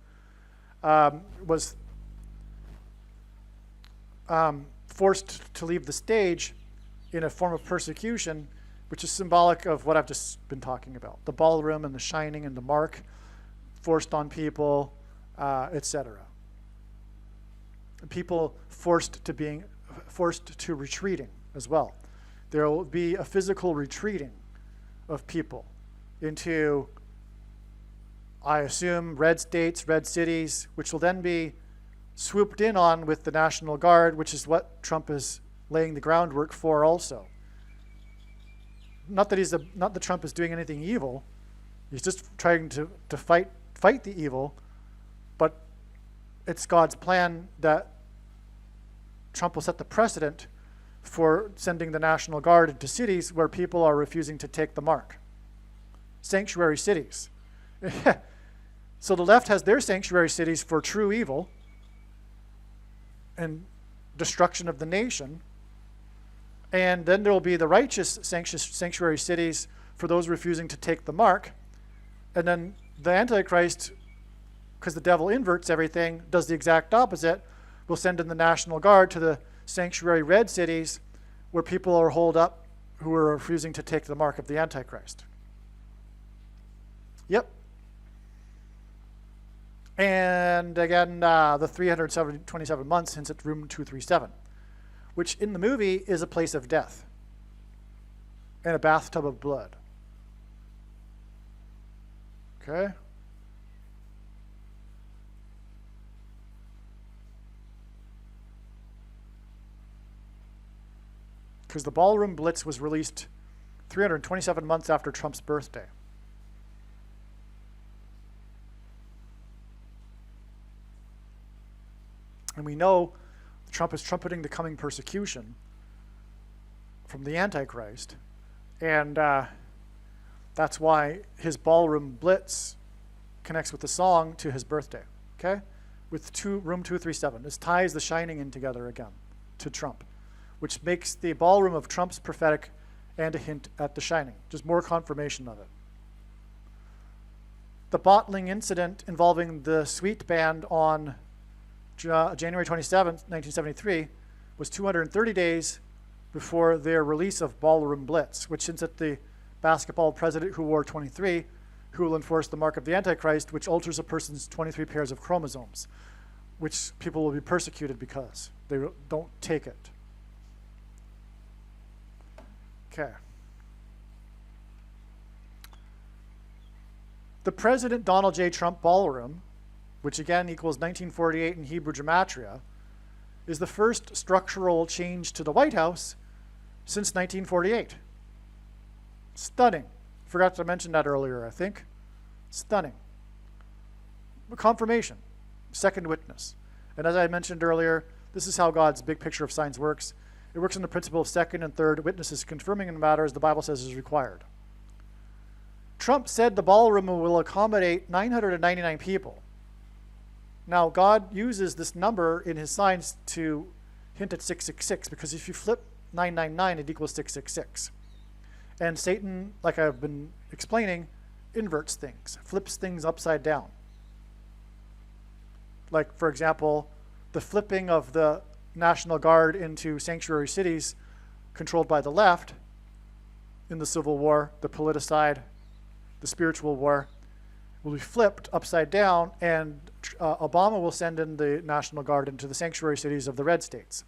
was forced to leave the stage in a form of persecution, which is symbolic of what I've just been talking about. The ballroom and the shining and the mark forced on people, etc. People forced to retreating as well. There will be a physical retreating of people into, I assume, red states, red cities, which will then be swooped in on with the National Guard, which is what Trump is laying the groundwork for also. Not that Trump is doing anything evil. He's just trying to fight the evil, but it's God's plan that Trump will set the precedent for sending the National Guard into cities where people are refusing to take the mark. Sanctuary cities. So the left has their sanctuary cities for true evil and destruction of the nation. And then there will be the righteous sanctuary cities for those refusing to take the mark. And then the Antichrist, because the devil inverts everything, does the exact opposite. Will send in the National Guard to the sanctuary red cities where people are holed up who are refusing to take the mark of the Antichrist. Yep. And again, the 327 months hints at room 237, which in the movie is a place of death and a bathtub of blood. Okay? Because the Ballroom Blitz was released 327 months after Trump's birthday. And we know Trump is trumpeting the coming persecution from the Antichrist. And that's why his ballroom blitz connects with the song to his birthday, okay? With room 237. This ties The Shining in together again to Trump, which makes the ballroom of Trump's prophetic and a hint at The Shining. Just more confirmation of it. The bottling incident involving the Sweet Band on January 27th, 1973 was 230 days before their release of Ballroom Blitz, which hints at the basketball president who wore 23, who will enforce the mark of the Antichrist, which alters a person's 23 pairs of chromosomes, which people will be persecuted because they don't take it. Okay. The President Donald J. Trump Ballroom, which again equals 1948 in Hebrew gematria, is the first structural change to the White House since 1948. Stunning. Forgot to mention that earlier, I think. Stunning. Confirmation. Second witness. And as I mentioned earlier, this is how God's big picture of signs works. It works on the principle of second and third witnesses confirming in matters the Bible says is required. Trump said the ballroom will accommodate 999 people. Now, God uses this number in his signs to hint at 666, because if you flip 999, it equals 666. And Satan, like I've been explaining, inverts things, flips things upside down. Like, for example, the flipping of the National Guard into sanctuary cities controlled by the left in the Civil War, the politicide, the spiritual war, will be flipped upside down, and Obama will send in the National Guard into the sanctuary cities of the red states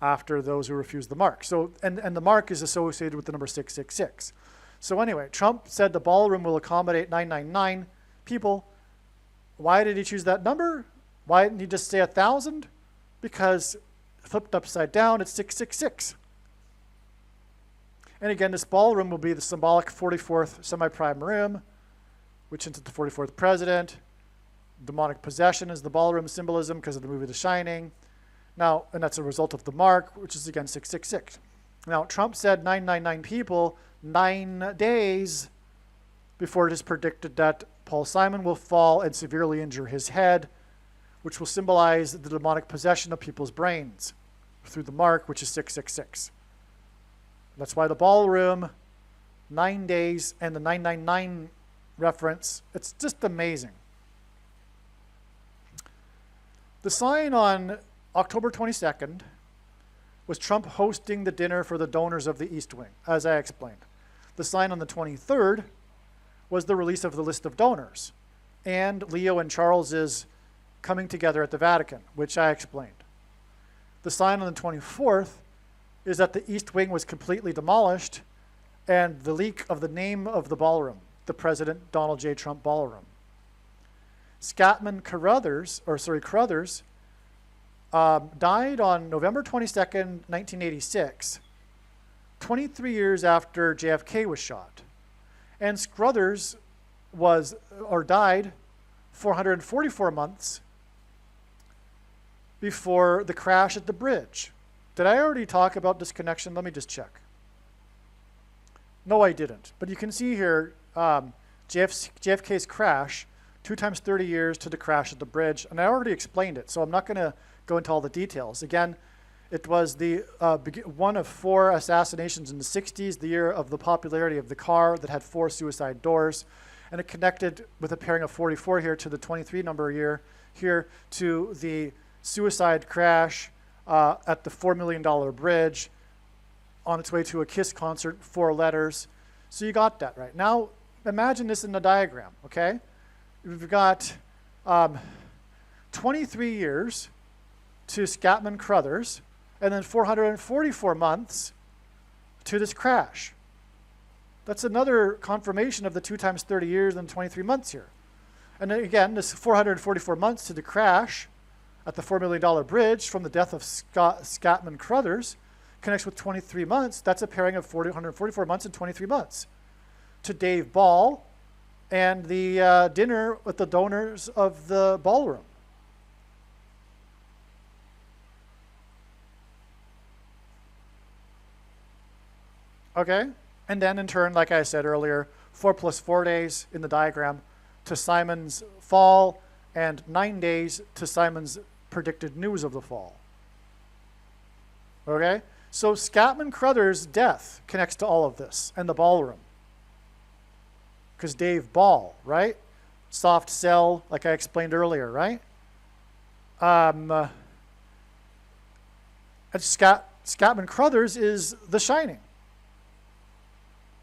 after those who refuse the mark. So, and the mark is associated with the number 666. So anyway, Trump said the ballroom will accommodate 999 people. Why did he choose that number? Why didn't he just say 1,000? Because flipped upside down, it's 666. And again, this ballroom will be the symbolic 44th semi-prime room, which hints at the 44th president. Demonic possession is the ballroom symbolism because of the movie The Shining. Now, and that's a result of the mark, which is again 666. Now, Trump said 999 people 9 days before it is predicted that Paul Simon will fall and severely injure his head, which will symbolize the demonic possession of people's brains through the mark, which is 666. That's why the ballroom, 9 days, and the 999 reference, it's just amazing. The sign on October 22nd was Trump hosting the dinner for the donors of the East Wing, as I explained. The sign on the 23rd was the release of the list of donors, and Leo and Charles's coming together at the Vatican, which I explained. The sign on the 24th is that the East Wing was completely demolished, and the leak of the name of the ballroom, the President Donald J. Trump Ballroom. Scatman Crothers died on November 22nd, 1986, 23 years after JFK was shot. And Scrothers died 444 months before the crash at the bridge. Did I already talk about this connection? Let me just check. No, I didn't. But you can see here JFK's crash, 2 times 30 years to the crash at the bridge. And I already explained it, so I'm not going to go into all the details. Again, it was the one of 4 assassinations in the 60s, the year of the popularity of the car that had 4 suicide doors. And it connected with a pairing of 44 here to the 23 number year here to the suicide crash at the $4 million bridge on its way to a KISS concert, 4 letters. So you got that right. Now, imagine this in the diagram, okay? We've got 23 years to Scatman Crothers, and then 444 months to this crash. That's another confirmation of the 2 times 30 years and 23 months here. And then again, this 444 months to the crash at the $4 million bridge from the death of Scatman Crothers connects with 23 months. That's a pairing of 144 months and 23 months. To Dave Ball and the dinner with the donors of the ballroom. Okay? And then in turn, like I said earlier, 4 plus 4 days in the diagram to Simon's fall and 9 days to Simon's predicted news of the fall. Okay? So Scatman Crothers' death connects to all of this and the ballroom. Because Dave Ball, right? Soft cell, like I explained earlier, right? And Scatman Crothers is The Shining.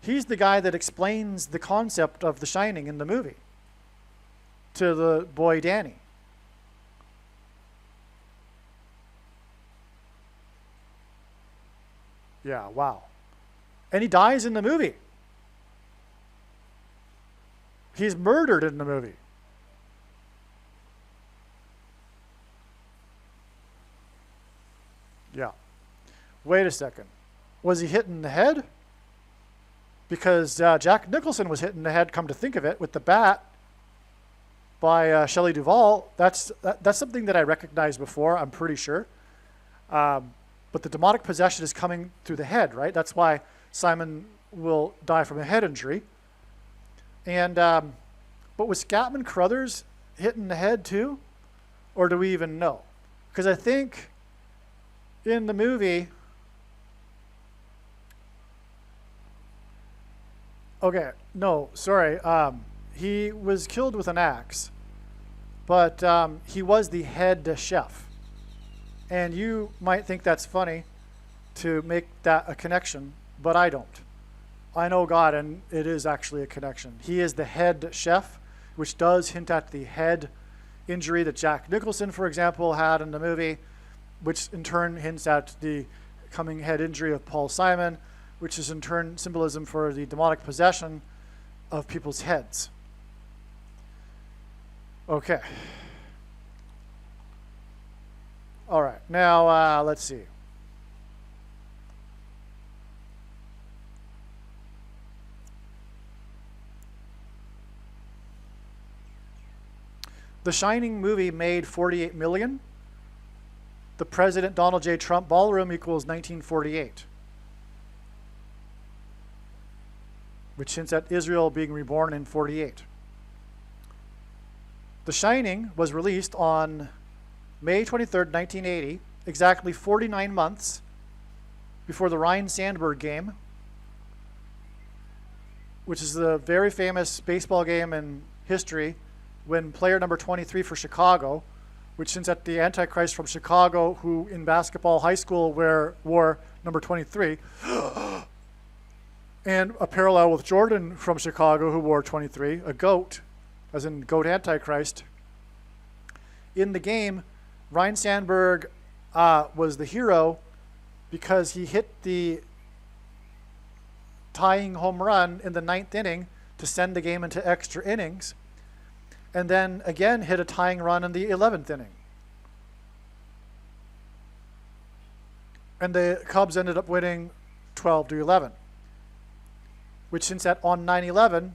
He's the guy that explains the concept of The Shining in the movie to the boy Danny. Yeah, wow. And he dies in the movie. He's murdered in the movie. Yeah. Wait a second. Was he hit in the head? Because Jack Nicholson was hit in the head, come to think of it, with the bat by Shelley Duvall. That's something that I recognized before, I'm pretty sure. But the demonic possession is coming through the head, right? That's why Simon will die from a head injury. And but was Scatman Crothers hit in the head too? Or do we even know? Because I think in the movie, okay, no, sorry. He was killed with an axe, but he was the head chef. And you might think that's funny to make that a connection, but I don't. I know God, and it is actually a connection. He is the head chef, which does hint at the head injury that Jack Nicholson, for example, had in the movie, which in turn hints at the coming head injury of Paul Simon, which is in turn symbolism for the demonic possession of people's heads. Okay. All right, now let's see. The Shining movie made $48 million. The President Donald J. Trump ballroom equals 1948, which hints at Israel being reborn in 48. The Shining was released on May 23rd, 1980, exactly 49 months before the Ryne Sandberg game, which is the very famous baseball game in history when player number 23 for Chicago, which hints at the Antichrist from Chicago, who in basketball high school wore number 23, and a parallel with Jordan from Chicago, who wore 23, a goat, as in goat Antichrist. In the game, Ryne Sandberg was the hero because he hit the tying home run in the 9th inning to send the game into extra innings, and then again hit a tying run in the 11th inning. And the Cubs ended up winning 12-11, which hints at on 9/11,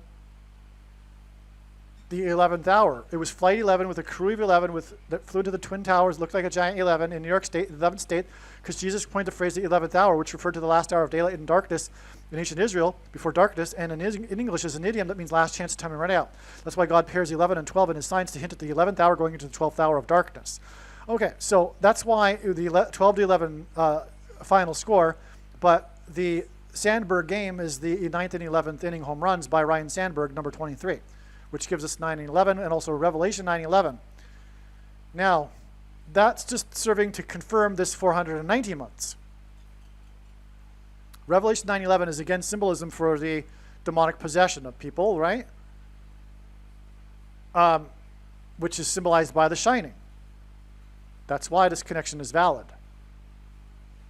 the 11th hour. It was Flight 11 with a crew of 11 that flew to the Twin Towers, looked like a giant 11 in New York State, 11th state, because Jesus coined the phrase the 11th hour, which referred to the last hour of daylight and darkness in ancient Israel, before darkness, and in English is an idiom that means last chance of time and run out. That's why God pairs 11 and 12 in his signs to hint at the 11th hour going into the 12th hour of darkness. Okay, so that's why the 12-11 final score, but the Sandberg game is the 9th and 11th inning home runs by Ryne Sandberg, number 23. Which gives us 9/11 and also Revelation 9/11. Now, that's just serving to confirm this 490 months. Revelation 9/11 is again symbolism for the demonic possession of people, right? Which is symbolized by the Shining. That's why this connection is valid.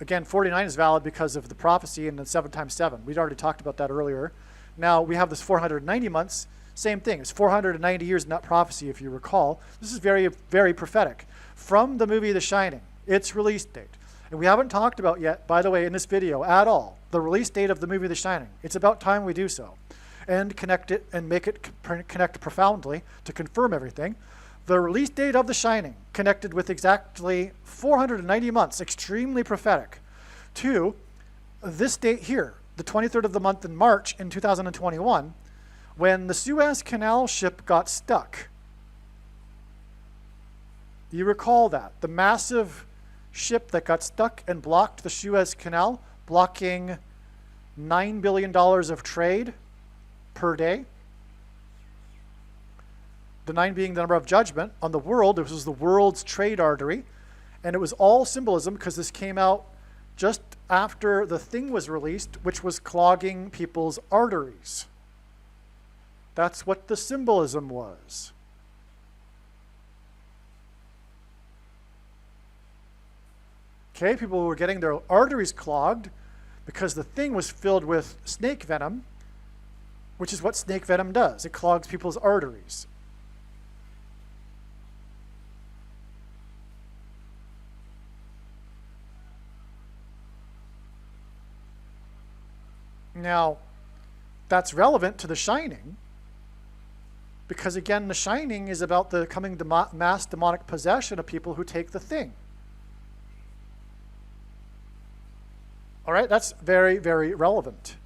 Again, 49 is valid because of the prophecy in the 7 times 7. We'd already talked about that earlier. Now, we have this 490 months. Same thing. It's 490 years in that prophecy, if you recall. This is very, very prophetic. From the movie The Shining, its release date. And we haven't talked about yet, by the way, in this video at all, the release date of the movie The Shining. It's about time we do so. And connect it and make it connect profoundly to confirm everything. The release date of The Shining connected with exactly 490 months, extremely prophetic, to this date here, the 23rd of the month in March in 2021, when the Suez Canal ship got stuck. You recall that? The massive ship that got stuck and blocked the Suez Canal, blocking $9 billion of trade per day. The 9 being the number of judgment on the world. This was the world's trade artery. And it was all symbolism because this came out just after the thing was released, which was clogging people's arteries. That's what the symbolism was. Okay, people were getting their arteries clogged because the thing was filled with snake venom, which is what snake venom does. It clogs people's arteries. Now, that's relevant to The Shining, because again, The Shining is about the coming mass demonic possession of people who take the thing. All right, that's very, very relevant.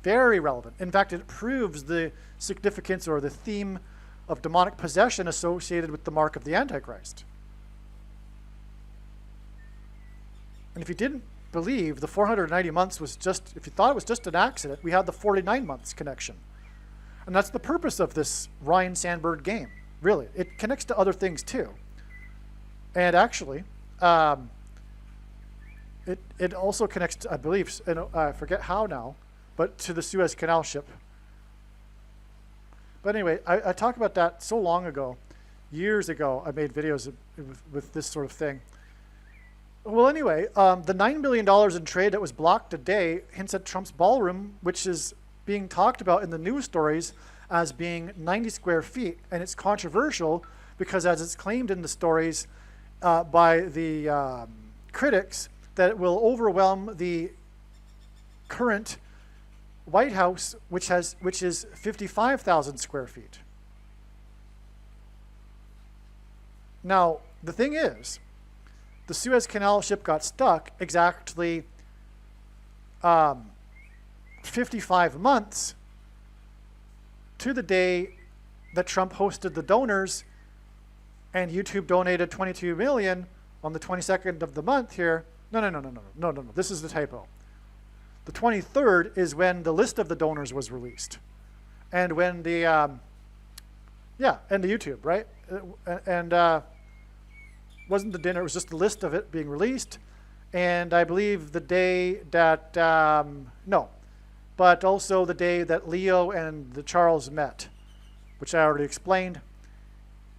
Very relevant. In fact, it proves the significance or the theme of demonic possession associated with the mark of the Antichrist. And if you didn't believe the 490 months was just, if you thought it was just an accident, we had the 49 months connection. And that's the purpose of this Ryan Sandberg game, really. It connects to other things too. And actually, it also connects to, I believe, and I forget how now, but to the Suez Canal ship. But anyway, I talked about that so long ago, years ago. I made videos with this sort of thing. Well, anyway, the $9 billion in trade that was blocked a day hints at Trump's ballroom, which is being talked about in the news stories as being 90 square feet. And it's controversial because, as it's claimed in the stories by the critics, that it will overwhelm the current White House, which is 55,000 square feet. Now, the thing is, the Suez Canal ship got stuck exactly 55 months to the day that Trump hosted the donors and YouTube donated 22 million on the 22nd of the month here. No. This is the typo. The 23rd is when the list of the donors was released. And when the, and the YouTube, right? And wasn't the dinner, it was just the list of it being released. And I believe the day that, but also the day that Leo and the Charles met, which I already explained.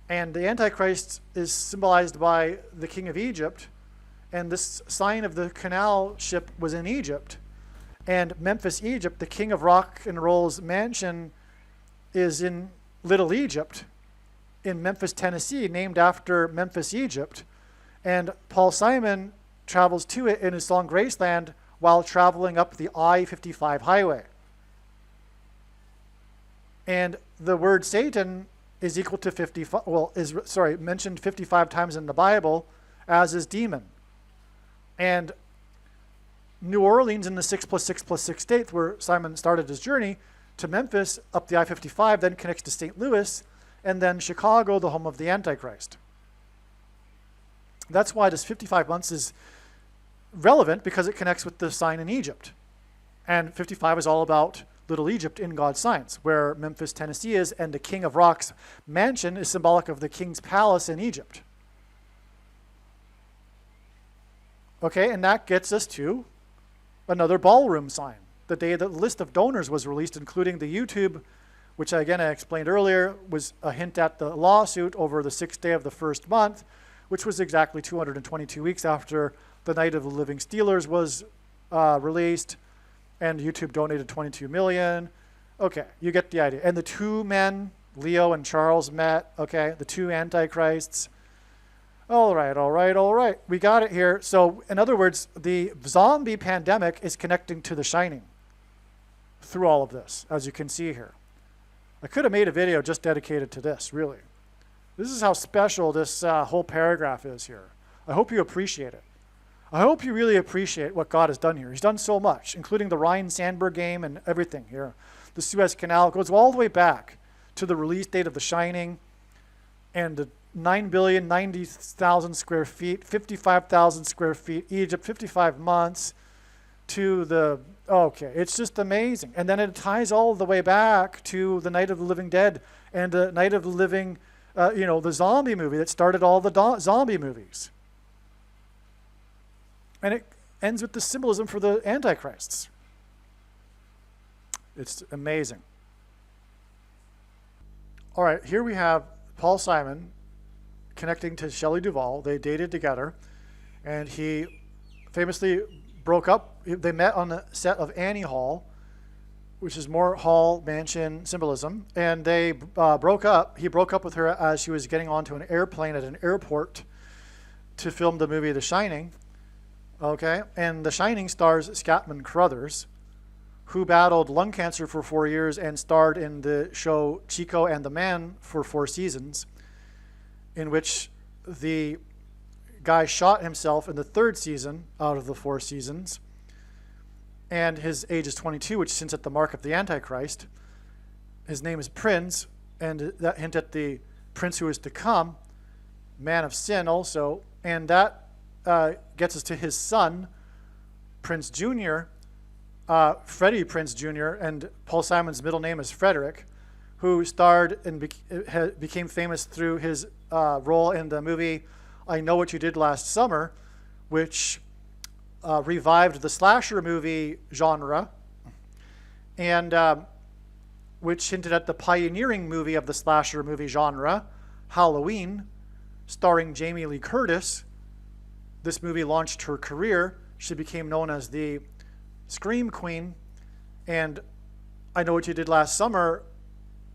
And the Antichrist is symbolized by the king of Egypt. And this sign of the canal ship was in Egypt. And Memphis, Egypt, the king of rock and roll's mansion is in Little Egypt in Memphis, Tennessee, named after Memphis, Egypt. And Paul Simon travels to it in his song Graceland while traveling up the I-55 highway. And the word Satan is equal to 55, mentioned 55 times in the Bible, as is demon. And New Orleans in the 6+6+6 state, where Simon started his journey, to Memphis up the I-55, then connects to St. Louis, and then Chicago, the home of the Antichrist. That's why this 55 months is relevant, because it connects with the sign in Egypt. And 55 is all about Little Egypt in God's signs, where Memphis, Tennessee is, and the King of Rock's mansion is symbolic of the king's palace in Egypt. Okay, and that gets us to another ballroom sign. The day that the list of donors was released, including the YouTube, which again I explained earlier, was a hint at the lawsuit over the 6th day of the first month, which was exactly 222 weeks after the Night of the Living Steelers was released, and YouTube donated 22 million. Okay, you get the idea. And the two men, Leo and Charles, met, okay, the two antichrists. All right. We got it here. So, in other words, the zombie pandemic is connecting to The Shining through all of this, as you can see here. I could have made a video just dedicated to this, really. This is how special this whole paragraph is here. I hope you appreciate it. I hope you really appreciate what God has done here. He's done so much, including the Rhine-Sandberg game and everything here. The Suez Canal goes all the way back to the release date of The Shining and the 9,090,000 square feet, 55,000 square feet, Egypt, 55 months, to the, okay, it's just amazing. And then it ties all the way back to the Night of the Living Dead and the Night of the Living, the zombie movie that started all the zombie movies. And it ends with the symbolism for the Antichrists. It's amazing. All right, here we have Paul Simon connecting to Shelley Duvall. They dated together, and he famously broke up. They met on the set of Annie Hall, which is more hall mansion symbolism, and they broke up. He broke up with her as she was getting onto an airplane at an airport to film the movie The Shining. Okay, and The Shining stars Scatman Crothers, who battled lung cancer for 4 years and starred in the show Chico and the Man for 4 seasons, in which the guy shot himself in the 3rd season out of the 4 seasons, and his age is 22, which hints at the mark of the Antichrist. His name is Prince, and that hint at the prince who is to come, man of sin also, and that gets us to his son, Prince Jr., Freddie Prinze Jr., and Paul Simon's middle name is Frederick, who starred and became famous through his role in the movie I Know What You Did Last Summer, which revived the slasher movie genre, and which hinted at the pioneering movie of the slasher movie genre, Halloween, starring Jamie Lee Curtis. This movie launched her career. She became known as the Scream Queen, and I Know What You Did Last Summer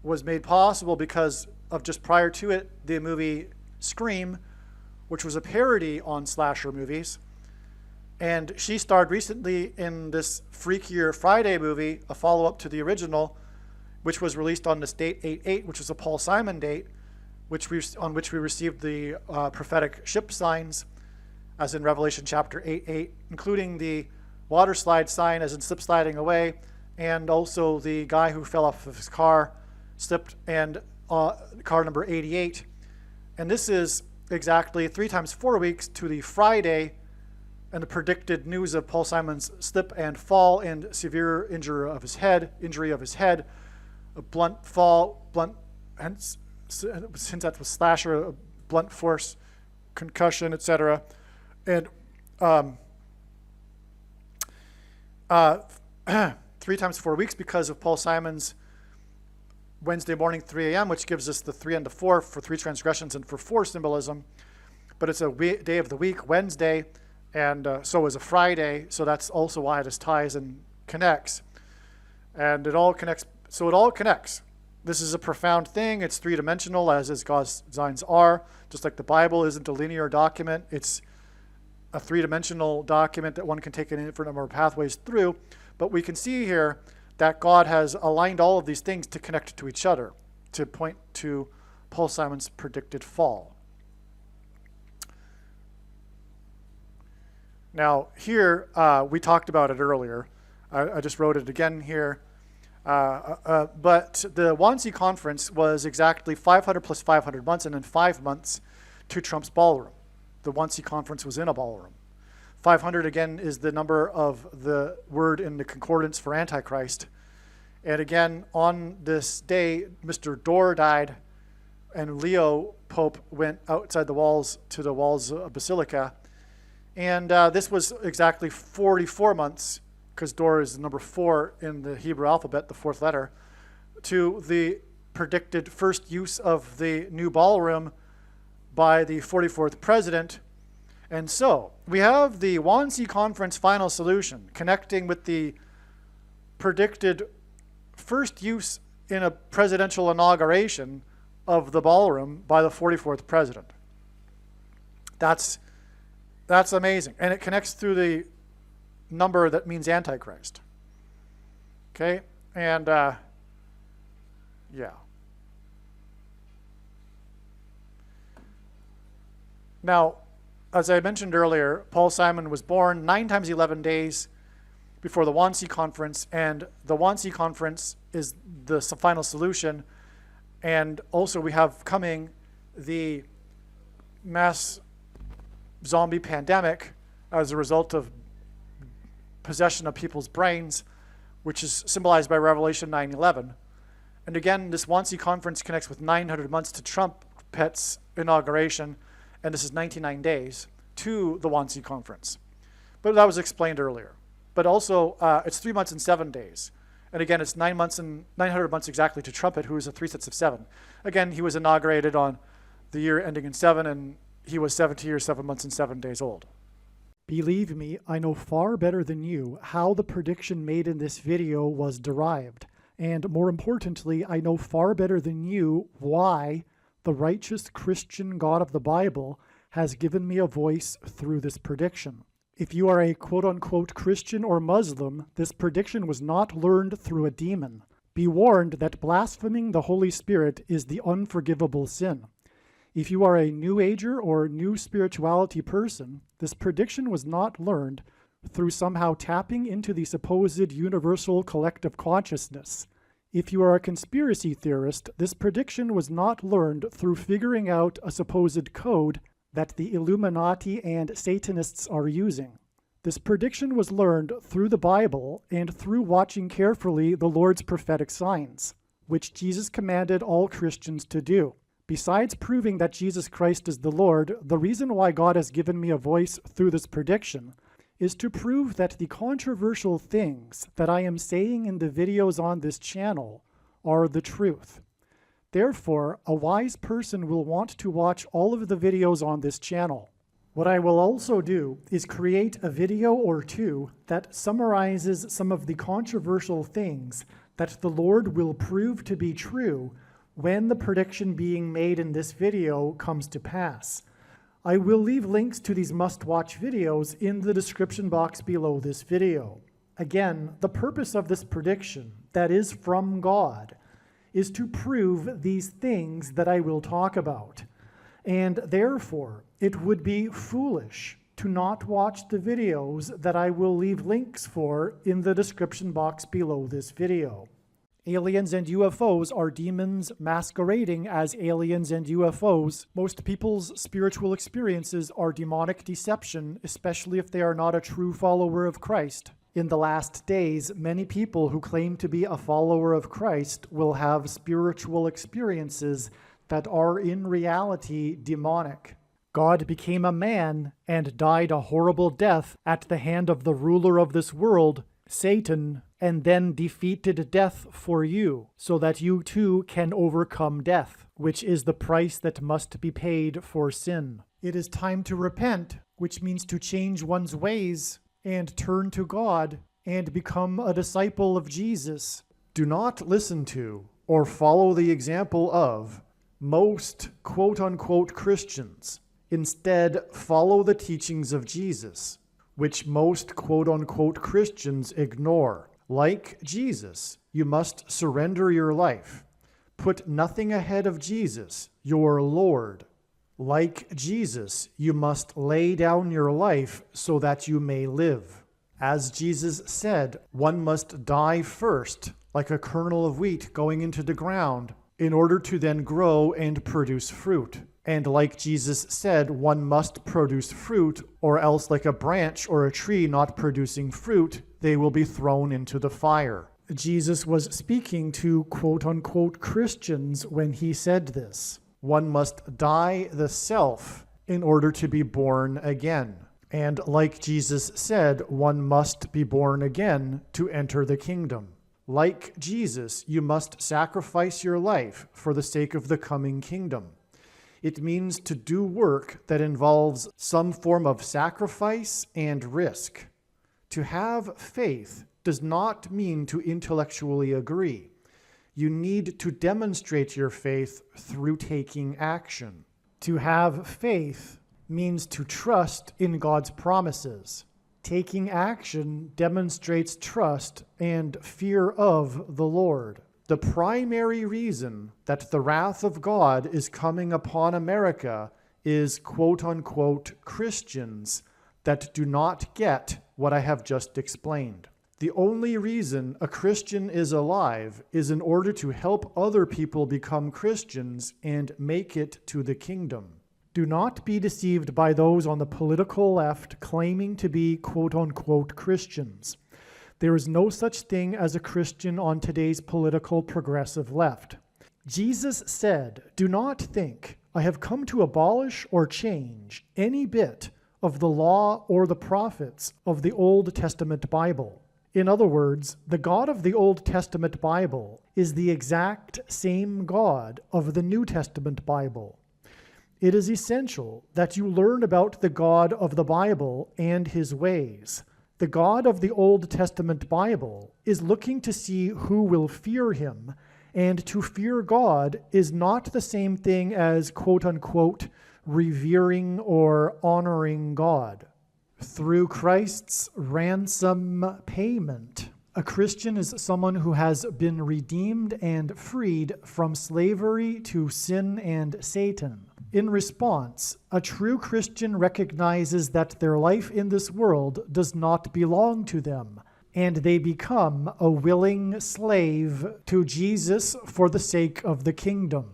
was made possible because of, just prior to it, the movie Scream, which was a parody on slasher movies. And she starred recently in this Freakier Friday movie, a follow-up to the original, which was released on this date 8/8, which was a Paul Simon date, on which we received the prophetic ship signs, as in Revelation chapter 8:8, including the water slide sign as in slip sliding away, and also the guy who fell off of his car, slipped, and car number 88. And this is exactly 3 times 4 weeks to the Friday and the predicted news of Paul Simon's slip and fall and severe injury of his head, a blunt fall, hence that was slasher, a blunt force, concussion, etc. And 3 times 4 weeks because of Paul Simon's Wednesday morning 3 a.m., which gives us the 3 and the 4 for 3 transgressions and for 4 symbolism. But it's a day of the week, Wednesday, and so is a Friday. So that's also why this ties and connects. And it all connects. So it all connects. This is a profound thing. It's 3-dimensional, as is God's designs are. Just like the Bible isn't a linear document. It's a 3-dimensional document that one can take an infinite number of pathways through. But we can see here that God has aligned all of these things to connect to each other, to point to Paul Simon's predicted fall. Now, here, we talked about it earlier. I just wrote it again here. But the Wannsee Conference was exactly 500 plus 500 months, and then 5 months to Trump's ballroom. The Wannsee Conference was in a ballroom. 500, again, is the number of the word in the concordance for Antichrist. And again, on this day, Mr. Dorr died, and Leo Pope went outside the walls to the walls of Basilica. And this was exactly 44 months, because Dorr is number 4 in the Hebrew alphabet, the 4th letter, to the predicted first use of the new ballroom by the 44th president. And so we have the Wannsee Conference final solution connecting with the predicted first use in a presidential inauguration of the ballroom by the 44th president. That's amazing. And it connects through the number that means Antichrist. Okay? And yeah. Now, as I mentioned earlier, Paul Simon was born 9 times 11 days before the Wannsee Conference, and the Wannsee Conference is the final solution. And also we have coming the mass zombie pandemic as a result of possession of people's brains, which is symbolized by Revelation 9:11. And again, this Wannsee Conference connects with 900 months to Trumpet's inauguration, and this is 99 days to the Wannsee Conference. But that was explained earlier. But also, it's 3 months and 7 days. And again, it's 9 months and 900 months exactly to Trumpet, who is a 3 sets of 7. Again, he was inaugurated on the year ending in 7, and he was 70 years, 7 months, and 7 days old. Believe me, I know far better than you how the prediction made in this video was derived. And more importantly, I know far better than you why the righteous Christian God of the Bible has given me a voice through this prediction. If you are a quote-unquote Christian or Muslim, this prediction was not learned through a demon. Be warned that blaspheming the Holy Spirit is the unforgivable sin. If you are a New Ager or New Spirituality person, this prediction was not learned through somehow tapping into the supposed universal collective consciousness. If you are a conspiracy theorist, this prediction was not learned through figuring out a supposed code that the Illuminati and Satanists are using. This prediction was learned through the Bible and through watching carefully the Lord's prophetic signs, which Jesus commanded all Christians to do. Besides proving that Jesus Christ is the Lord, the reason why God has given me a voice through this prediction is to prove that the controversial things that I am saying in the videos on this channel are the truth. Therefore, a wise person will want to watch all of the videos on this channel. What I will also do is create a video or two that summarizes some of the controversial things that the Lord will prove to be true when the prediction being made in this video comes to pass. I will leave links to these must-watch videos in the description box below this video. Again, the purpose of this prediction, that is from God, is to prove these things that I will talk about. And therefore, it would be foolish to not watch the videos that I will leave links for in the description box below this video. Aliens and UFOs are demons masquerading as aliens and UFOs. Most people's spiritual experiences are demonic deception, especially if they are not a true follower of Christ. In the last days, many people who claim to be a follower of Christ will have spiritual experiences that are in reality demonic. God became a man and died a horrible death at the hand of the ruler of this world, Satan, and then defeated death for you, so that you too can overcome death, which is the price that must be paid for sin. It is time to repent, which means to change one's ways and turn to God and become a disciple of Jesus. Do not listen to or follow the example of most quote-unquote Christians. Instead, follow the teachings of Jesus, which most quote-unquote Christians ignore. Like Jesus, you must surrender your life. Put nothing ahead of Jesus, your Lord. Like Jesus, you must lay down your life so that you may live. As Jesus said, one must die first, like a kernel of wheat going into the ground, in order to then grow and produce fruit. And like Jesus said, one must produce fruit, or else like a branch or a tree not producing fruit, they will be thrown into the fire. Jesus was speaking to quote-unquote Christians when he said this. One must die the self in order to be born again. And like Jesus said, one must be born again to enter the kingdom. Like Jesus, you must sacrifice your life for the sake of the coming kingdom. It means to do work that involves some form of sacrifice and risk. To have faith does not mean to intellectually agree. You need to demonstrate your faith through taking action. To have faith means to trust in God's promises. Taking action demonstrates trust and fear of the Lord. The primary reason that the wrath of God is coming upon America is quote unquote Christians that do not get what I have just explained. The only reason a Christian is alive is in order to help other people become Christians and make it to the kingdom. Do not be deceived by those on the political left claiming to be quote-unquote Christians. There is no such thing as a Christian on today's political progressive left. Jesus said, "Do not think I have come to abolish or change any bit of the law or the prophets of the Old Testament Bible." In other words, the God of the Old Testament Bible is the exact same God of the New Testament Bible. It is essential that you learn about the God of the Bible and his ways. The God of the Old Testament Bible is looking to see who will fear him, and to fear God is not the same thing as quote-unquote revering or honoring God. Through Christ's ransom payment, a Christian is someone who has been redeemed and freed from slavery to sin and Satan. In response, a true Christian recognizes that their life in this world does not belong to them, and they become a willing slave to Jesus for the sake of the kingdom.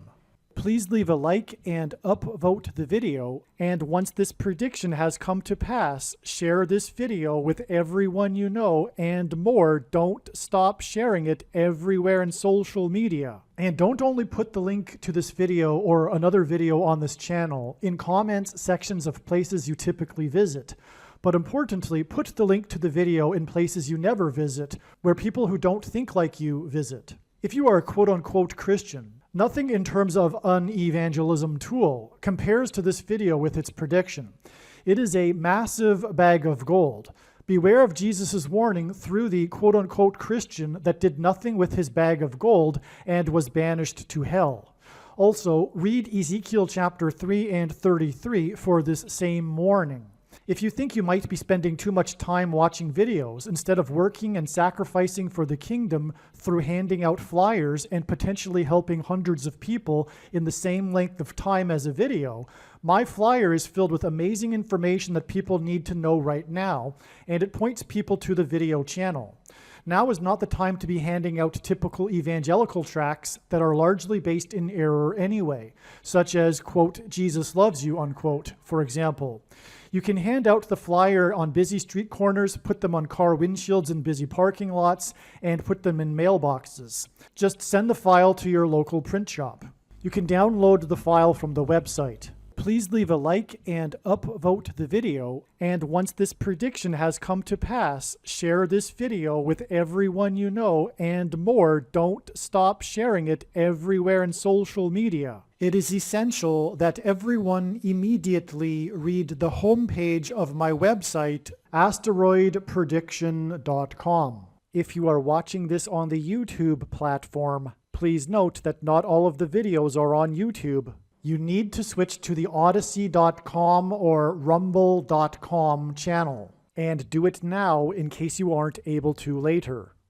Please leave a like and upvote the video, and once this prediction has come to pass, share this video with everyone you know, and more, don't stop sharing it everywhere in social media. And don't only put the link to this video or another video on this channel in comments sections of places you typically visit, but importantly, put the link to the video in places you never visit, where people who don't think like you visit. If you are a quote-unquote Christian, nothing in terms of an evangelism tool compares to this video with its prediction. It is a massive bag of gold. Beware of Jesus' warning through the quote-unquote Christian that did nothing with his bag of gold and was banished to hell. Also, read Ezekiel chapter 3 and 33 for this same warning. If you think you might be spending too much time watching videos instead of working and sacrificing for the kingdom through handing out flyers and potentially helping hundreds of people in the same length of time as a video, my flyer is filled with amazing information that people need to know right now, and it points people to the video channel. Now is not the time to be handing out typical evangelical tracts that are largely based in error anyway, such as, quote, Jesus loves you, unquote, for example. You can hand out the flyer on busy street corners, put them on car windshields in busy parking lots, and put them in mailboxes. Just send the file to your local print shop. You can download the file from the website. Please leave a like and upvote the video, and once this prediction has come to pass, share this video with everyone you know, and more, don't stop sharing it everywhere in social media. It is essential that everyone immediately read the homepage of my website, asteroidprediction.com. If you are watching this on the YouTube platform, please note that not all of the videos are on YouTube. You need to switch to the Odyssey.com or Rumble.com channel, and do it now in case you aren't able to later.